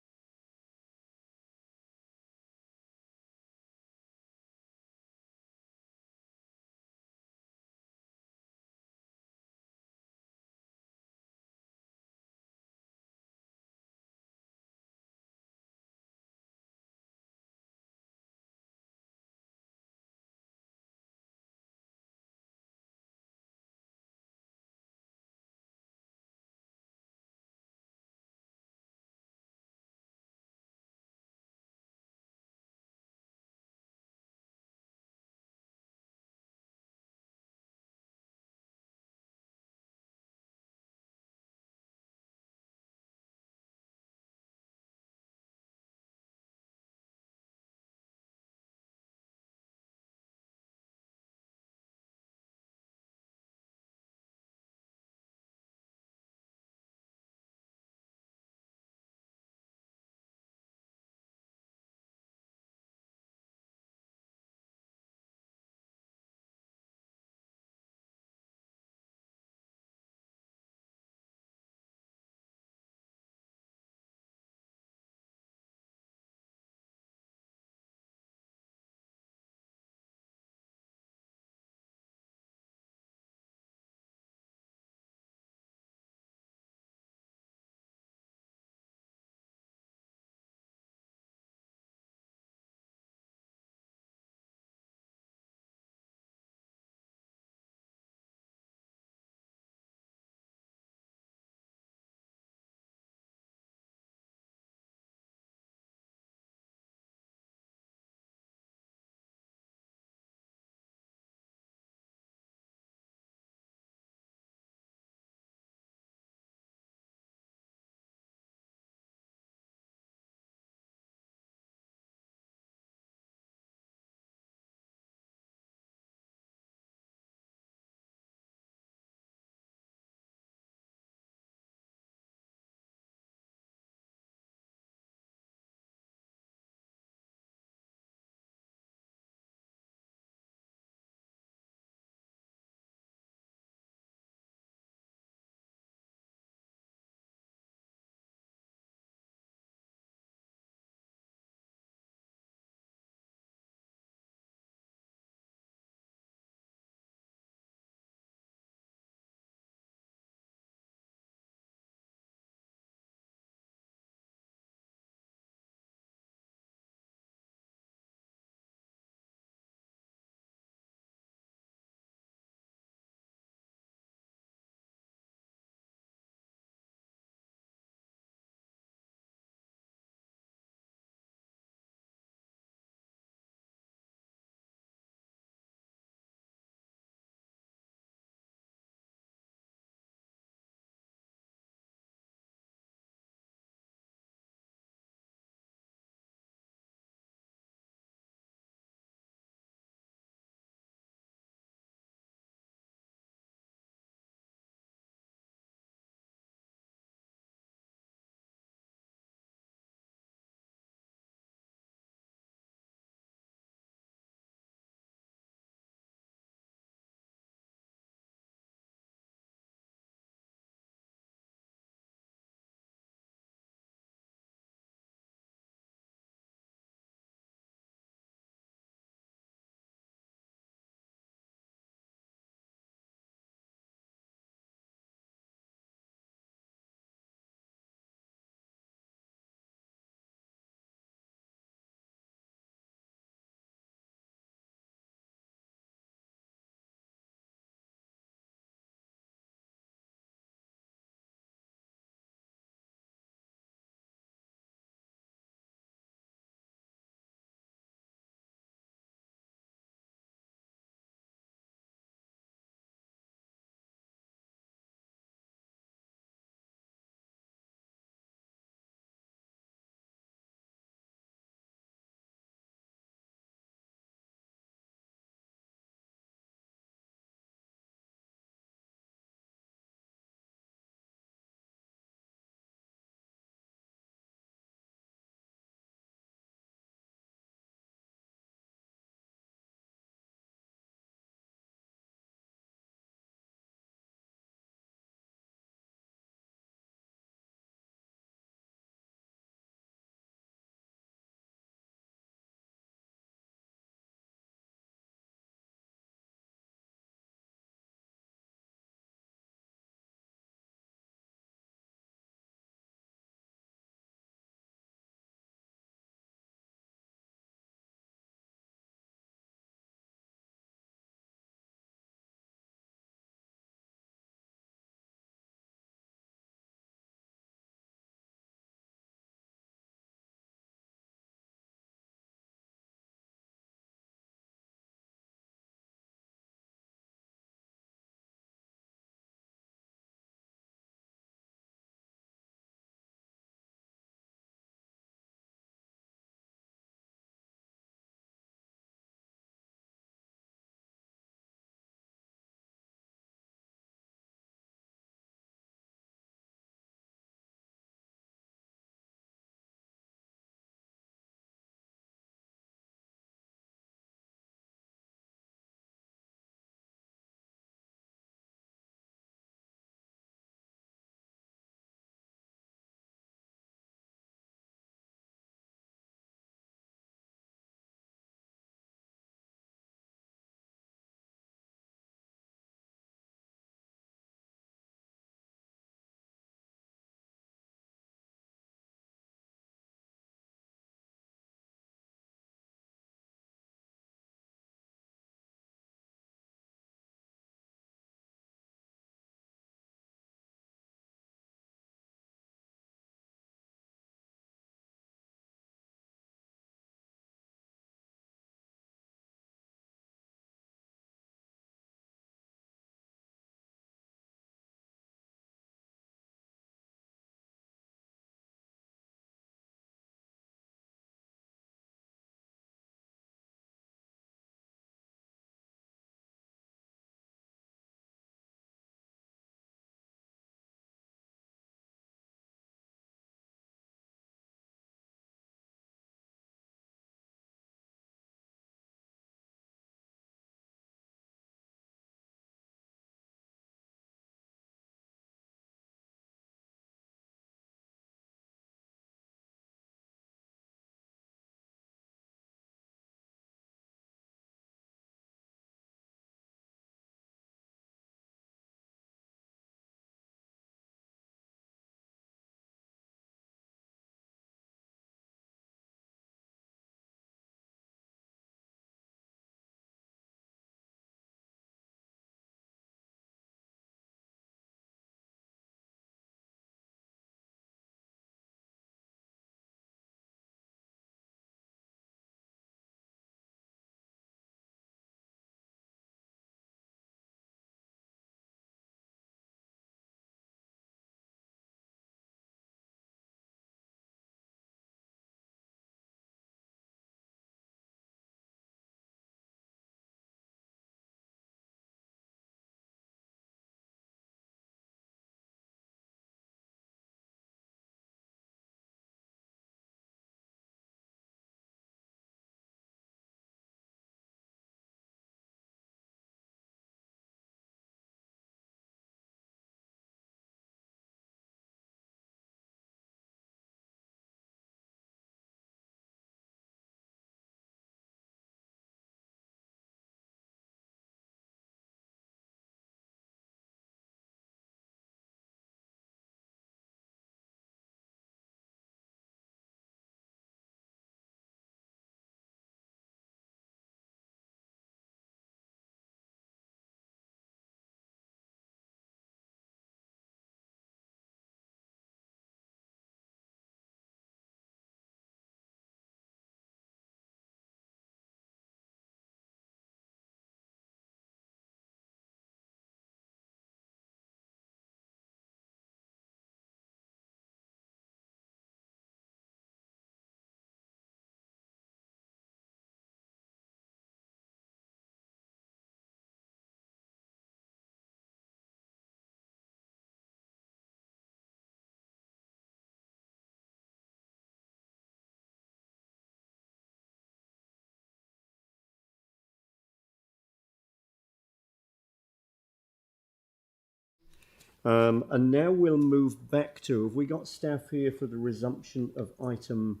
And now we'll move back to, have we got staff here for the resumption of item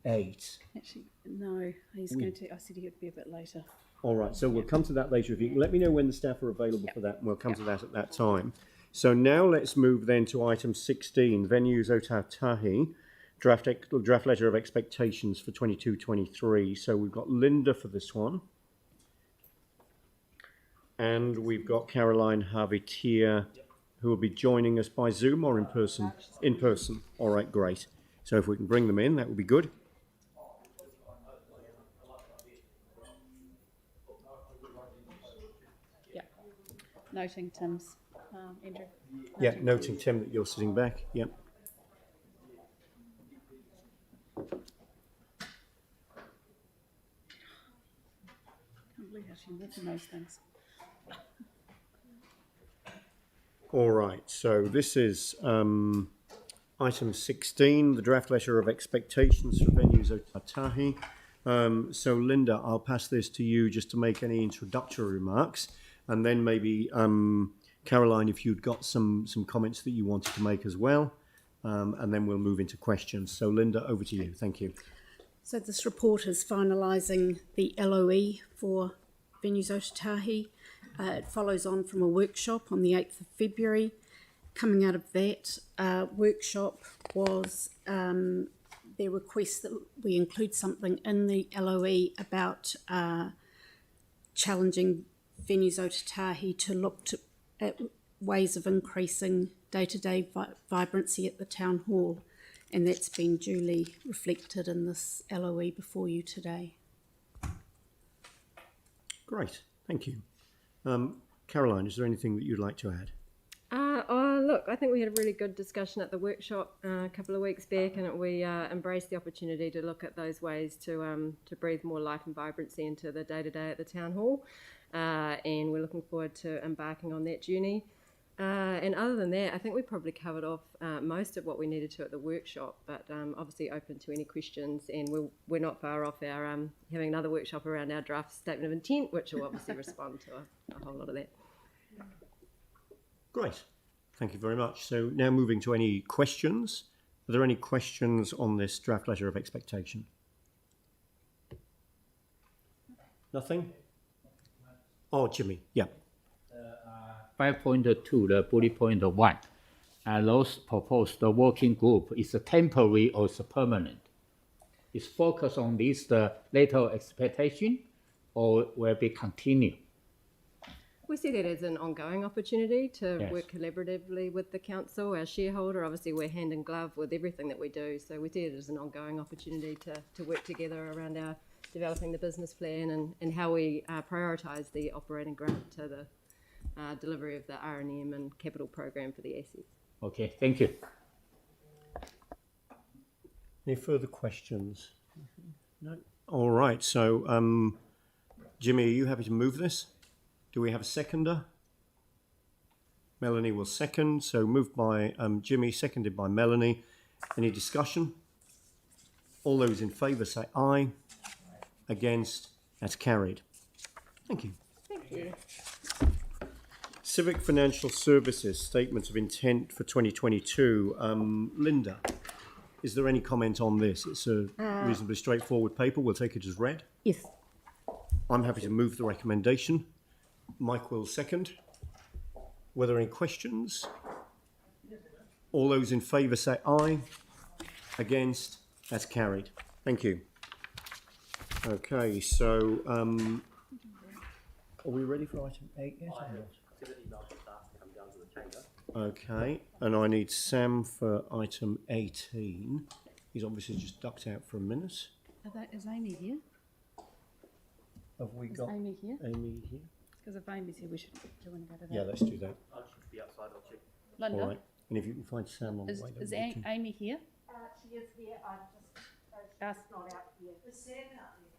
8? Actually, no, he's going to. I said he would be a bit later. All right, so we'll come to that later. If you can let me know when the staff are available for that, and we'll come to that at that time. So now let's move then to item 16, Venues Otatahi, draft letter of expectations for 22-23. So we've got Linda for this one. And we've got Caroline Javitia, who will be joining us by Zoom or in person? In person. All right, great. So if we can bring them in, that would be good. Yeah. Noting Tim's, Andrew. Yeah, noting, Tim, that you're sitting back. Yep. Can't believe how she lives in those things. All right, so this is item 16, the draft letter of expectations for Venues Otatahi. So Linda, I'll pass this to you just to make any introductory remarks, and then maybe Caroline, if you'd got some comments that you wanted to make as well, and then we'll move into questions. So Linda, over to you. Thank you. So this report is finalising the LOE for Venues Otatahi. It follows on from a workshop on the 8th of February. Coming out of that workshop was their request that we include something in the LOE about challenging Venues Otatahi to look at ways of increasing day-to-day vibrancy at the town hall, and that's been duly reflected in this LOE before you today. Great, thank you. Caroline, is there anything that you'd like to add? Look, I think we had a really good discussion at the workshop a couple of weeks back, and we embraced the opportunity to look at those ways to breathe more life and vibrancy into the day-to-day at the town hall, and we're looking forward to embarking on that journey. And other than that, I think we probably covered off most of what we needed to at the workshop, but obviously open to any questions, and we're not far off our having another workshop around our draft statement of intent, which will obviously respond to a whole lot of that. Great, thank you very much. So now moving to any questions. Are there any questions on this draft letter of expectation? Nothing? Oh, Jimmy, yeah. 5.2, the bullet point 1, those proposed the working group is temporary or is permanent. Is focus on this the later expectation, or will be continue? We see that as an ongoing opportunity to Yes. work collaboratively with the council, our shareholder. Obviously, we're hand in glove with everything that we do, so we see it as an ongoing opportunity to work together around our developing the business plan and how we prioritise the operating grant to the delivery of the R&M and capital program for the assets. Okay, thank you. Any further questions? No. All right. So, Jimmy, are you happy to move this? Do we have a seconder? Melanie will second. So moved by Jimmy, seconded by Melanie. Any discussion? All those in favour say aye. Against? That's carried. Thank you. Thank you. Civic Financial Services Statement of Intent for 2022. Linda, is there any comment on this? It's a reasonably straightforward paper. We'll take it as read. Yes. I'm happy to move the recommendation. Mike will second. Were there any questions? All those in favour say aye. Against? That's carried. Thank you. Okay, so are we ready for item 8 yet? Okay, and I need Sam for item 18. He's obviously just ducked out for a minute. Is Amy here? Have we Is got Amy here? Amy here? Because if Amy's here, we should do you want to go to that. Yeah, let's do that. I should be outside, I'll check. Linda, All right, and if you can find Sam on the way, is that would be good. Amy here? She is here, I just, she's not out here. Is Sam out there?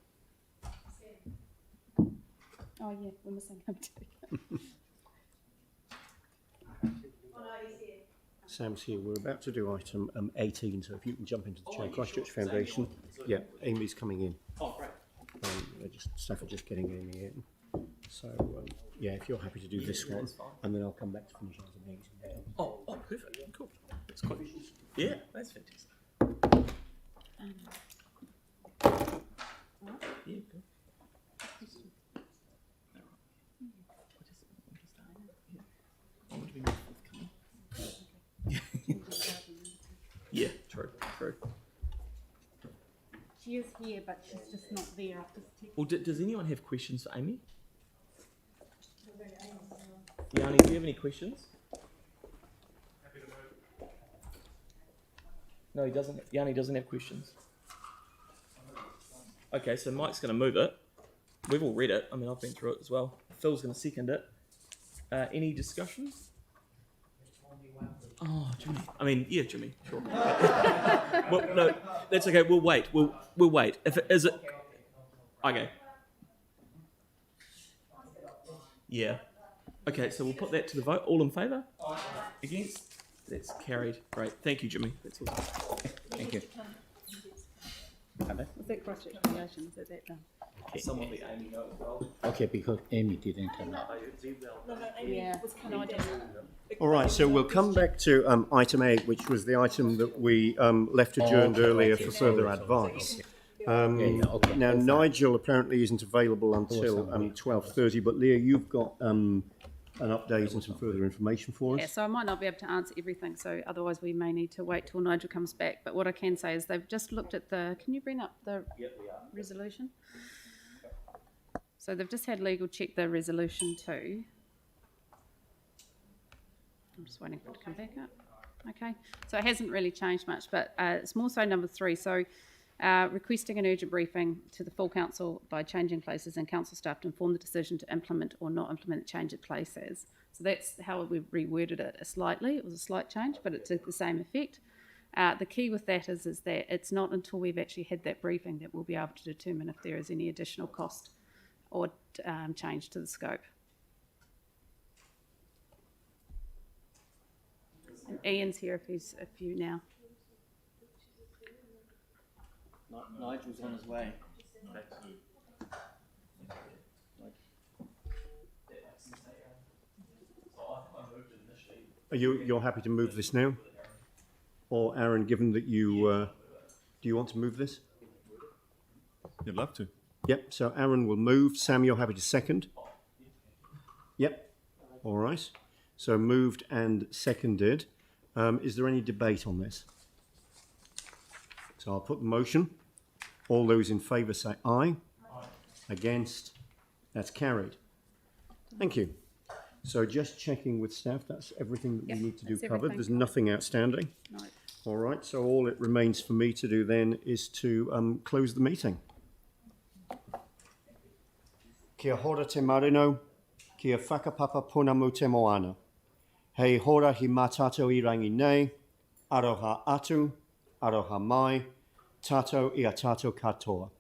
Sam. Oh yeah, we're missing him too. Oh no, he's here. Sam's here. We're about to do item 18, so if you can jump into the chair, Christchurch Foundation. Yeah, Amy's coming in. Oh, great. Staff are just getting Amy in. So, yeah, if you're happy to do this one, and then I'll come back to finish item 18. Oh, Perfect. Cool. That's quite. Yeah, that's fantastic. Yeah, cool. Yeah, true. She is here, but she's just not there. I've just texted. Well, does anyone have questions for Amy? Yanni, do you have any questions? No, he doesn't. Yanni doesn't have questions. Okay, so Mike's going to move it. We've all read it. I mean, I've been through it as well. Phil's going to second it. Any discussion? Oh, Jimmy. I mean, yeah, Jimmy. Sure. Well, no, that's okay. We'll wait. We'll wait. If it is it. Okay. Yeah. Okay, so we'll put that to the vote. All in favour? Against? That's carried. Great. Thank you, Jimmy. That's awesome. Thank you. Was that Christchurch Foundation? Is that done? Someone let Amy know as well. Okay, because Amy didn't turn up. Yeah. All right, so we'll come back to item 8, which was the item that we left adjourned earlier for further advice. Now, Nigel apparently isn't available until 12:30, but Leah, you've got an update and some further information for us. Yeah, so I might not be able to answer everything, so otherwise we may need to wait till Nigel comes back. But what I can say is they've just looked at the... Can you bring up the resolution? So they've just had legal check the resolution too. I'm just waiting for it to come back up. Okay, so it hasn't really changed much, but it's more so number 3. So requesting an urgent briefing to the full council by changing places and council staff to inform the decision to implement or not implement the change of places. So that's how we've reworded it slightly. It was a slight change, but it's the same effect. The key with that is that it's not until we've actually had that briefing that we'll be able to determine if there is any additional cost or change to the scope. And Ian's here if you now. Nigel's on his way. Are you're happy to move this now? Or Aaron, given that you... do you want to move this? You'd love to. Yep, so Aaron will move. Sam, you're happy to second? Yep. All right. So moved and seconded. Is there any debate on this? So I'll put the motion. All those in favour say aye. Aye. Against? That's carried. Thank you. So just checking with staff, that's everything that we need to do covered. There's nothing outstanding. No. All right, so all it remains for me to do then is to close the meeting. Kia hora te marino, kia whakapapa punamu te moana. Hei hora hi mātātou I rangi nei, aroha atu, aroha mai, tātou I a tātou katoa.